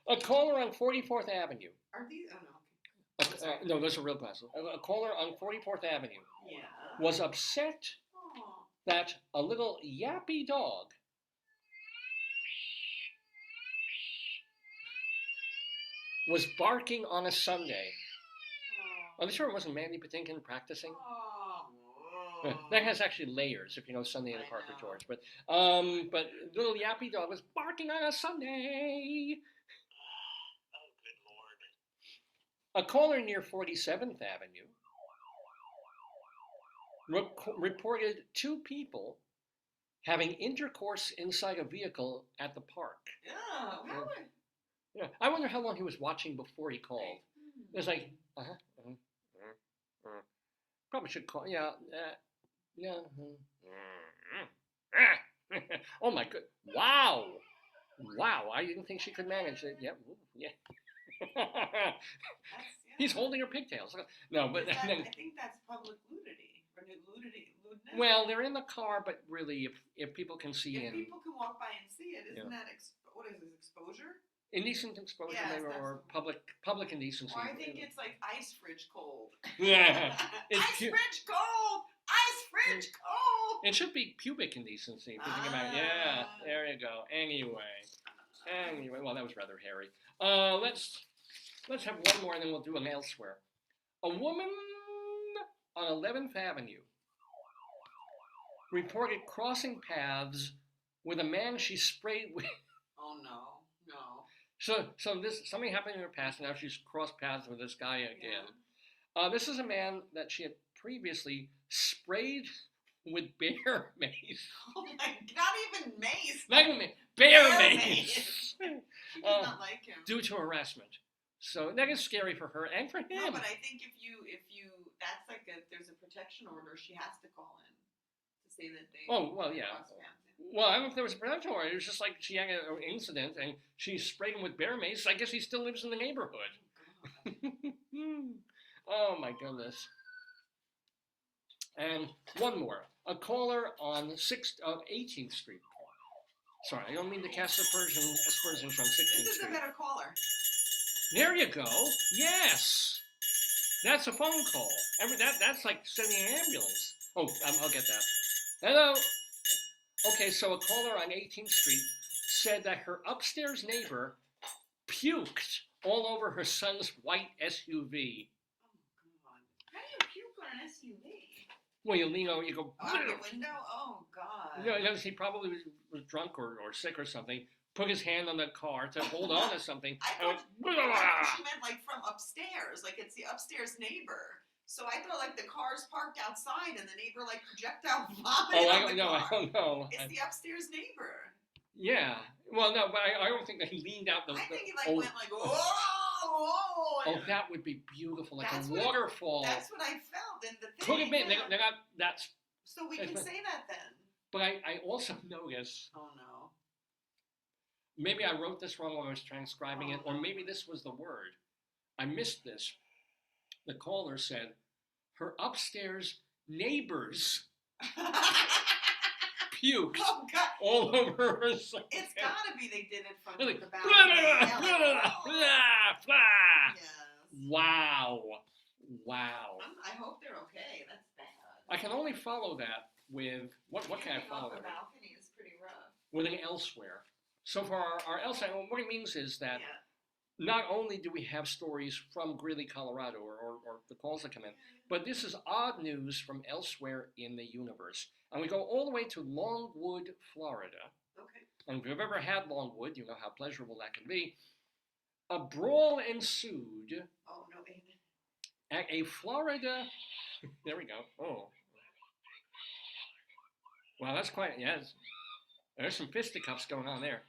A: A caller on 44th Avenue.
B: Are these? Oh, no. Okay.
A: No, those are real glasses. A caller on 44th Avenue
B: Yeah.
A: was upset
B: Oh.
A: that a little yappy dog was barking on a Sunday. Are you sure it wasn't Mandy Patinkin practicing?
B: Oh.
A: That has actually layers, if you know Sunday in the
B: I
A: Park
B: know.
A: with George. But little yappy dog was barking on a Sunday.
F: Oh, good lord.
A: A caller near 47th Avenue reported two people having intercourse inside a vehicle at the park.
B: Yeah. Well,
A: Yeah, I wonder how long he was watching before he called. It was like, probably should call. Yeah. Oh my god! Wow. I didn't think she could manage it. Yep. Yeah. He's holding her pigtails. No, but
B: I
A: then,
B: think that's public nudity. Or lewdness.
A: well, they're in the car, but really, if people can see
B: If
A: in
B: people can walk by and see it, isn't
A: Yeah.
B: that what is this, exposure?
A: indecent exposure,
B: Yes,
A: maybe, or public indecency.
B: Or I think it's like ice fridge cold.
A: Yeah. It's
B: Ice fridge cold. Ice fridge cold.
A: It should be pubic indecency if you think about it. Yeah, there you go. Anyway, well, that was rather hairy. Let's have one more and then we'll do an elsewhere. A woman on 11th Avenue reported crossing paths with a man she sprayed with.
B: Oh no.
A: So something happened in her past, and now she's crossed paths with this guy again.
B: Yeah.
A: This is a man that she had previously sprayed with bear mace.
B: Oh my, not even mace.
A: Not even bear
B: Bear
A: mace.
B: mace. She does not like him.
A: Due to harassment. So that is scary for her and for him.
B: No, but I think if you that's like there's a protection order, she has to call in to say that they.
A: Oh, well, yeah.
B: cross paths.
A: Well, I don't know if there was a protection order. It was just like she had an incident and she sprayed him with bear mace. I guess he still lives in the neighborhood.
B: Oh, God.
A: Oh my goodness. And one more. A caller on 18th Street. Sorry, I don't mean to cast aspersions on 16th
B: This is a
A: Street.
B: better caller.
A: There you go. Yes. That's a phone call. That's like sending an ambulance. Oh, I'll get that. Hello. Okay, so a caller on 18th Street said that her upstairs neighbor puked all over her son's white SUV.
B: Oh God! How do you puke on an SUV?
A: Well, you go.
B: Out the window? Oh God!
A: No, he probably was drunk or sick or something. Put his hand on the car to hold on to something.
B: I
A: and
B: thought
A: went,
B: she meant like from upstairs, like it's the upstairs neighbor. So I thought like the car's parked outside and the neighbor like projectile vomited on the car.
A: I don't know.
B: It's the upstairs neighbor.
A: Yeah. Well, no, but I don't think that he leaned out the.
B: I think he like went like whoa.
A: Oh, that would be beautiful, like
B: That's
A: a
B: what
A: waterfall.
B: That's what I felt in the thing.
A: Could have been.
B: Yeah.
A: They got that's.
B: So we can say that then.
A: But I also noticed.
B: Oh no.
A: Maybe I wrote this wrong when I was transcribing it, or maybe this was the word. I missed this. The caller said, her upstairs neighbors puked
B: Oh God.
A: all over her son.
B: It's gotta be they did it from
A: Like,
B: the
A: blah,
B: balcony.
A: blah,
B: Yeah,
A: blah,
B: like,
A: blah,
B: oh.
A: blah, blah.
B: Yes.
A: Wow. Wow.
B: I hope they're okay. That's bad.
A: I can only follow that with, what can I
B: Jumping
A: follow
B: off a
A: that with?
B: balcony is pretty rough.
A: With an elsewhere. So for our elsewhere, what it means is that
B: Yeah.
A: not only do we have stories from Greeley, Colorado, or the calls that come in, but this is odd news from elsewhere in the universe. And we go all the way to Longwood, Florida.
B: Okay.
A: And if you've ever had Longwood, you know how pleasurable that can be. A brawl ensued
B: Oh no, baby.
A: at a Florida. There we go. Oh. Wow, that's quite, yes. There's some fisticuffs going on there.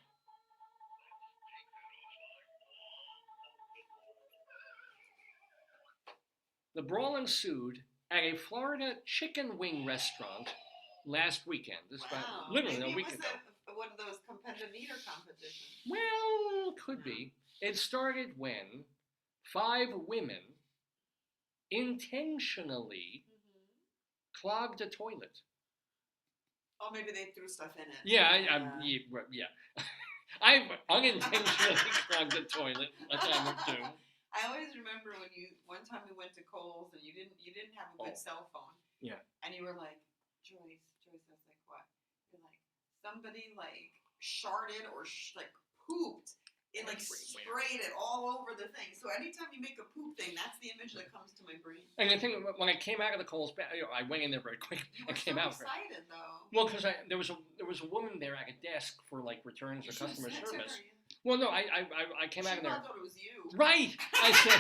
A: The brawl ensued at a Florida chicken wing restaurant last weekend. This is about
B: Wow.
A: literally
B: Maybe
A: a week
B: it
A: ago.
B: was one of those competitive eater competitions.
A: Well, could be. It started when 5 women intentionally clogged a toilet.
B: Oh, maybe they threw stuff in it.
A: Yeah. I've unintentionally clogged a toilet a time or two.
B: I always remember when one time we went to Kohl's and you didn't have a good cell phone.
A: Yeah.
B: And you were like, Joyce, I was like, what? You're like, somebody like sharted or like pooped. It like sprayed it all over the thing. So anytime you make a poop thing, that's the image that comes to my brain.
A: And the thing, when I came out of the Kohl's, I went in there very quick.
B: You
A: I
B: were
A: came
B: so
A: out.
B: excited though.
A: Well, because there was a woman there at a desk for like returns or
B: You should've
A: customer
B: said to her,
A: service.
B: yeah.
A: Well, no, I came out
B: She
A: of there.
B: thought it was you.
A: Right. I said,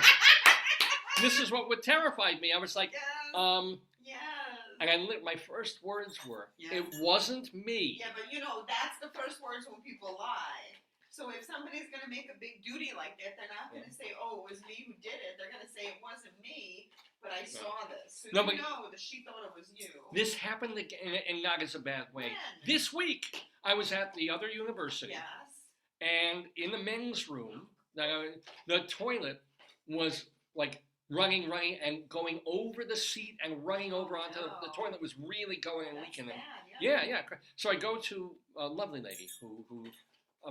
A: this is what terrified me. I was like,
B: Yes. Yes.
A: and my first words were,
B: Yeah.
A: it wasn't me.
B: Yeah, but you know, that's the first words when people lie. So if somebody's going to make a big duty like that, they're not going to say, oh, it was me who did it. They're going to say, it wasn't me, but I saw this. So
A: No,
B: you
A: but
B: know that she thought it was you.
A: This happened again, and not as a bad way.
B: When?
A: This week, I was at the other university,
B: Yes.
A: and in the men's room, the toilet was like running, and going over the seat and running over onto the toilet was really going and
B: That's
A: leaking.
B: bad,
A: Yeah. So I go to a lovely lady who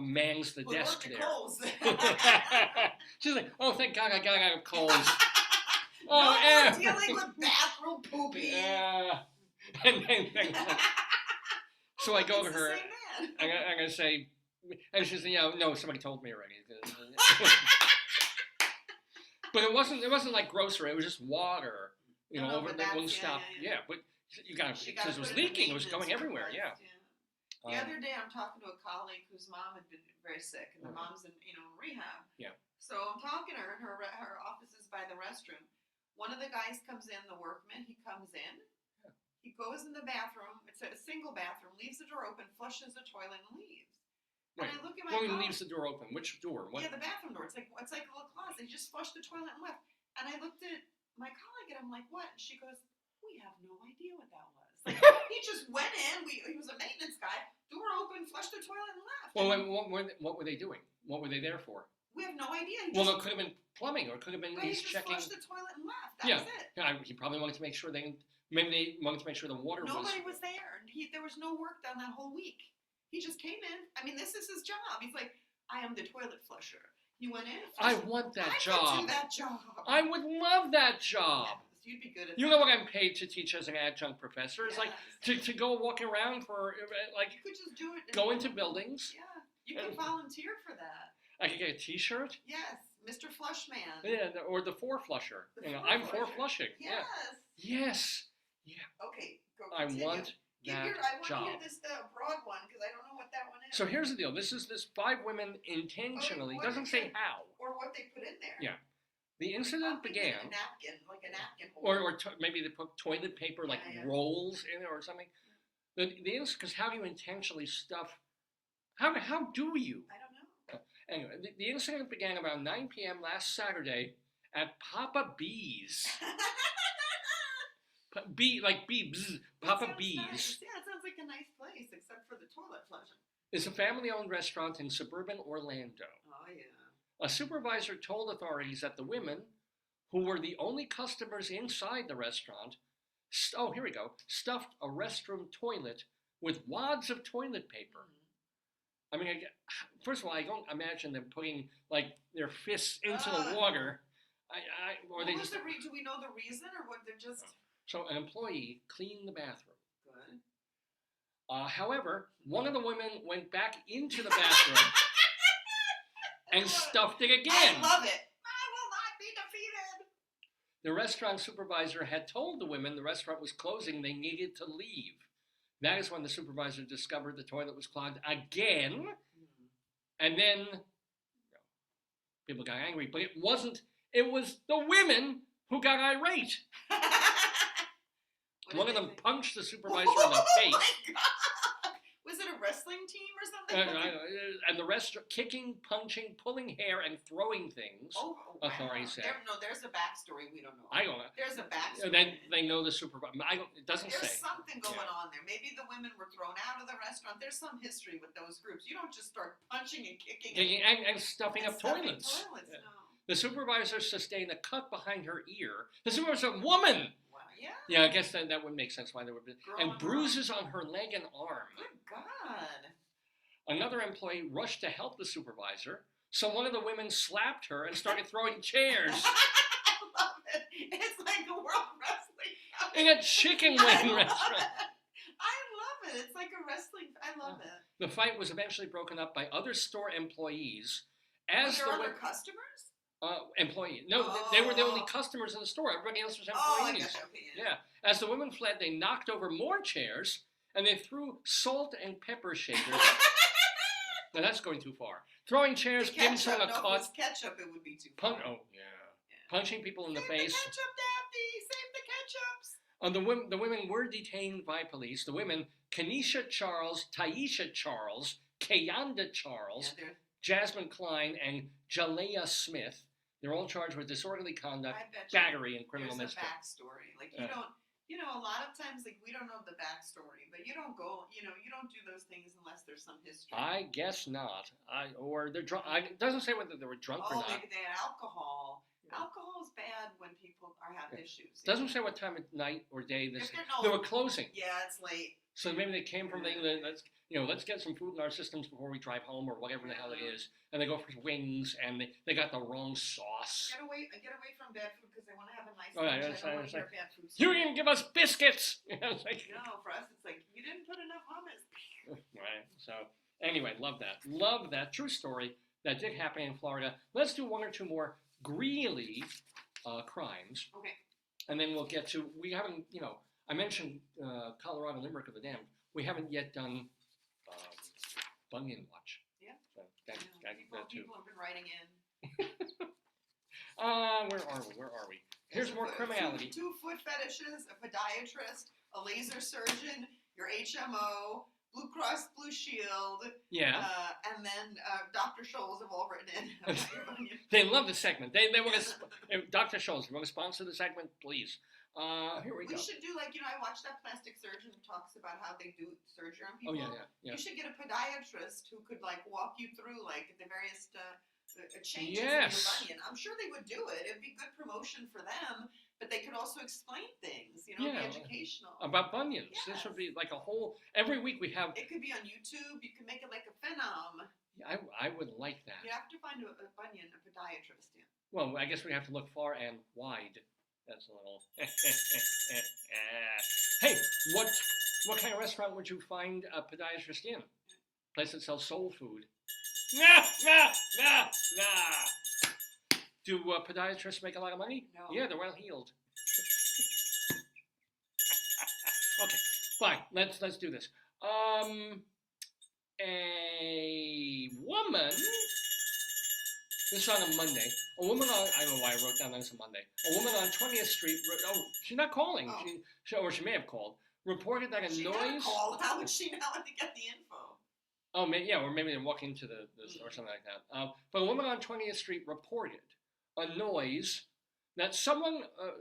A: mans the
B: Who
A: desk
B: worked at
A: there.
B: Kohl's.
A: She's like, oh, thank God I got out of Kohl's.
B: No
A: yeah.
B: more dealing with bathroom poopy.
A: Yeah. And so I go
B: It's
A: to
B: the
A: her.
B: same man.
A: I'm gonna say, and she's no, somebody told me already. But it wasn't like grocery. It was just water,
B: No,
A: over
B: but
A: that
B: that's-
A: wouldn't
B: yeah,
A: stop.
B: yeah.
A: Yeah, but you got
B: She
A: because it was
B: put in the
A: leaking. It was going
B: maintenance
A: everywhere.
B: request,
A: Yeah.
B: The other day, I'm talking to a colleague whose mom had been very sick, and the mom's in rehab.
A: Yeah.
B: So I'm talking to her, and her office is by the restroom. One of the guys comes in, the workman. He comes in.
A: Yeah.
B: He goes in the bathroom. It's a single bathroom. Leaves the door open, flushes the toilet, and leaves.
A: Wait,
B: And I look at my
A: well, he
B: colleague.
A: leaves the door open. Which door? What?
B: Yeah, the bathroom door. It's like a little closet. He just flushed the toilet and left. And I looked at my colleague, and I'm like, "What?" And she goes, "We have no idea what that was." Like, he just went in. He was a maintenance guy. Door open, flushed the toilet, and left.
A: Well,
B: And
A: what were they doing? What were they there for?
B: we have no idea.
A: Well, it could have been plumbing, or it could have been
B: but he
A: he's
B: just
A: checking.
B: flushed the toilet and left. That
A: Yeah.
B: was it.
A: Yeah, he probably wanted to make sure they didn't Maybe they wanted to make sure the water
B: Nobody was there. There was no work done that whole week. He just came in. I mean, this is his job. He's like, I am the toilet flusher. He went in.
A: I want that
B: I
A: job.
B: could do that job.
A: I would love that job.
B: Yes, you'd be good at
A: You
B: that.
A: know what I'm paid to teach as an adjunct professor? It's like
B: Yes.
A: to go walking around for like
B: You could just do it.
A: go into buildings.
B: Yeah, you could volunteer for that.
A: I could get a T-shirt.
B: Yes, Mr. Flushman.
A: Yeah, or the four flusher.
B: The
A: You know,
B: four
A: I'm for
B: flusher.
A: flushing.
B: Yes.
A: Yeah. Yes. Yeah.
B: Okay, go
A: I
B: continue.
A: want
B: Give
A: that
B: I want to
A: job.
B: hear this broad one because I don't know what that one is.
A: So here's the deal. This is this 5 women intentionally.
B: what
A: doesn't
B: is
A: say
B: it?
A: how.
B: Or what they put in there.
A: Yeah. The
B: I'm
A: incident
B: thinking
A: began.
B: a napkin, like a napkin holder.
A: Or maybe they put toilet paper like
B: Yeah.
A: rolls in it or something. The because how do you intentionally stuff? How do you?
B: I don't know.
A: Anyway, the incident began about 9 p.m. last Saturday at Papa B's. Like Beebs, Papa
B: That sounds
A: B's.
B: nice. Yeah, it sounds like a nice place, except for the toilet flushing.
A: Is a family-owned restaurant in suburban Orlando.
B: Oh yeah.
A: A supervisor told authorities that the women, who were the only customers inside the restaurant, here we go, stuffed a restroom toilet with wads of toilet paper. I mean, first of all, I don't imagine them putting like their fists into the water. Or they just.
B: Do we know the reason, or what? They're just
A: So an employee cleaned the bathroom.
B: good.
A: However, one of the women went back into the bathroom and stuffed it again.
B: I love it. I will not be defeated.
A: The restaurant supervisor had told the women the restaurant was closing, they needed to leave. That is when the supervisor discovered the toilet was clogged again, and then people got angry, but it wasn't, it was the women who got irate. One of them punched the supervisor in the face.
B: Oh my God. Was it a wrestling team or something?
A: And the rest kicking, punching, pulling hair, and throwing things.
B: Oh, wow.
A: Authorities said.
B: There's a backstory we don't know.
A: I don't know.
B: There's a backstory.
A: And then they know the supervisor. It doesn't
B: There's
A: say.
B: something going on there. Maybe the women were thrown out of the restaurant. There's some history with those groups. You don't just start punching and kicking
A: And stuffing up toilets.
B: No.
A: The supervisor sustained a cut behind her ear. The supervisor, woman!
B: Wow, yeah.
A: Yeah, I guess that would make sense why there would be.
B: Girl
A: And
B: on
A: bruises on her leg and arm.
B: Good God.
A: Another employee rushed to help the supervisor, so one of the women slapped her and started throwing chairs
B: I love it. It's like a World Wrestling.
A: in a chicken wing restaurant.
B: I love it. It's like a wrestling. I love it.
A: The fight was eventually broken up by other store employees
B: Were
A: as
B: there
A: the
B: other
A: women.
B: customers?
A: Employee. No, they were the only customers in the store. Everybody else was
B: Oh, I
A: employees.
B: guess. Okay,
A: Yeah. As the women fled, they knocked over more chairs and they threw salt and pepper shakers. Now that's going too far. Throwing chairs, giving someone a
B: If it
A: cut,
B: was ketchup, it would be too far.
A: punching people in the
B: Save
A: face.
B: the ketchup, Daphne! Save the ketchups!
A: The women were detained by police. The women, Kenesha Charles, Taisha Charles, Kayanda Charles,
B: Yeah,
A: Jasmine Klein, and Jalea Smith. They're all charged with disorderly conduct,
B: I bet you
A: battery, and criminal
B: there's a
A: mischief.
B: backstory. Like a lot of times, like we don't know the backstory, but you don't go, you don't do those things unless there's some history.
A: I guess not. Or they're drunk. It doesn't say whether they were drunk or not.
B: Maybe they had alcohol.
A: Yeah.
B: Alcohol is bad when people have
A: Yeah.
B: issues.
A: Doesn't say what time of night or day
B: If
A: this.
B: they're
A: They
B: no-
A: were closing,
B: Yeah, it's late.
A: so maybe they came from let's get some food in our systems before we drive home or whatever the hell it is. And they go for wings and they got the wrong sauce.
B: Get away from bad food because I want to have a nice
A: Oh, yeah,
B: lunch.
A: that's
B: I don't
A: right,
B: want to
A: that's
B: hear bad food.
A: You didn't give us biscuits. It's like,
B: No, for us it's like you didn't put enough hummus.
A: right. So anyway, love that. True story that did happen in Florida. Let's do one or two more Greeley crimes,
B: Okay.
A: and then we'll get to. We haven't, I mentioned Colorado Limerick of the Damned. We haven't yet done Bunyan Watch.
B: Yeah.
A: So that too.
B: People have been writing in.
A: Where are we? Here's more criminality.
B: Two foot fetishes, a podiatrist, a laser surgeon, your HMO, Blue Cross Blue Shield,
A: Yeah.
B: and then Dr. Scholes have all written in. about your bunion.
A: They love the segment. They want to. Dr. Scholes, you want to sponsor the segment, please? Here we go.
B: We should do I watched that plastic surgeon who talks about how they do surgery on
A: Oh
B: people.
A: yeah.
B: You should get a podiatrist who could walk you through the various changes in
A: Yes.
B: your bunion. I'm sure they would do it. It'd be good promotion for them But they could also explain things, you know,
A: Yeah.
B: be educational.
A: About bunions. This would
B: Yes.
A: be like a whole. Every week we have.
B: It could be on YouTube. You can make it like a phenom.
A: I would like that.
B: You have to find a bunion, a podiatrist. Yeah.
A: Well, I guess we have to look far and wide. That's a little. Hey, what kind of restaurant would you find a podiatrist in? Place that sells soul food. Nah. Do podiatrists make a lot of money?
B: No.
A: Yeah, they're well heeled. Okay, fine. Let's do this. A woman. This is on a Monday. A woman on, I don't know why I wrote down that it's a Monday. A woman on 20th Street, she's not calling.
B: Oh.
A: She may have called. Reported that a
B: She
A: noise.
B: got a call. How would she know how to get the info?
A: Oh, maybe, or maybe they're walking to the or something like that. But a woman on 20th Street reported a noise that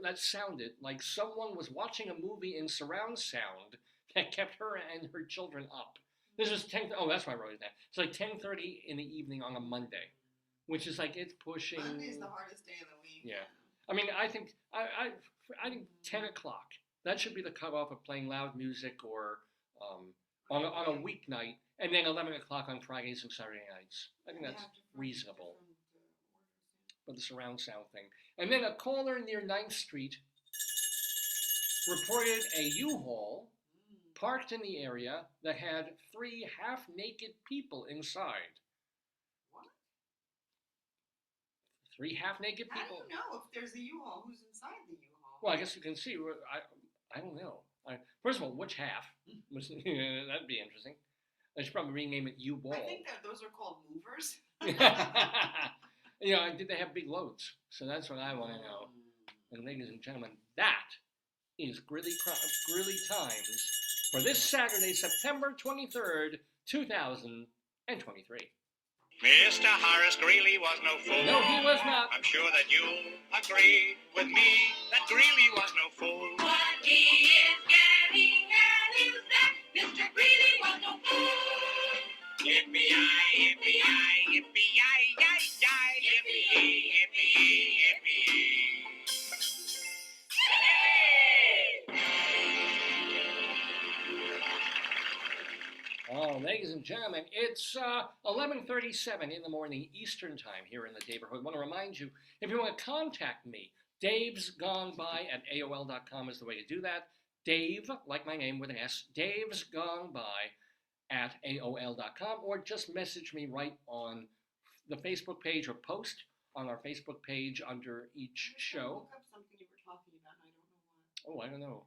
A: that sounded like someone was watching a movie in surround sound that kept her and her children up. This was 10. Oh, that's why I wrote it down. It's like 10:30 in the evening on a Monday, which is like it's pushing.
B: Monday's the hardest day of the week.
A: Yeah. I mean, I think 10 o'clock. That should be the cutoff of playing loud music or on a weeknight, and then 11 o'clock on Fridays and Saturday nights. I think that's reasonable. But the surround sound thing. And then a caller near 9th Street reported a U-Haul parked in the area that had 3 half-naked people inside.
B: What?
A: 3 half-naked
B: How do
A: people.
B: you know if there's a U-Haul? Who's inside the U-Haul?
A: Well, I guess you can see. I don't know. First of all, which half? That'd be interesting. I should probably rename it U-Ball.
B: I think that those are called movers.
A: You know, did they have big loads? So that's what I want to know. And ladies and gentlemen, that is Greeley Times for this Saturday, September 23rd, 2023.
F: Mr. Horace Greeley was no fool.
A: No, he was not.
F: I'm sure that you'll agree with me that Greeley was no fool.
G: What he is getting at is that Mr. Greeley was no fool.
F: Yippee-yi, yippee-yi, yippee-yi-yi-yi, yippee, yippee, yippee.
A: Oh, ladies and gentlemen, it's 11:37 in the morning Eastern Time here in the Daverhood. I want to remind you, if you want to contact me, davesgoneby@aol.com is the way to do that. Dave, like my name with an S, davesgoneby@aol.com, or just message me right on the Facebook page or post on our Facebook page under each show.
B: Look up something you were talking about. I don't know what.
A: Oh, I don't know.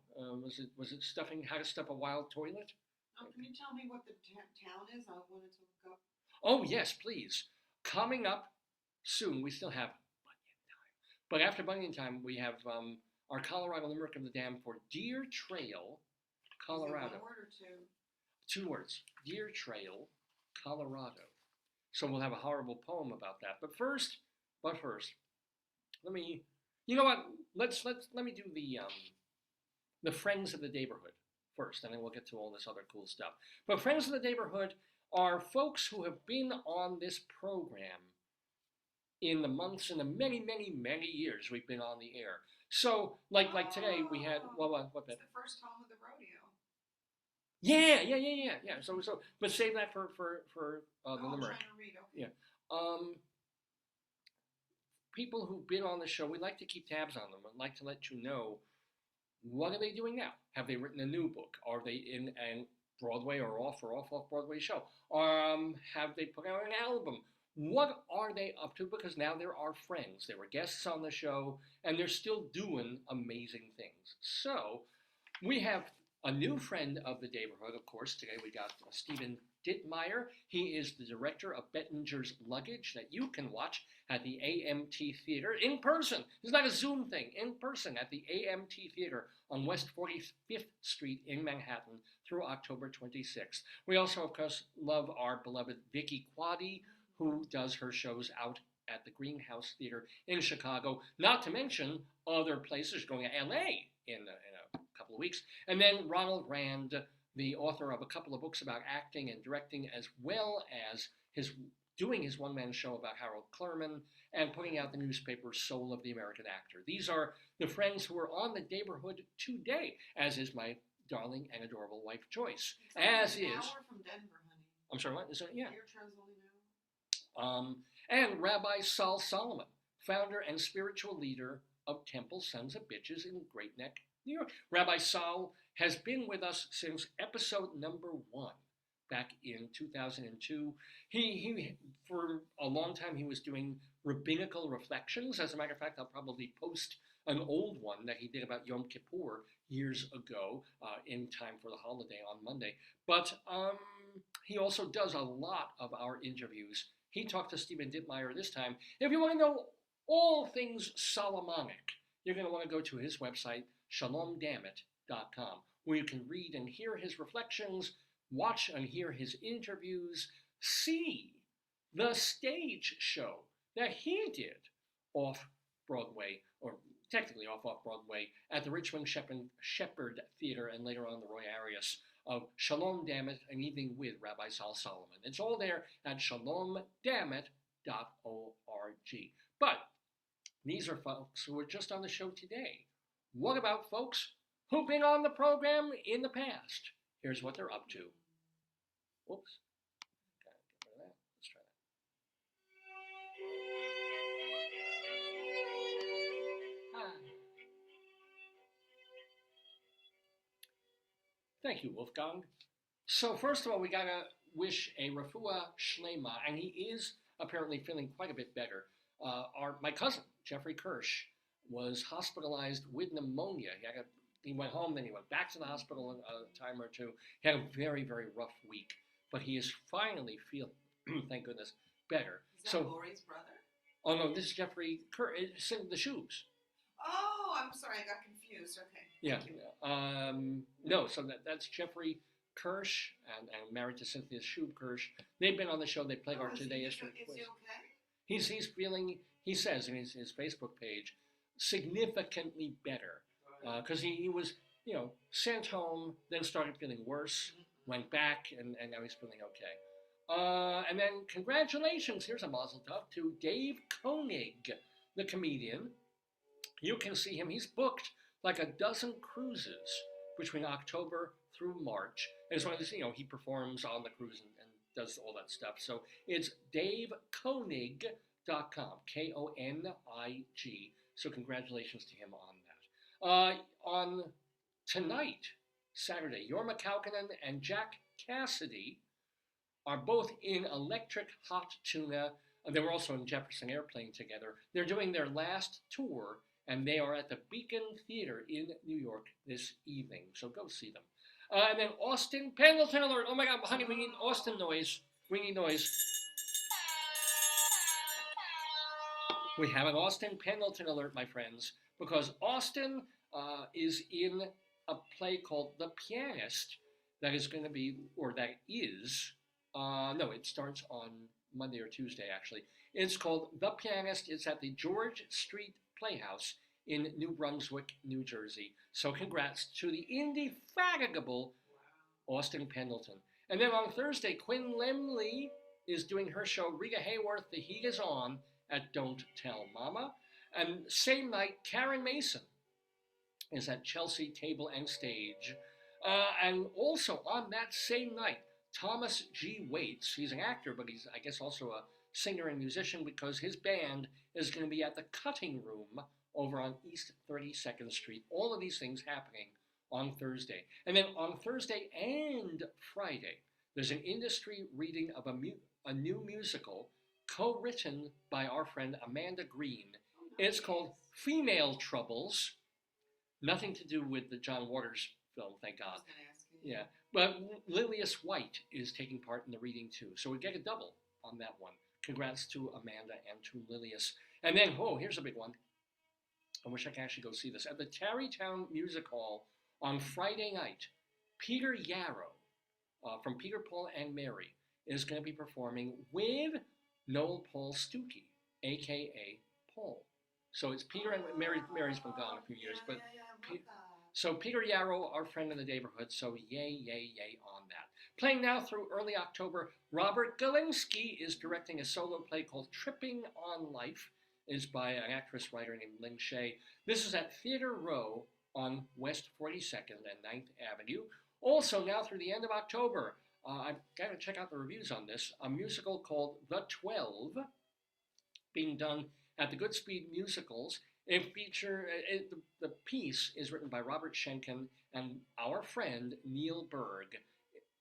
A: Was it stuffing how to stuff a wild toilet?
B: Oh, can you tell me what the town is? I wanted to look up.
A: Oh, yes, please. Coming up soon, we still have Bunyan time. But after Bunyan time, we have our Colorado Limerick of the Dam for Deer Trail, Colorado.
B: Is it 1 word or 2?
A: 2 words. Deer Trail, Colorado. So we'll have a horrible poem about that. But first, let me, you know what? Let me do the Friends of the Daverhood first, and then we'll get to all this other cool stuff. But Friends of the Daverhood are folks who have been on this program in the months and the many, many, many years we've been on the air. So, like today, we had what?
B: It's the first home of the rodeo.
A: Yeah. So, but save that for the
B: I'm
A: Limerick.
B: trying to read. Okay.
A: Yeah. People who've been on the show, we like to keep tabs on them. I'd like to let you know, what are they doing now? Have they written a new book? Are they in a Broadway or off Broadway show? Have they put out an album? What are they up to? Because now they're our friends. They were guests on the show, and they're still doing amazing things. So we have a new friend of the Daverhood, of course. Today we got Stephen Ditmyer. He is the director of Bettinger's Luggage that you can watch at the AMT Theater in person. It's not a Zoom thing, in person at the AMT Theater on West 45th Street in Manhattan through October 26th. We also, of course, love our beloved Vicki, Quade, who does her shows out at the Greenhouse Theater in Chicago, not to mention other places, going to LA in a couple of weeks. And then Ronald Rand, the author of a couple of books about acting and directing, as well as his doing his one-man show about Harold Clurman, and putting out the newspaper Soul of the American Actor. These are the friends who are on the Daverhood today, as is my darling and adorable wife Joyce,
B: It's only
A: as
B: an
A: is.
B: hour from Denver, honey.
A: I'm sorry, what is it? Yeah.
B: Your train's only an hour.
A: And Rabbi Sol Solomon, founder and spiritual leader of Temple Sons of Bitches in Great Neck, New York. Rabbi Sol has been with us since episode number 1 back in 2002. He for a long time, he was doing rabbinical reflections. As a matter of fact, I'll probably post an old one that he did about Yom Kippur years ago in time for the holiday on Monday. But he also does a lot of our interviews. He talked to Stephen Ditmyer this time. If you want to know all things Solomonic, you're going to want to go to his website, shalomdammit.com, where you can read and hear his reflections, watch and hear his interviews, see the stage show that he did off Broadway, or technically off Broadway, at the Richmond Shepherd Theater and later on the Roy Arias of Shalom Dammit, an evening with Rabbi Sol Solomon. It's all there at shalomdammit.org. But these are folks who were just on the show today. What about folks who've been on the program in the past? Here's what they're up to. Whoops. Gotta get rid of that. Let's try that. Hi. Thank you, Wolfgang. So first of all, we gotta wish a refuah shlema, and he is apparently feeling quite a bit better. My cousin, Jeffrey Kirsch, was hospitalized with pneumonia. He went home, then he went back to the hospital a time or two. He had a very, very rough week, but he is finally feeling, thank goodness, better.
B: Is that Lori's brother?
A: Oh no, this is Jeffrey Kirsch, the shoes.
B: Oh, I'm sorry, I got confused. Okay.
A: Yeah.
B: Thank you.
A: No, so that's Jeffrey Kirsch and married to Cynthia Shub Kirsch. They've been on the show. They played our
B: Is
A: Today
B: he,
A: History
B: is
A: quiz.
B: he okay?
A: He's feeling, he says in his Facebook page, significantly better. Because he was, sent home, then started feeling worse, went back, and now he's feeling okay. And then congratulations, here's a mazel tov to Dave Koenig, the comedian. You can see him, he's booked like a dozen cruises between October through March. As long as, he performs on the cruise and does all that stuff. So it's davekoenig.com, Konig. So congratulations to him on that. On tonight, Saturday, Jorma Kaukonen and Jack Cassidy are both in Electric Hot Tuna. They were also in Jefferson Airplane together. They're doing their last tour, and they are at the Beacon Theater in New York this evening. So go see them. And then Austin Pendleton alert. Oh my God, honey, we need Austin noise. We need noise. We have an Austin Pendleton alert, my friends, because Austin is in a play called The Pianist that is going to be, or that is, no, it starts on Monday or Tuesday, actually. It's called The Pianist. It's at the George Street Playhouse in New Brunswick, New Jersey. So congrats to the indefatigable Austin Pendleton. And then on Thursday, Quinn Lemley is doing her show, Rita Hayworth, The Heat Is On, at Don't Tell Mama. And same night, Karen Mason is at Chelsea Table and Stage. And also on that same night, Thomas G. Waits, he's an actor, but he's, I guess, also a singer and musician, because his band is going to be at the Cutting Room over on East 32nd Street. All of these things happening on Thursday. And then on Thursday and Friday, there's an industry reading of a new musical co-written by our friend Amanda Green. It's called Female Troubles. Nothing to do with the John Waters film, thank
B: I
A: God.
B: was going to ask you.
A: Yeah, but Lilius White is taking part in the reading too. So we get a double on that one. Congrats to Amanda and to Lilius. And then, here's a big one. I wish I could actually go see this. At the Tarrytown Music Hall on Friday night, Peter Yarrow from Peter, Paul, and Mary is going to be performing with Noel Paul Stuckey, a.k.a. Paul. So it's Peter and Mary. Mary's been gone a few years, but
B: I love that.
A: so Peter Yarrow, our friend in the Daverhood, so yay, yay, yay on that. Playing now through early October, Robert Galinsky is directing a solo play called Tripping on Life. It is by an actress writer named Lynn Shay. This is at Theater Row on West 42nd and 9th Avenue. Also, now through the end of October, I've got to check out the reviews on this, a musical called The 12, being done at the Goodspeed Musicals. The piece is written by Robert Schenken and our friend Neil Berg.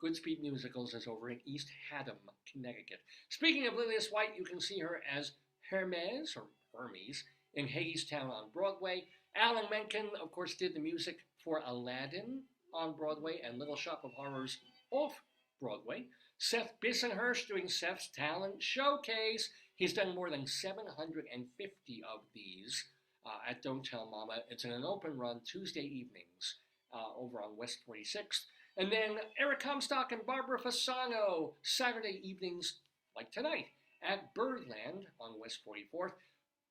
A: Goodspeed Musicals is over in East Haddam, Connecticut. Speaking of Lilias White, you can see her as Hermes, or Hermes, in Hadestown on Broadway. Alan Menken, of course, did the music for Aladdin on Broadway and Little Shop of Horrors off Broadway. Seth Bissenhurst doing Seth's Talent Showcase. He's done more than 750 of these at Don't Tell Mama. It's in an open run Tuesday evenings over on West 46th. And then Eric Comstock and Barbara Fasano, Saturday evenings like tonight at Birdland on West 44th.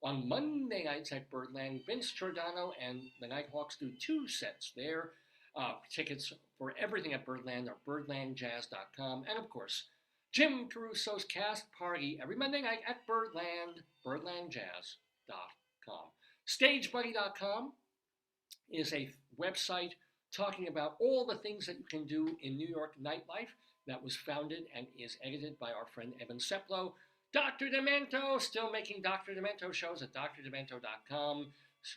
A: On Monday nights at Birdland, Vince Giordano and the Nighthawks do 2 sets there. Tickets for everything at Birdland are birdlandjazz.com. And of course, Jim Caruso's Cast Party every Monday night at Birdland, birdlandjazz.com. StageBuddy.com is a website talking about all the things that you can do in New York nightlife that was founded and is edited by our friend Evan Seplow. Dr. Demento, still making Dr. Demento shows at drdemento.com.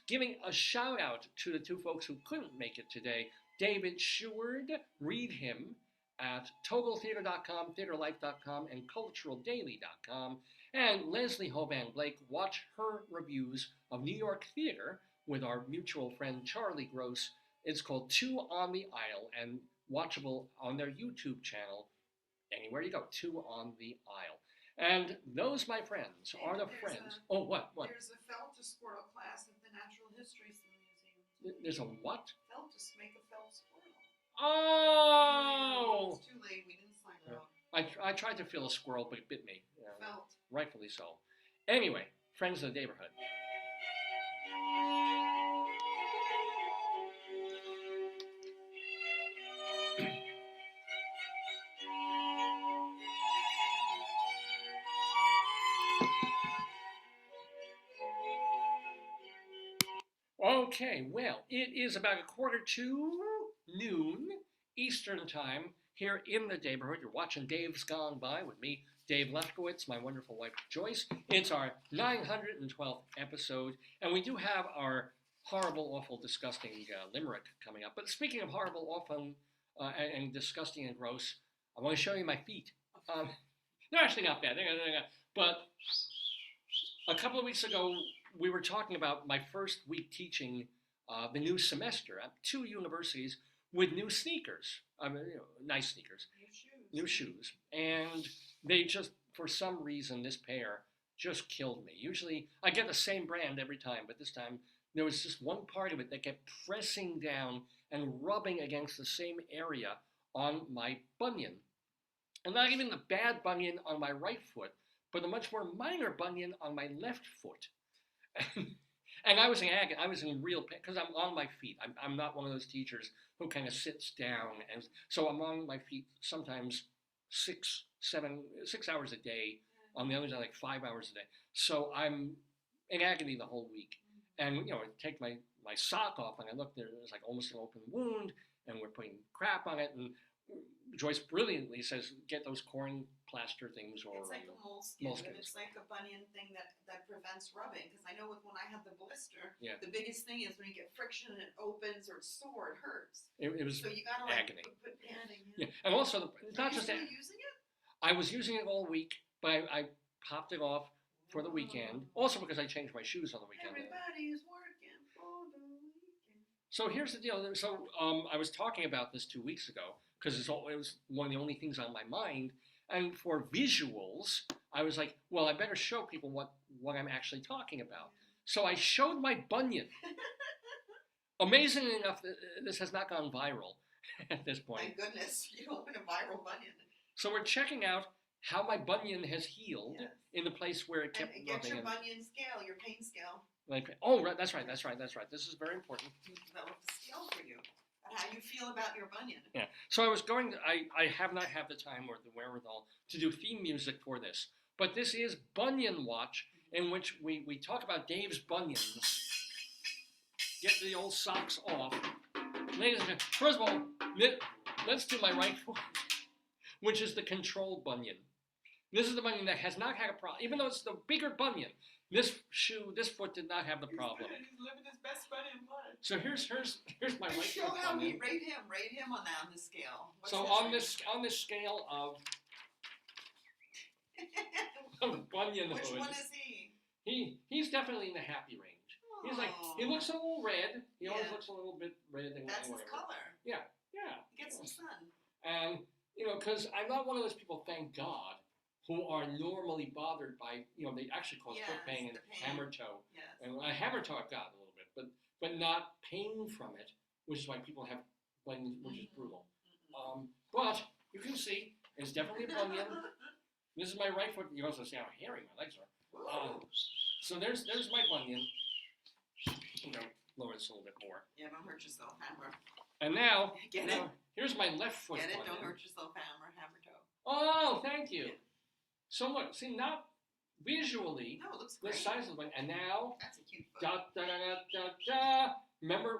A: Giving a shout out to the 2 folks who couldn't make it today. David Sheward, read him at togaltheater.com, theaterlife.com, and culturaldaily.com. And Leslie Hoban Blake, watch her reviews of New York theater with our mutual friend Charlie Gross. It's called 2 on the Aisle and watchable on their YouTube channel. Anywhere you go, 2 on the Aisle. And those, my friends, are the friends. What?
B: There's a Felter-Squirrel class at the Natural History Museum.
A: There's a what?
B: Felter, make a felt squirrel.
A: Oh!
B: It's too late. We didn't sign it up.
A: I tried to feel a squirrel, but it bit me.
B: Felt.
A: Rightfully so. Anyway, friends of the Daverhood. Okay, well, it is about 1:45 Eastern Time here in the Daverhood. You're watching Dave's Gone By with me, Dave Lefkowitz, my wonderful wife, Joyce. It's our 912th episode, and we do have our horrible, awful, disgusting limerick coming up. But speaking of horrible, awful, and disgusting and gross, I want to show you my feet. They're actually not bad, but a couple of weeks ago, we were talking about my first week teaching the new semester at 2 universities with new sneakers. Nice sneakers. New shoes. And they just, for some reason, this pair just killed me. Usually, I get the same brand every time, but this time, there was just one part of it that kept pressing down and rubbing against the same area on my bunion. And not even the bad bunion on my right foot, but a much more minor bunion on my left foot. And I was in agony. I was in real pain because I'm on my feet. I'm not one of those teachers who kind of sits down, and so I'm on my feet sometimes 6 hours a day. On the others, I like 5 hours a day. So I'm in agony the whole week. And I take my sock off, and I look there. There's like almost an open wound, and we're putting crap on it. And Joyce brilliantly says, "Get those corn plaster things, or
B: it's like a moleskin, but it's like a bunion thing that prevents rubbing. Because I know when I had the blister, the biggest thing is when you get friction and it opens or it's sore, it hurts.
A: It was
B: so you gotta
A: agony.
B: Put padding.
A: Yeah, and also it's not just
B: still using it.
A: I was using it all week, but I popped it off for the weekend. Also because I changed my shoes on the weekend.
B: Everybody's working for the weekend.
A: So here's the deal. So I was talking about this 2 weeks ago because it was one of the only things on my mind. And for visuals, I was like, well, I better show people what I'm actually talking about. So I showed my bunion. Amazingly enough, this has not gone viral at this point.
B: Thank goodness, you don't want a viral bunion.
A: So we're checking out how my bunion has healed in the place where it kept
B: and get
A: rubbing.
B: your bunion scale, your pain scale.
A: Right, that's right. This is very important.
B: You developed a scale for you. And how you feel about your bunion.
A: Yeah. So I was going to, I have not had the time or the wherewithal to do theme music for this. But this is Bunion Watch, in which we talk about Dave's bunions. Get the old socks off. Ladies and gentlemen, first of all, let's do my right foot, which is the control bunion. This is the bunion that has not had a problem, even though it's the bigger bunion. This foot did not have the problem.
B: He's living his best bunion life.
A: So here's my right
B: Show
A: foot
B: how we
A: bunion.
B: rate him on the scale. What's
A: So
B: his
A: on this scale of bunion
B: Which
A: hood,
B: one is he?
A: he's definitely in the happy range. He's like, he
B: Aw.
A: looks a little red. He always
B: Yeah.
A: looks a little bit red and
B: That's his
A: whatever.
B: color.
A: Yeah.
B: He gets some sun.
A: And because I'm not one of those people, thank God, who are normally bothered by they actually cause foot
B: Yes,
A: pain and
B: the pain.
A: hammer toe.
B: Yes.
A: And a hammer toe I've gotten a little bit, but not pain from it, which is why people have bunions, which is brutal. But you can see it's definitely a bunion. This is my right foot. You also see how hairy my legs are. So there's my bunion. I'm gonna lower this a little bit more.
B: Yeah, don't hurt yourself, hammer.
A: And now,
B: Get it?
A: here's my left foot
B: Get it?
A: bunion.
B: Don't hurt yourself, hammer toe.
A: Oh, thank you. So look, see, not visually
B: No, it looks
A: the
B: great.
A: size of the bunion, and now
B: That's a cute foot.
A: da da da da da. Remember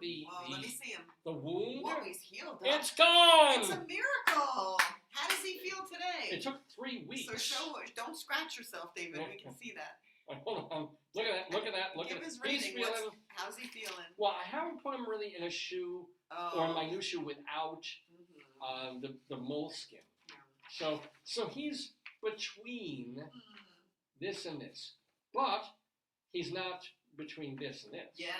A: the
B: Well, let me see him.
A: the wound?
B: Whoa, he's healed up.
A: It's gone.
B: It's a miracle. How does he feel today?
A: It took 3 weeks.
B: So show us. Don't scratch yourself, David. We can see that.
A: Hold on. Look at that. Look at that. Look
B: Give
A: at
B: his
A: that. He's
B: rating.
A: feeling.
B: How's he feeling?
A: Well, I haven't put him really in a shoe
B: Oh.
A: or my new shoe without
B: Mhm.
A: the moleskin.
B: Yeah.
A: So he's between
B: Mm.
A: this and this, but he's not between this and this.
B: Yes.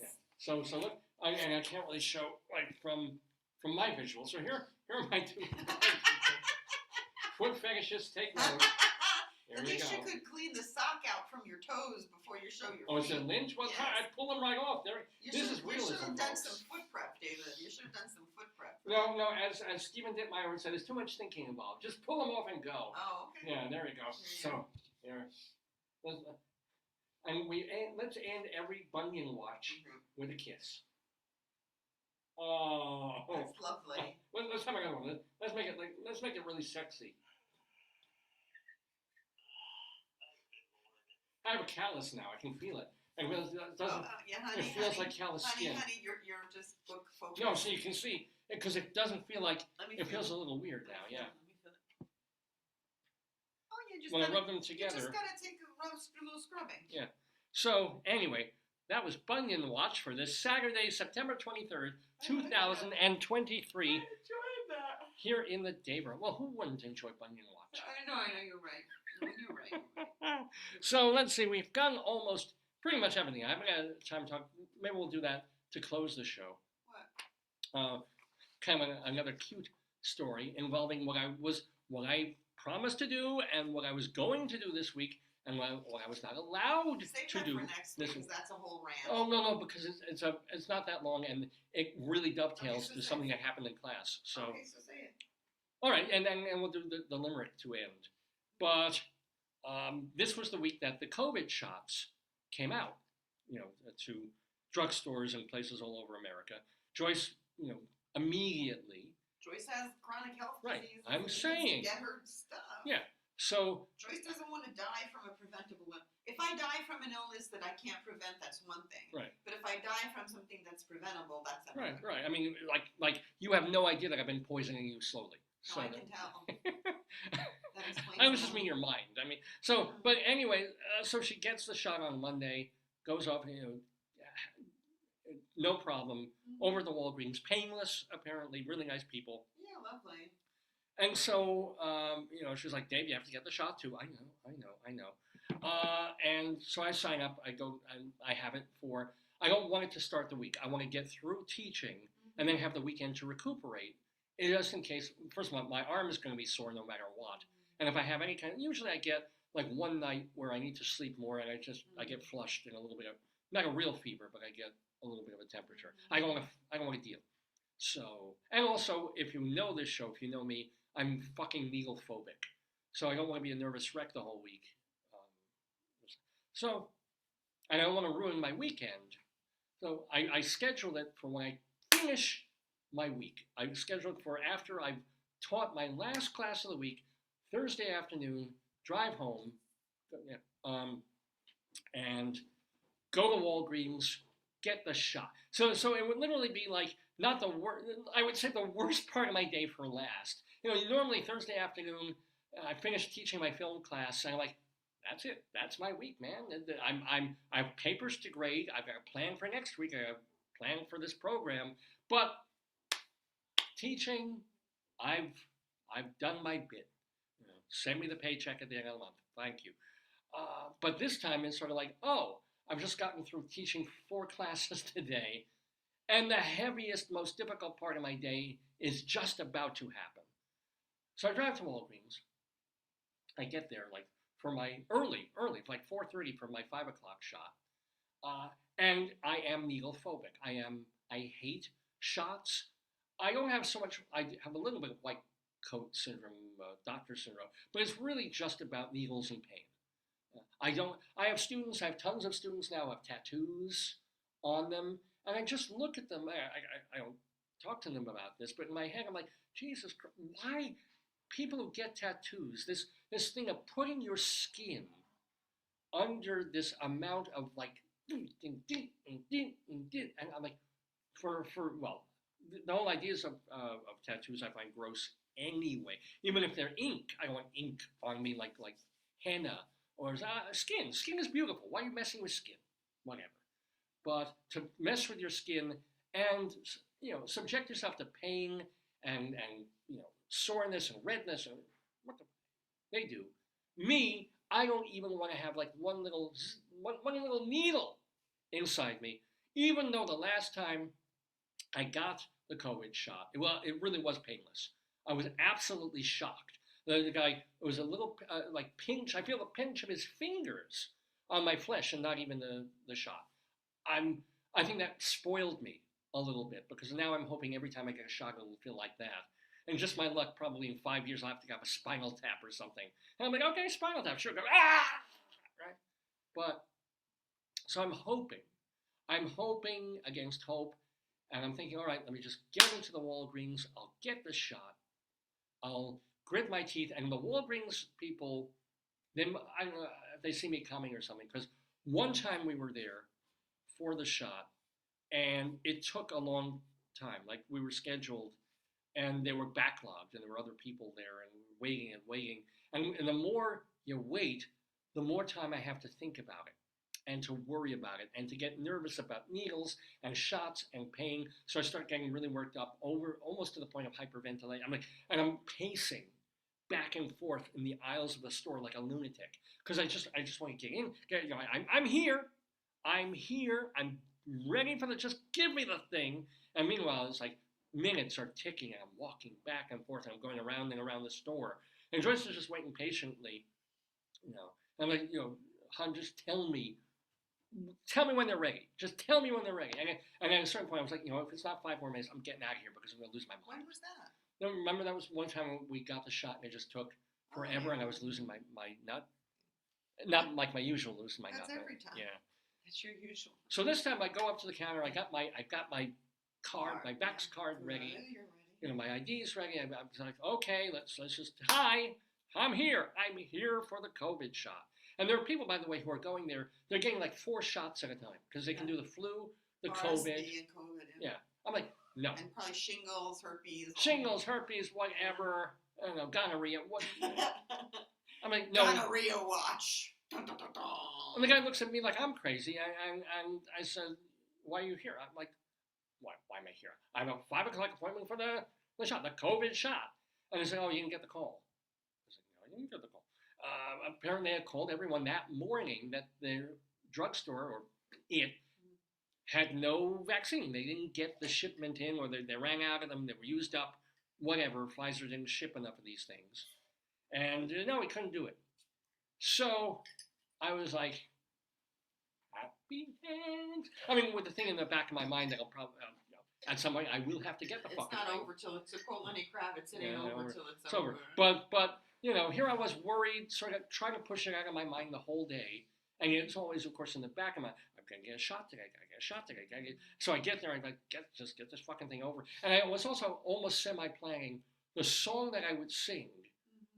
A: Yeah. So look, and I can't really show like from my visual. So here are my two. Foot fetishists take note. Here
B: At
A: we
B: least
A: go.
B: you could clean the sock out from your toes before you show your
A: Oh, it's a
B: feet.
A: lynch? Well,
B: Yes.
A: I'd pull them right off. There.
B: You
A: This
B: should,
A: is
B: you
A: realism,
B: should have done
A: folks.
B: some foot prep, David. You should have done some foot prep.
A: No. As Stephen Ditmyer would say, there's too much thinking involved. Just pull them off and go.
B: Oh, okay.
A: Yeah, there we go. So here, and let's end every bunion watch
B: Mhm.
A: with a kiss. Oh.
B: That's lovely.
A: Let's have another one. Let's make it really sexy. I have a callus now. I can feel it. And it doesn't.
B: Yeah, honey.
A: It feels
B: honey,
A: like callous
B: honey,
A: skin.
B: honey, you're just focused.
A: No, so you can see because it doesn't feel like
B: Let me
A: it
B: feel
A: feels a little weird
B: Let me
A: now.
B: feel
A: Yeah.
B: it, let me feel it. Oh, you just
A: When I
B: gotta,
A: rub them
B: you
A: together.
B: just gotta take a little scrubbing.
A: Yeah. So anyway, that was Bunion Watch for this Saturday, September 23rd, 2023,
B: I enjoyed that.
A: here in the Daverhood. Well, who wouldn't enjoy Bunion Watch?
B: I know, you're right. No, you're right.
A: So let's see, we've done almost pretty much everything. I haven't got time to talk. Maybe we'll do that to close the show.
B: What?
A: Kind of another cute story involving what I promised to do and what I was going to do this week and what I was not allowed
B: Save
A: to
B: that
A: do
B: for next
A: this
B: week,
A: week.
B: 'cause that's a whole rant.
A: Oh no, because it's not that long and it really dovetails
B: Okay, so
A: to
B: say
A: something
B: it.
A: that happened in class. So
B: Okay, so say it.
A: all right, and we'll do the Limerick to end. But this was the week that the COVID shots came out, to drugstores and places all over America. Joyce, immediately.
B: Joyce has chronic health
A: Right,
B: disease.
A: I'm
B: She needs to
A: saying.
B: get her stuff.
A: Yeah. So
B: Joyce doesn't want to die from a preventable illness. If I die from an illness that I can't prevent, that's one thing.
A: right.
B: But if I die from something that's preventable, that's another.
A: Right. I mean, like you have no idea that I've been poisoning you slowly.
B: No,
A: So
B: I
A: that-
B: can tell. That explains
A: I was
B: it
A: just
B: all.
A: meaning your mind. I mean, so but anyway, so she gets the shot on Monday, goes off, no problem, over the Walgreens, painless apparently, really nice people.
B: Yeah, lovely.
A: And so, she's like, Dave, you have to get the shot too. I know. And so I sign up. I go, and I have it for. I don't want it to start the week. I want to get through teaching and then have the weekend to recuperate. Just in case. First of all, my arm is going to be sore no matter what. And if I have any usually I get like one night where I need to sleep more, and I get flushed and a little bit of not a real fever, but I get a little bit of a temperature. I don't want to deal. So, and also, if you know this show, if you know me, I'm fucking needle phobic. So I don't want to be a nervous wreck the whole week. And I don't want to ruin my weekend. So I scheduled it for when I finish my week. I'm scheduled for after I've taught my last class of the week, Thursday afternoon, drive home, and go to Walgreens, get the shot. So it would literally be like not the worst. I would say the worst part of my day for last. Normally Thursday afternoon, I finish teaching my film class, and I'm like, that's it. That's my week, man. I have papers to grade. I've got a plan for next week. I have a plan for this program, but teaching, I've done my bit. Send me the paycheck at the end of the month. Thank you. But this time it's sort of like, oh, I've just gotten through teaching 4 classes today, and the heaviest, most difficult part of my day is just about to happen. So I drive to Walgreens. I get there like for my early, like 4:30 for my 5 o'clock shot, and I am needle phobic. I hate shots. I don't have so much. I have a little bit of white coat syndrome, doctor syndrome, but it's really just about needles and pain. I have students. I have tons of students now who have tattoos on them, and I just look at them. I don't talk to them about this, but in my head, I'm like, Jesus Christ, why people who get tattoos? This thing of putting your skin under this amount of like, and I'm like, well, the whole ideas of tattoos I find gross anyway. Even if they're ink, I don't want ink on me like henna. Or skin. Skin is beautiful. Why are you messing with skin? Whatever. But to mess with your skin and subject yourself to pain and soreness and redness and what they do. Me, I don't even want to have like one little needle inside me. Even though the last time I got the COVID shot, it really was painless. I was absolutely shocked. The guy, it was a little like pinch. I feel the pinch of his fingers on my flesh, and not even the shot. I think that spoiled me a little bit because now I'm hoping every time I get a shot, it'll feel like that. And just my luck, probably in 5 years I'll have to have a spinal tap or something. And I'm like, okay, spinal tap, sure, go right. But so I'm hoping against hope, and I'm thinking, all right, let me just get into the Walgreens. I'll get the shot. I'll grit my teeth, and the Walgreens people, I don't know if they see me coming or something, because one time we were there for the shot, and it took a long time. Like, we were scheduled, and they were backlogged, and there were other people there, and waiting and waiting. And the more you wait, the more time I have to think about it, and to worry about it, and to get nervous about needles and shots and pain. So I start getting really worked up, almost to the point of hyperventilating. I'm pacing back and forth in the aisles of the store like a lunatic, because I just want to get in. I'm here. I'm ready for just give me the thing. And meanwhile, it's like minutes are ticking, and I'm walking back and forth, and I'm going around and around the store. And Joyce is just waiting patiently, And I'm like, hon, just tell me when they're ready. Just tell me when they're ready. And at a certain point, I was like, if it's not 5 more minutes, I'm getting out of here because I'm going to lose my mind.
B: When was that?
A: No, remember that was one time we got the shot and it just took forever, and I was losing my nut. Not like my usual losing my nut.
B: That's every time.
A: Yeah.
B: That's your usual.
A: So this time I go up to the counter. I got my card, my Vax card ready.
B: You're ready.
A: My ID's ready. I was like, okay, let's just hi. I'm here. I'm here for the COVID shot. And there are people, by the way, who are going there. They're getting like 4 shots at a time because they can do the flu, the
B: RSV
A: COVID.
B: and COVID.
A: Yeah. I'm like, no.
B: And probably shingles, herpes.
A: Shingles, herpes, whatever. I don't know, gonorrhea. What? I'm like, no.
B: Gonorrhea watch. Dun, dun, dun, dun.
A: And the guy looks at me like I'm crazy. And I said, why are you here? I'm like, why am I here? I have a 5 o'clock appointment for the shot, the COVID shot. And they said, oh, you didn't get the call. I said, no, I didn't get the call. Apparently, they had called everyone that morning that their drugstore, or it, had no vaccine. They didn't get the shipment in, or they ran out of them. They were used up, whatever. Pfizer didn't ship enough of these things. And no, we couldn't do it. So I was like, happy hands. I mean, with the thing in the back of my mind that I'll probably, at some point, I will have to get the fucking thing.
B: It's not over till it's a quote Lenny Kravitz. It ain't over till it's
A: over. But here I was worried, sort of trying to push it out of my mind the whole day. And it's always, of course, in the back of my gonna get a shot today. Gotta get a shot today. So I get there and I'm like, just get this fucking thing over. And I was also almost semi-planning the song that I would sing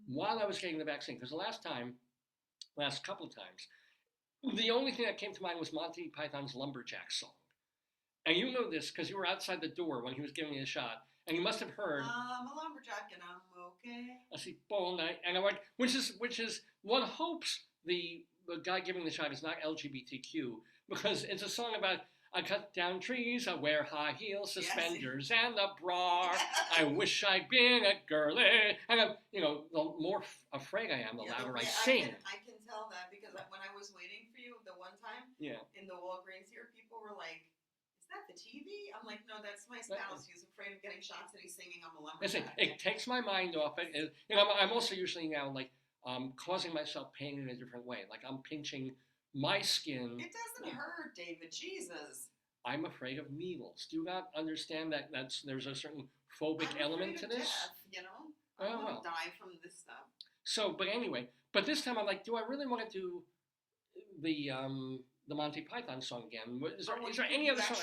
A: while I was getting the vaccine. Because the last couple of times, the only thing that came to mind was Monty Python's Lumberjack song. And you know this because you were outside the door when he was giving me a shot, and you must have heard.
B: I'm a lumberjack and I'm okay.
A: I see ball night, and I like, which is one hopes the guy giving the shot is not LGBTQ because it's a song about I cut down trees, I wear high heels, suspenders, and a bra. I wish I'd been a girly. And the more afraid I am, the louder I sing.
B: I can tell that because when I was waiting for you the one time in the Walgreens here, people were like, "Is that the TV?" I'm like, "No, that's my spouse. He's afraid of getting shots and he's singing I'm a lumberjack."
A: It takes my mind off it. I'm also usually now like causing myself pain in a different way. Like I'm pinching my skin.
B: It doesn't hurt, David. Jesus.
A: I'm afraid of needles. Do you not understand that there's a certain phobic element to this?
B: Death, I don't want to die from this stuff.
A: So, but anyway, this time I'm like, do I really want to do the Monty Python song again? Is there any other song?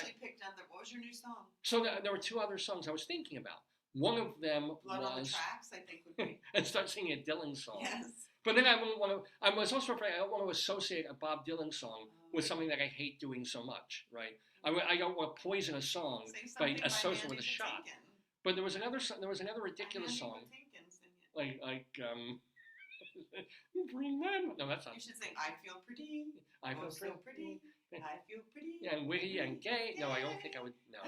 B: What was your new song?
A: So there were two other songs I was thinking about. One of them
B: Blood
A: was
B: on the Tracks, I think would be.
A: and start singing a Dylan song.
B: Yes.
A: But then I was also afraid I don't want to associate a Bob Dylan song with something that I hate doing so much, right? I don't want to poison a song by associating with a shot. But there was another ridiculous song. Like bring them. No, that's not.
B: You should sing I Feel Pretty.
A: I feel
B: so pretty. I feel pretty.
A: Yeah, and witty and gay. No, I don't think I would. No.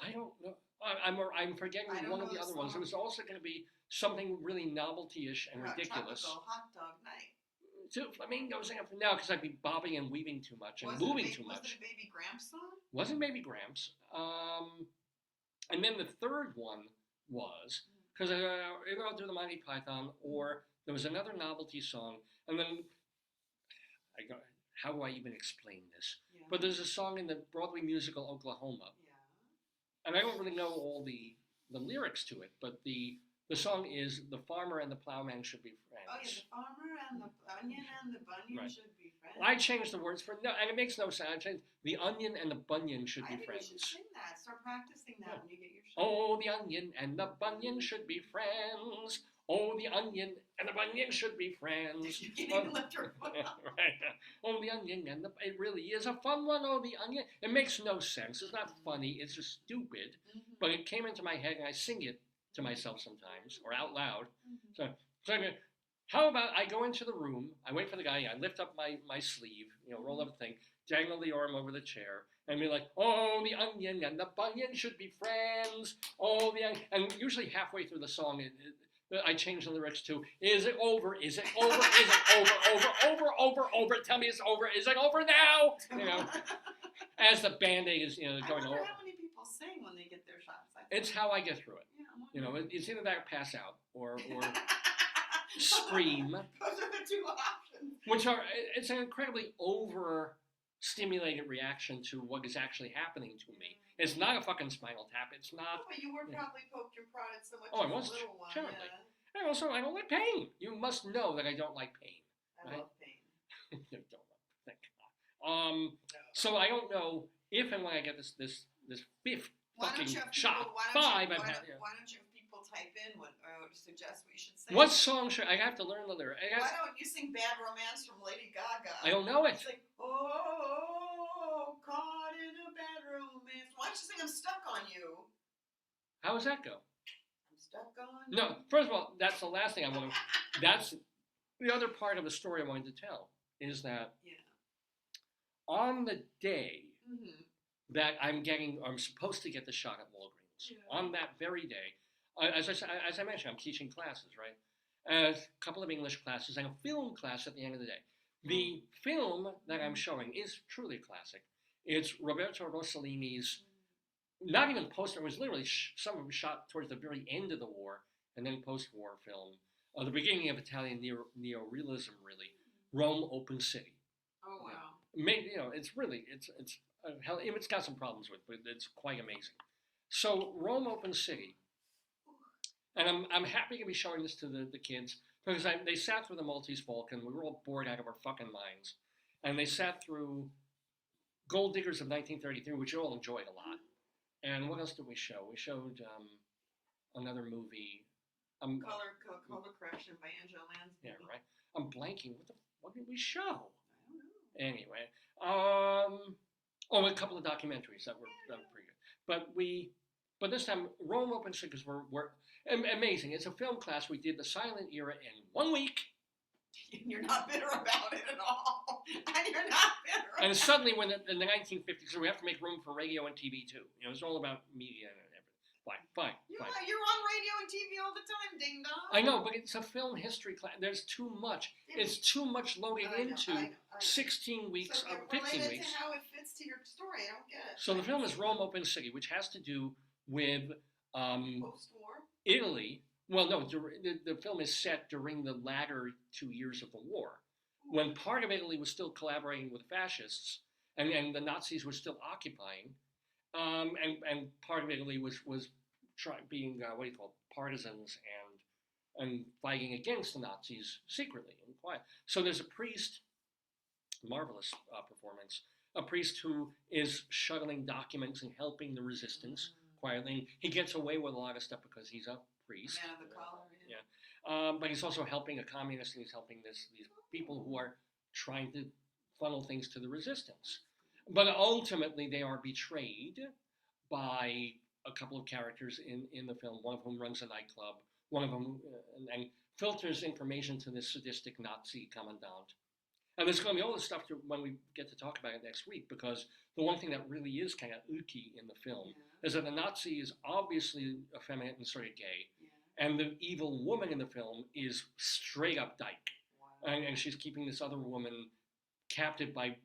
A: I don't know. I'm forgetting one of the other ones. It was also going to be something really novelty-ish and ridiculous.
B: Tropical hot dog night.
A: Two flamingos now because I'd be bobbing and weaving too much and moving too much.
B: Was it a Baby Gramps song?
A: Wasn't Baby Gramps. And then the third one was because either I'll do the Monty Python or there was another novelty song, and then I go, how do I even explain this?
B: Yeah.
A: But there's a song in the Broadway musical Oklahoma,
B: Yeah.
A: and I don't really know all the lyrics to it, but the song is "The farmer and the plowman should be friends."
B: Oh yeah, the farmer and the onion and the bunion
A: Right.
B: should be friends.
A: I changed the words for no, and it makes no sense. I changed the onion and the bunion should
B: I
A: be
B: think
A: friends.
B: you should sing that. Start practicing that when you get your shot.
A: Oh, the onion and the bunion should be friends. Oh, the onion and the bunion should be friends.
B: You can't even lift your foot up.
A: Right. Oh, the onion and it really is a fun one. Oh, the onion. It makes no sense. It's not funny. It's just stupid. But it came into my head, and I sing it to myself sometimes or out loud. So I go, how about I go into the room, I wait for the guy, I lift up my sleeve, roll up a thing, dangle the arm over the chair, and be like, oh, the onion and the bunion should be friends. Oh, the onion. And usually halfway through the song, I change the lyrics to, is it over? Is it over? Is it over? Tell me it's over. Is it over now? As the Band-Aid is, going
B: I wonder
A: over.
B: how many people sing when they get their shots.
A: It's how I get through it.
B: Yeah,
A: It's either that or pass out or scream,
B: Those are the two options.
A: it's an incredibly overstimulated reaction to what is actually happening to me. It's not a fucking spinal tap. It's not.
B: But you were probably poked and prodded so much
A: Oh, I
B: as a
A: was
B: little one.
A: terribly.
B: Yeah.
A: And also, I don't like pain. You must know that I don't like pain.
B: I
A: Right.
B: love pain.
A: You don't. Thank God. So I don't know if and when I get this fifth
B: Why
A: fucking
B: don't you have
A: shot.
B: people, why
A: Five
B: don't
A: I've
B: you,
A: had.
B: why don't you have people type in what suggest what you should say?
A: What song should I have to learn the lyric?
B: Why don't you sing Bad Romance from Lady Gaga?
A: I don't know it.
B: It's like, oh, caught in a bad romance. Why don't you sing I'm Stuck on You?
A: How does that go?
B: I'm stuck on you.
A: No, first of all, that's the last thing I want to. That's the other part of the story I wanted to tell is that
B: Yeah.
A: on the day
B: Mm-hmm.
A: that I'm supposed to get the shot at Walgreens,
B: Yeah.
A: on that very day, as I mentioned, I'm teaching classes, right? A couple of English classes and a film class at the end of the day. The film that I'm showing is truly a classic. It's Roberto Rossellini's, not even post-war, it was literally some of them shot towards the very end of the war, and then post-war film, the beginning of Italian neorealism, really. Rome, Open City.
B: Oh wow.
A: It's really, hell, it's got some problems with, but it's quite amazing. So Rome, Open City, and I'm happy to be showing this to the kids. because they sat through the Maltese Falcon. We were all bored out of our fucking minds, and they sat through Gold Diggers of 1933, which we all enjoyed a lot. And what else did we show? We showed another movie.
B: Color Correction by Angela Lansbury.
A: Yeah, right. I'm blanking. What did we show?
B: I don't know.
A: Anyway, a couple of documentaries that were pretty good. But this time Rome Open City, because we're amazing. It's a film class. We did the silent era in 1 week,
B: You're not bitter about it at all. And you're not bitter.
A: and suddenly, when in the 1950s, so we have to make room for radio and TV too. You know, it's all about media and everything. Fine.
B: You're on radio and TV all the time, ding dong.
A: I know, but it's a film history class. There's too much. It's too much loaded into
B: I know.
A: 16 weeks,
B: So
A: 15
B: related
A: weeks.
B: to how it fits to your story. I don't get it.
A: So the film is Rome Open City, which has to do with
B: Post-war.
A: Italy. Well, no, the film is set during the latter 2 years of the war, when part of Italy was still collaborating with fascists, and the Nazis were still occupying, and part of Italy was being partisans and fighting against the Nazis secretly and quiet. So there's a priest, marvelous performance, a priest who is shuttling documents and helping the resistance quietly. He gets away with a lot of stuff because he's a priest.
B: Man of the collar.
A: Yeah. But he's also helping a communist, and he's helping these people who are trying to funnel things to the resistance. But ultimately, they are betrayed by a couple of characters in the film, one of whom runs a nightclub, one of them and filters information to this sadistic Nazi commandant. And there's going to be all this stuff when we get to talk about it next week, because the one thing that really is kind of ooky in the film is that the Nazi is obviously effeminate and sort of gay, and the evil woman in the film is straight up dyke.
B: Wow.
A: And she's keeping this other woman captive by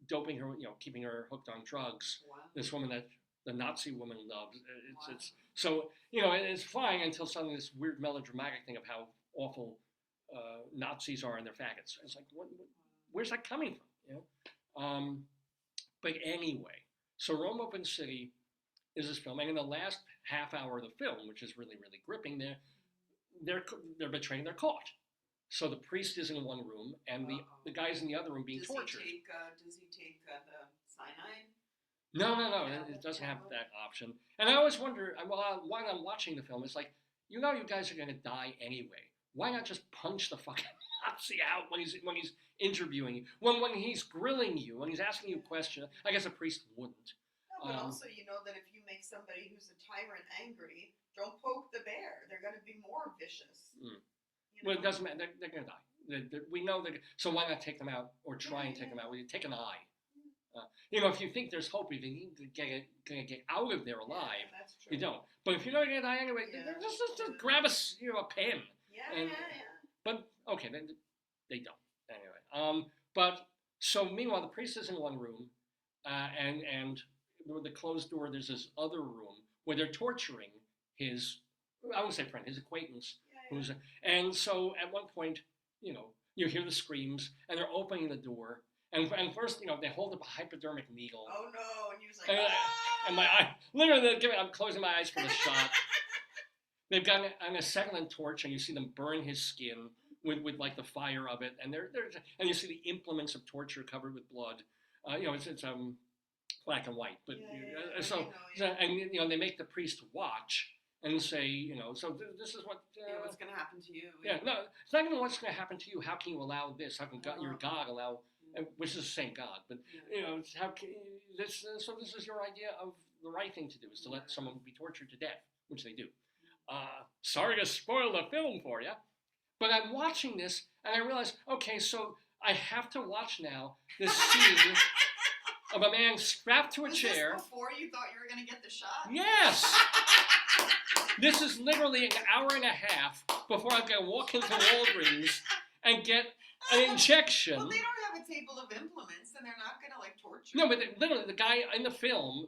A: doping her, keeping her hooked on drugs.
B: Wow.
A: This woman that the Nazi woman loves.
B: Wow.
A: So it's fine until suddenly this weird melodramatic thing of how awful Nazis are and their faggots. It's like, where's that coming from? But anyway, so Rome Open City is this film, and in the last half hour of the film, which is really, really gripping, they're betraying. They're caught. So the priest is in one room, and the guy's in the other room being tortured.
B: Does he take the cyanide?
A: No,
B: Yeah,
A: it doesn't have that option. And I always wonder, while I'm watching the film, it's like, you guys are going to die anyway. Why not just punch the fucking Nazi out when he's interviewing you, when he's grilling you, when he's asking you a question? I guess a priest wouldn't.
B: No, but also you know that if you make somebody who's a tyrant angry, don't poke the bear. They're going to be more vicious.
A: Well, it doesn't matter. They're going to die. We know that. So why not take them out or try and take them out? Well, you take an eye. If you think there's hope, if you going to get out of there alive,
B: that's true.
A: you don't. But if you know you're going to die anyway, just grab a pen.
B: Yeah.
A: But okay, they don't anyway. But so meanwhile, the priest is in one room, and with the closed door, there's this other room where they're torturing his, I won't say friend, his acquaintance. And so at one point, you hear the screams, and they're opening the door. And first, they hold up a hypodermic needle.
B: Oh no! And you're just like,
A: and my eye, literally, I'm closing my eyes for the shot. They've got an acetylene torch, and you see them burn his skin with like the fire of it, and and you see the implements of torture covered with blood. It's black and white, but and they make the priest watch and say, so this is what.
B: What's going to happen to you?
A: Yeah, no, it's not even what's going to happen to you. How can you allow this? How can your God allow? Which is the same God, but how can this? So this is your idea of the right thing to do, is to let someone be tortured to death, which they do. Sorry to spoil the film for you, but I'm watching this and I realize, okay, so I have to watch now this scene of a man strapped to a chair.
B: This before you thought you were going to get the shot?
A: Yes. This is literally an hour and a half before I'm going to walk into Walgreens and get an injection.
B: Well, they don't have a table of implements, and they're not going to torture.
A: No, but literally, the guy in the film,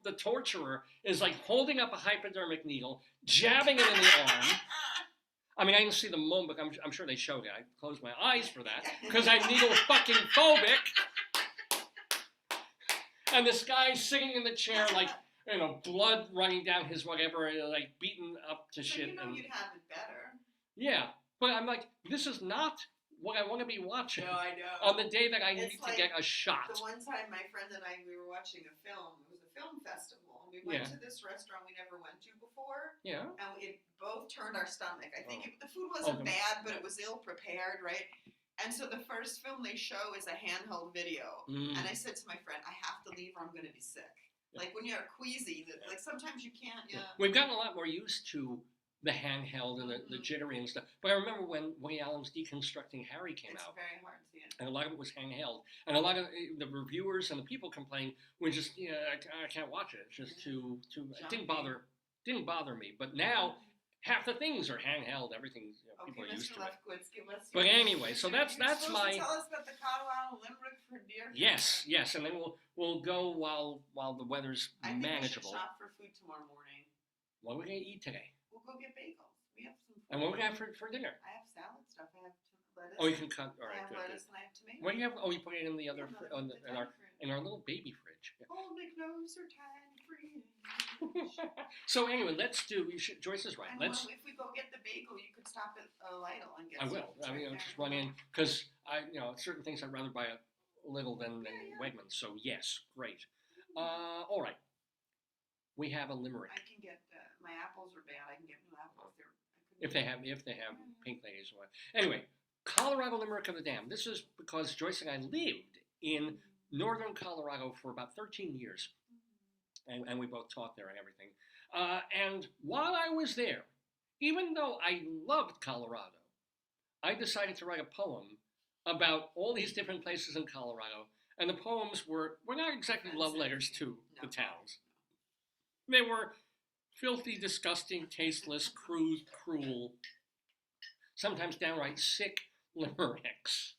A: the torturer, is like holding up a hypodermic needle, jabbing it in the arm. I mean, I didn't see the moment, but I'm sure they showed it. I closed my eyes for that because I'm needle fucking phobic. And this guy's sitting in the chair, like, blood running down his whatever, like beaten up to shit.
B: You'd have it better.
A: Yeah. But I'm like, this is not what I want to be watching
B: No, I know.
A: on the day that I need
B: It's
A: to
B: like
A: get a shot.
B: The one time my friend and I, we were watching a film. It was a film festival. And we went
A: Yeah.
B: to this restaurant we never went to before.
A: Yeah.
B: And it both turned our stomach. I think the food
A: Oh,
B: wasn't bad, but it was ill prepared, right? And so the first film they show is a handheld video. And I said to my friend, I have to leave or I'm going to be sick.
A: Yeah.
B: Like when you're queasy, like sometimes you can't. Yeah.
A: We've gotten a lot more used to the handheld and the jittery and stuff. But I remember when Woody Allen's Deconstructing Harry came
B: It's
A: out,
B: very hard to see it.
A: and a lot of it was handheld, and a lot of the reviewers and the people complaining were just, I can't watch it. It's just too. It didn't bother me. But now half the things are handheld. Everything people are used to it.
B: Lefkowitz, give us
A: But
B: your-
A: anyway, so that's
B: You're supposed
A: my.
B: to tell us about the Colorado Limerick for deer.
A: Yes, and then we'll go while the weather's
B: I think
A: manageable.
B: we should shop for food tomorrow morning.
A: What are we gonna eat today?
B: We'll go get bagels. We have some.
A: And what are we gonna have for dinner?
B: I have salad stuff. I have lettuce.
A: Oh, you can cut. All
B: I
A: right,
B: have
A: good.
B: lettuce and I have tomatoes.
A: What do you have? Oh, you put it in the other
B: In the tiny fridge.
A: in our little baby fridge. Yeah.
B: Hold me closer, tiny fridge.
A: So anyway, Joyce is right.
B: And
A: Let's.
B: if we go get the bagel, you could stop at Lidl and get.
A: I will.
B: some.
A: I mean, I'll just run in because certain things I'd rather buy a little than Wegmans. So yes, great. All right. We have a limerick.
B: I can get my apples are bad. I can get new apples.
A: If they have pink ladies or what. Anyway, Colorado Limerick of the Dam. This is because Joyce and I lived in northern Colorado for about 13 years. And we both taught there and everything. And while I was there, even though I loved Colorado, I decided to write a poem about all these different places in Colorado. And the poems were not exactly love letters to the towns. They were filthy, disgusting, tasteless, crude, cruel, sometimes downright sick limericks,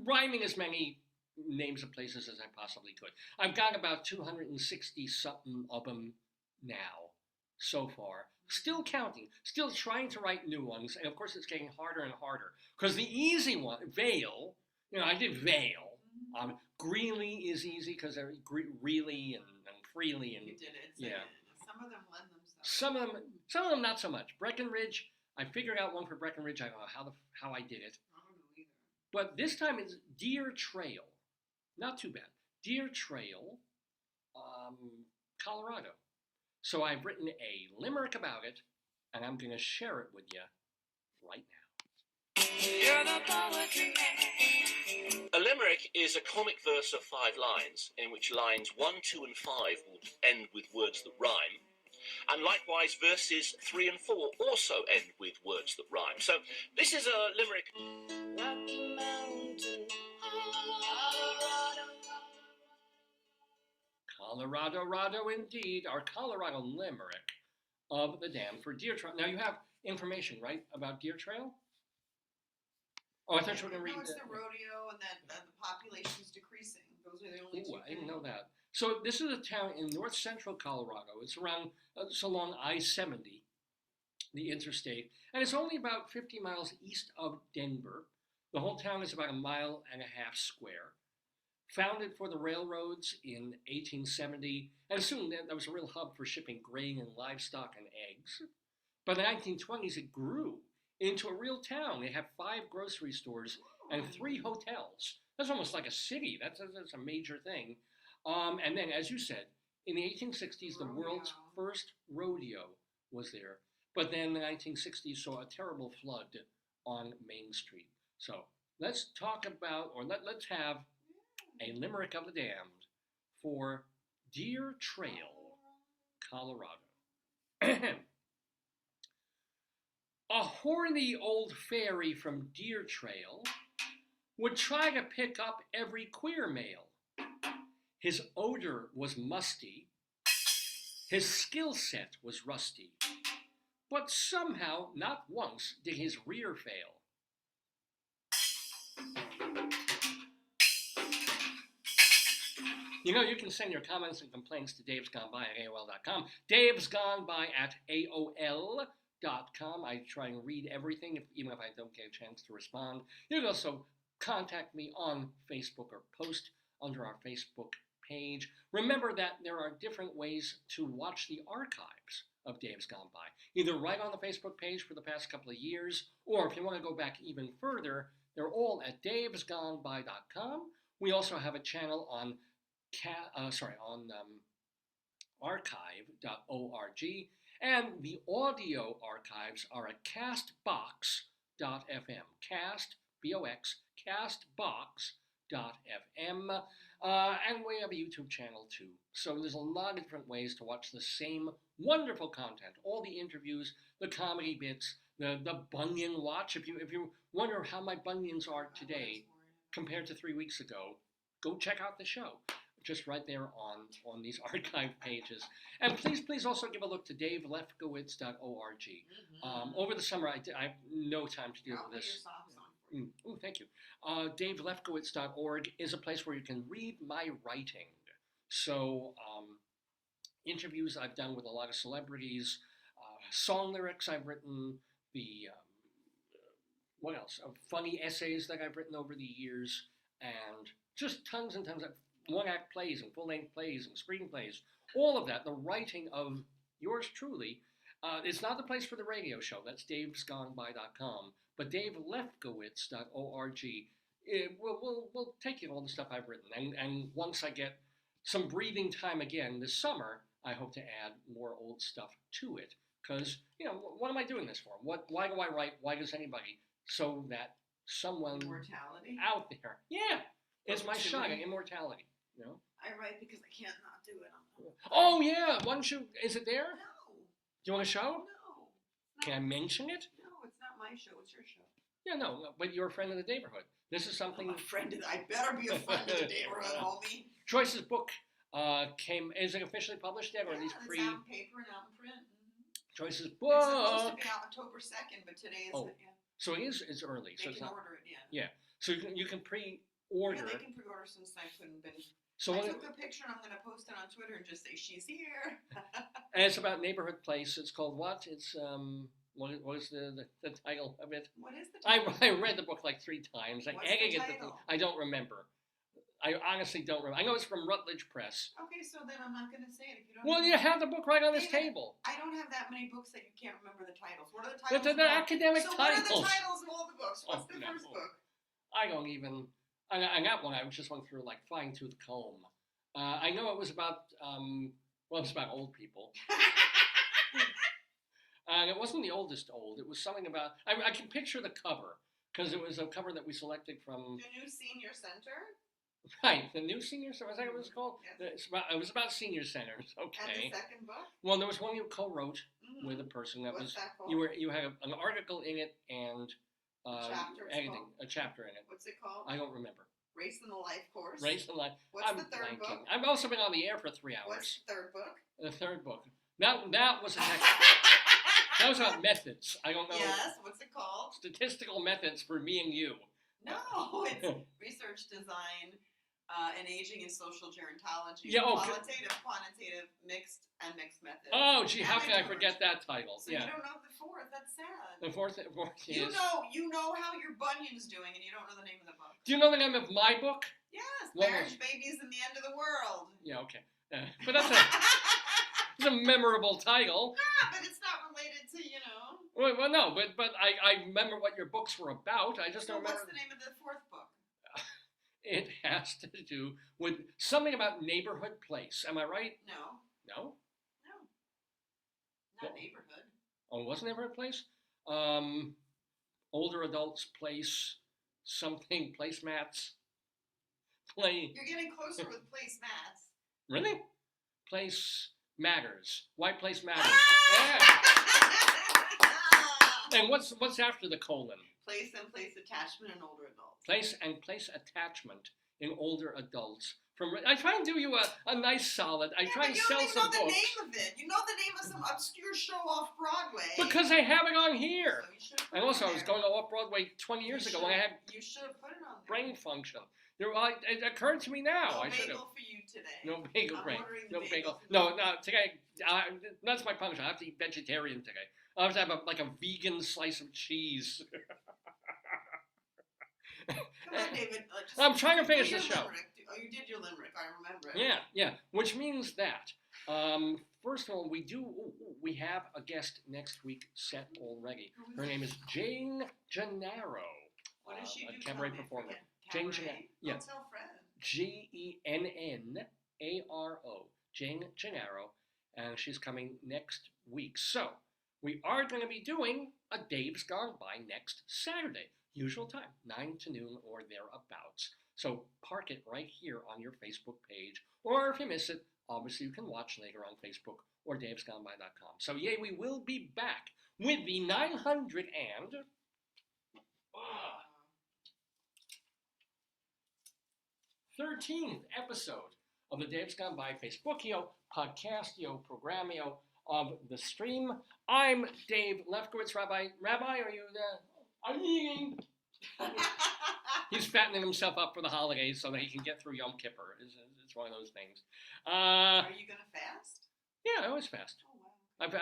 A: rhyming as many names of places as I possibly could. I've got about 260 something of them now, so far. Still counting, still trying to write new ones, and of course it's getting harder and harder. Because the easy one, Vale, I did Vale. Greeley is easy because they're really and freely and
B: You did it.
A: yeah.
B: Some of them lend themselves.
A: Some of them not so much. Breckenridge, I figured out one for Breckenridge. I don't know how I did it.
B: I don't know either.
A: But this time it's Deer Trail. Not too bad. Deer Trail, Colorado. So I've written a limerick about it, and I'm going to share it with you right now.
G: You're the poetry man.
H: A limerick is a comic verse of 5 lines, in which lines 1, 2, and 5 would end with words that rhyme. And likewise, verses 3 and 4 also end with words that rhyme. So this is a limerick.
G: Rocky Mountain,
A: Colorado indeed, our Colorado limerick of the dam for Deer Trail. Now you have information, right, about Deer Trail? Oh, I thought you were going to read
B: it's the rodeo and that the population's decreasing. Those are the only two.
A: I didn't know that. So this is a town in north central Colorado. It's around, it's along I-70, the interstate, and it's only about 50 miles east of Denver. The whole town is about 1.5 miles square. Founded for the railroads in 1870, and soon that was a real hub for shipping grain and livestock and eggs. By the 1920s, it grew into a real town. They have 5 grocery stores and 3 hotels. That's almost like a city. That's a major thing. And then, as you said, in the 1860s, the world's first rodeo was there. But then the 1960s saw a terrible flood on Main Street. So let's talk about, or let's have a limerick of the damned for Deer Trail, Colorado. A horny old fairy from Deer Trail would try to pick up every queer male. His odor was musty, his skill set was rusty, but somehow not once did his rear fail. You can send your comments and complaints to davesgoneby at AOL.com. Davesgoneby at AOL.com. I try and read everything, even if I don't get a chance to respond. You can also contact me on Facebook or post under our Facebook page. Remember that there are different ways to watch the archives of Dave's Gone By, either right on the Facebook page for the past couple of years, or if you want to go back even further, they're all at davesgoneby.com. We also have a channel on archive.org, and the audio archives are at castbox.fm. Cast, B-O-X, castbox.fm. And we have a YouTube channel too. So there's a lot of different ways to watch the same wonderful content. All the interviews, the comedy bits, the bunion watch. If you wonder how my bunions are today compared to 3 weeks ago, go check out the show. Just right there on these archive pages. And please also give a look to davelefkowitz.org. Over the summer, I have no time to deal with this. Oh, thank you. davelefkowitz.org is a place where you can read my writing. So interviews I've done with a lot of celebrities, song lyrics I've written, what else? Funny essays that I've written over the years, and just tons and tons of one-act plays and full-length plays and screenplays. All of that, the writing of yours truly. It's not the place for the radio show. That's davesgoneby.com. But davelefkowitz.org. We'll take you all the stuff I've written. And once I get some breathing time again this summer, I hope to add more old stuff to it. Because, what am I doing this for? Why do I write? Why does anybody? So that someone
B: Immortality?
A: out there. Yeah. It's my shot at immortality.
B: I write because I can't not do it.
A: Oh, yeah. Why don't you? Is it there?
B: No.
A: Do you want to show?
B: No.
A: Can I mention it?
B: No, it's not my show. It's your show.
A: Yeah, no, but you're a friend of the Daverhood. This is something.
B: I'm a friend of. I better be a friend of the Daverhood, homie.
A: Joyce's book is it officially published yet, or at least
B: it's
A: pre?
B: out in paper and out in print.
A: Joyce's
B: It's supposed to
A: book.
B: be out October 2nd, but today is.
A: Oh, so it's early.
B: They
A: So it's
B: can
A: not.
B: order it, yeah.
A: So you can pre-order.
B: Yeah, they can pre-order since I couldn't been.
A: So
B: I
A: what,
B: took a picture and I'm going to post it on Twitter and just say she's here.
A: and it's about Neighborhood Place. It's called what? It's what is the title of it?
B: What is the
A: I
B: title?
A: read the book like 3 times.
B: What's the title?
A: I don't remember. I honestly don't remember. I know it's from Routledge Press.
B: Okay, so then I'm not going to say it if you don't.
A: Well,
B: know.
A: you have the book right on this
B: David,
A: table.
B: I don't have that many books that you can't remember the titles. What are the
A: The
B: titles? of all-
A: academic
B: so
A: titles.
B: what are the titles of all the books? What's
A: Oh,
B: the
A: no.
B: first book?
A: I don't even. I got one. I just went through like fine tooth comb. I know it was about. It's about old people. And it wasn't the oldest old. It was something about. I can picture the cover because it was a cover that we selected from.
B: The new senior center.
A: Right, the new senior center. Was that what it was called?
B: Yes.
A: It was about senior centers.
B: And
A: Okay.
B: the second book.
A: Well, there was one you co-wrote
B: Mhm.
A: with a person that
B: What's
A: was.
B: that called?
A: You had an article in it and
B: chapter it's
A: editing
B: called?
A: a chapter in it.
B: What's it called?
A: I don't remember.
B: Race in the Life Course.
A: Race and Life.
B: What's
A: I'm
B: the third
A: blanking.
B: book?
A: I've also been on the air for 3 hours.
B: What's the third book?
A: The third book. That was a text. That was about methods. I don't know.
B: Yes. What's it called?
A: Statistical methods for me and you.
B: No, it's research design, and aging and social gerontology.
A: Yeah, oh,
B: qualitative, quantitative, mixed methods.
A: Oh, gee, how
B: And
A: can I
B: the
A: forget that title?
B: So
A: Yeah.
B: you don't know the fourth. That's sad.
A: The fourth
B: You
A: is.
B: know how your bunion's doing, and you don't know the name of the book.
A: Do you know the name of my book?
B: Yes,
A: What
B: Marriage,
A: was-
B: Babies, and the End of the World.
A: Yeah, okay. But that's it's a memorable title.
B: But it's not related to,
A: Well, no, but I remember what your books were about. I just
B: So
A: don't
B: what's
A: remember.
B: the name of the fourth book?
A: It has to do with something about Neighborhood Place. Am I right?
B: No,
A: No?
B: not
A: Well-
B: neighborhood.
A: Oh, it wasn't Neighborhood Place? Older Adults Place, something, placemats.
B: You're getting closer with placemats.
A: Really? Place Matters. Why Place Matters? Yeah. And what's after the colon?
B: Place and place attachment in older adults.
A: Place and place attachment in older adults. I try and do you a nice solid. I try and sell some
B: But you don't even know the
A: books.
B: name of it. You know the name of some obscure show off Broadway.
A: Because I have it on here.
B: So you should have put
A: And
B: it
A: also,
B: on
A: I was
B: there.
A: going off Broadway 20 years ago when I had
B: You should have put it on there.
A: brain function. It occurred to me now.
B: No
A: I should have.
B: bagel for you today.
A: No bagel
B: I'm
A: brain.
B: ordering the
A: No
B: bagel
A: bagel.
B: for
A: No,
B: you.
A: no. Today, that's my punishment. I have to eat vegetarian today. I have to have a vegan slice of cheese.
B: Come on, David.
A: I'm trying to finish
B: do
A: the
B: your
A: show.
B: limerick. Oh, you did your limerick. I remember it.
A: Yeah, yeah. Which means that, first of all, we have a guest next week set already.
B: Who is
A: Her
B: it?
A: name is Jane Gennaro.
B: What does she
A: a
B: do?
A: cabaret
B: Tell me, I
A: performer.
B: forget.
A: Jane
B: Cabaret?
A: Gennaro. Yeah.
B: Oh, tell Fred.
A: Gennaro. Jane Gennaro. And she's coming next week. So, we are going to be doing a Dave's Gone By next Saturday. Usual time, 9 to noon or thereabouts. So park it right here on your Facebook page. Or if you miss it, obviously you can watch later on Facebook or davesgoneby.com. So yay, we will be back with the 913th episode of the Dave's Gone By Facebookio, Podcastio, Programmio of the stream. I'm Dave Lefkowitz. Rabbi, are you there? I'm eating. He's fattening himself up for the holidays so that he can get through Yom Kippur. It's one of those things.
B: Are you going to fast?
A: Yeah, I always fast.
B: Oh, wow.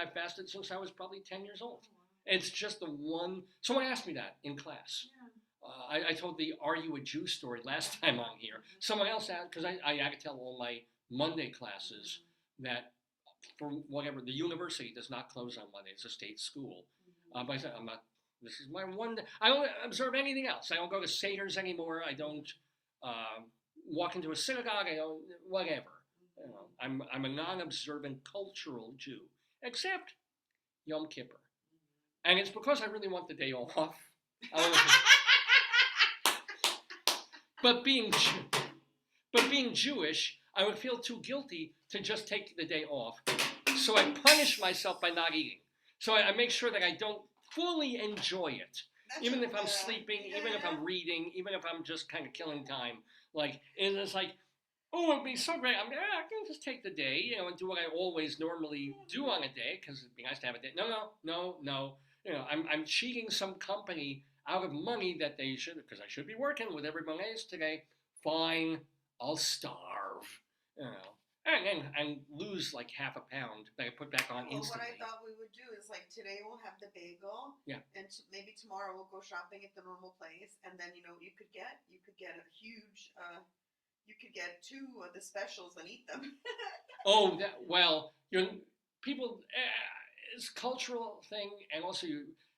A: I've fasted since I was probably 10 years old.
B: Oh, wow.
A: It's just the one. Someone asked me that in class.
B: Yeah.
A: I told the "Are you a Jew?" story last time on here. Someone else asked, because I had to tell all my Monday classes that for whatever, the university does not close on Monday. It's a state school. But I said, I'm not. This is my one day. I don't observe anything else. I don't go to seders anymore. I don't walk into a synagogue. I don't whatever. You know, I'm a non-observant cultural Jew, except Yom Kippur, and it's because I really want the day off. But being Jewish, I would feel too guilty to just take the day off. So I punish myself by not eating. So I make sure that I don't fully enjoy it.
B: That's
A: Even
B: a
A: if I'm
B: good-
A: sleeping,
B: yeah,
A: even if
B: yeah.
A: I'm reading, even if I'm just kind of killing time. Like, and it's like, oh, it'd be so great. I can just take the day, and do what I always normally do on a day, because it'd be nice to have a day. No. I'm cheating some company out of money that they should, because I should be working with everyone else today. Fine, I'll starve, and lose like half a pound that I put back on
B: Well,
A: instantly.
B: what I thought we would do is like today we'll have the bagel.
A: Yeah.
B: And maybe tomorrow we'll go shopping at the normal place, and then you could get a huge. You could get 2 of the specials and eat them.
A: Oh, people. It's a cultural thing, and also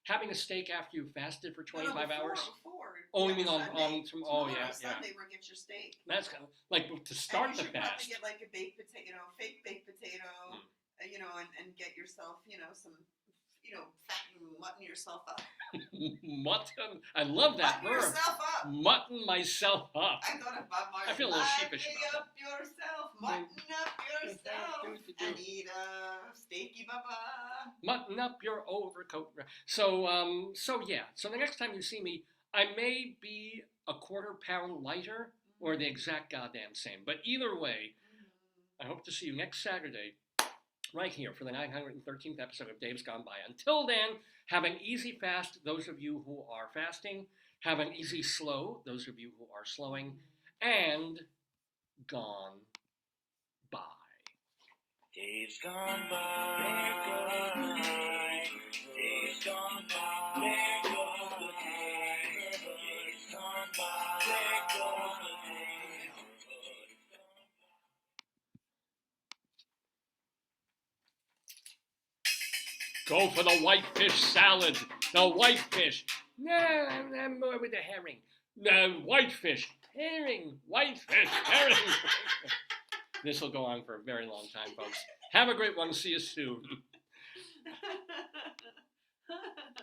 A: having a steak after you fasted for 25 hours.
B: Before.
A: Oh, you mean
B: Sunday.
A: oh
B: Tomorrow,
A: yeah.
B: Sunday we'll get your steak.
A: That's kind of like to start
B: and
A: the
B: you should probably
A: fast.
B: get like a baked potato, fake baked potato,
A: Mm.
B: And get yourself, some, fatten, mutton yourself up.
A: Mutton. I love that
B: Mutton
A: verb.
B: yourself up.
A: Mutton myself up.
B: I thought of Bob Marley.
A: I feel a little sheepish
B: Liven
A: about
B: up yourself, mutton up yourself, and eat a steaky baba.
A: Mutton up your overcoat. So yeah. So the next time you see me, I may be a quarter pound lighter or the exact goddamn same. But either way, I hope to see you next Saturday right here for the 913th episode of Dave's Gone By. Until then, have an easy fast, those of you who are fasting. Have an easy slow, those of you who are slowing. And gone by.
H: Days gone by. Days gone by. Days gone by. Days gone by.
A: Go for the whitefish salad. The whitefish. No, I'm more with the herring. The whitefish. Herring. Whitefish. Herring. This will go on for a very long time, folks. Have a great one. See you soon.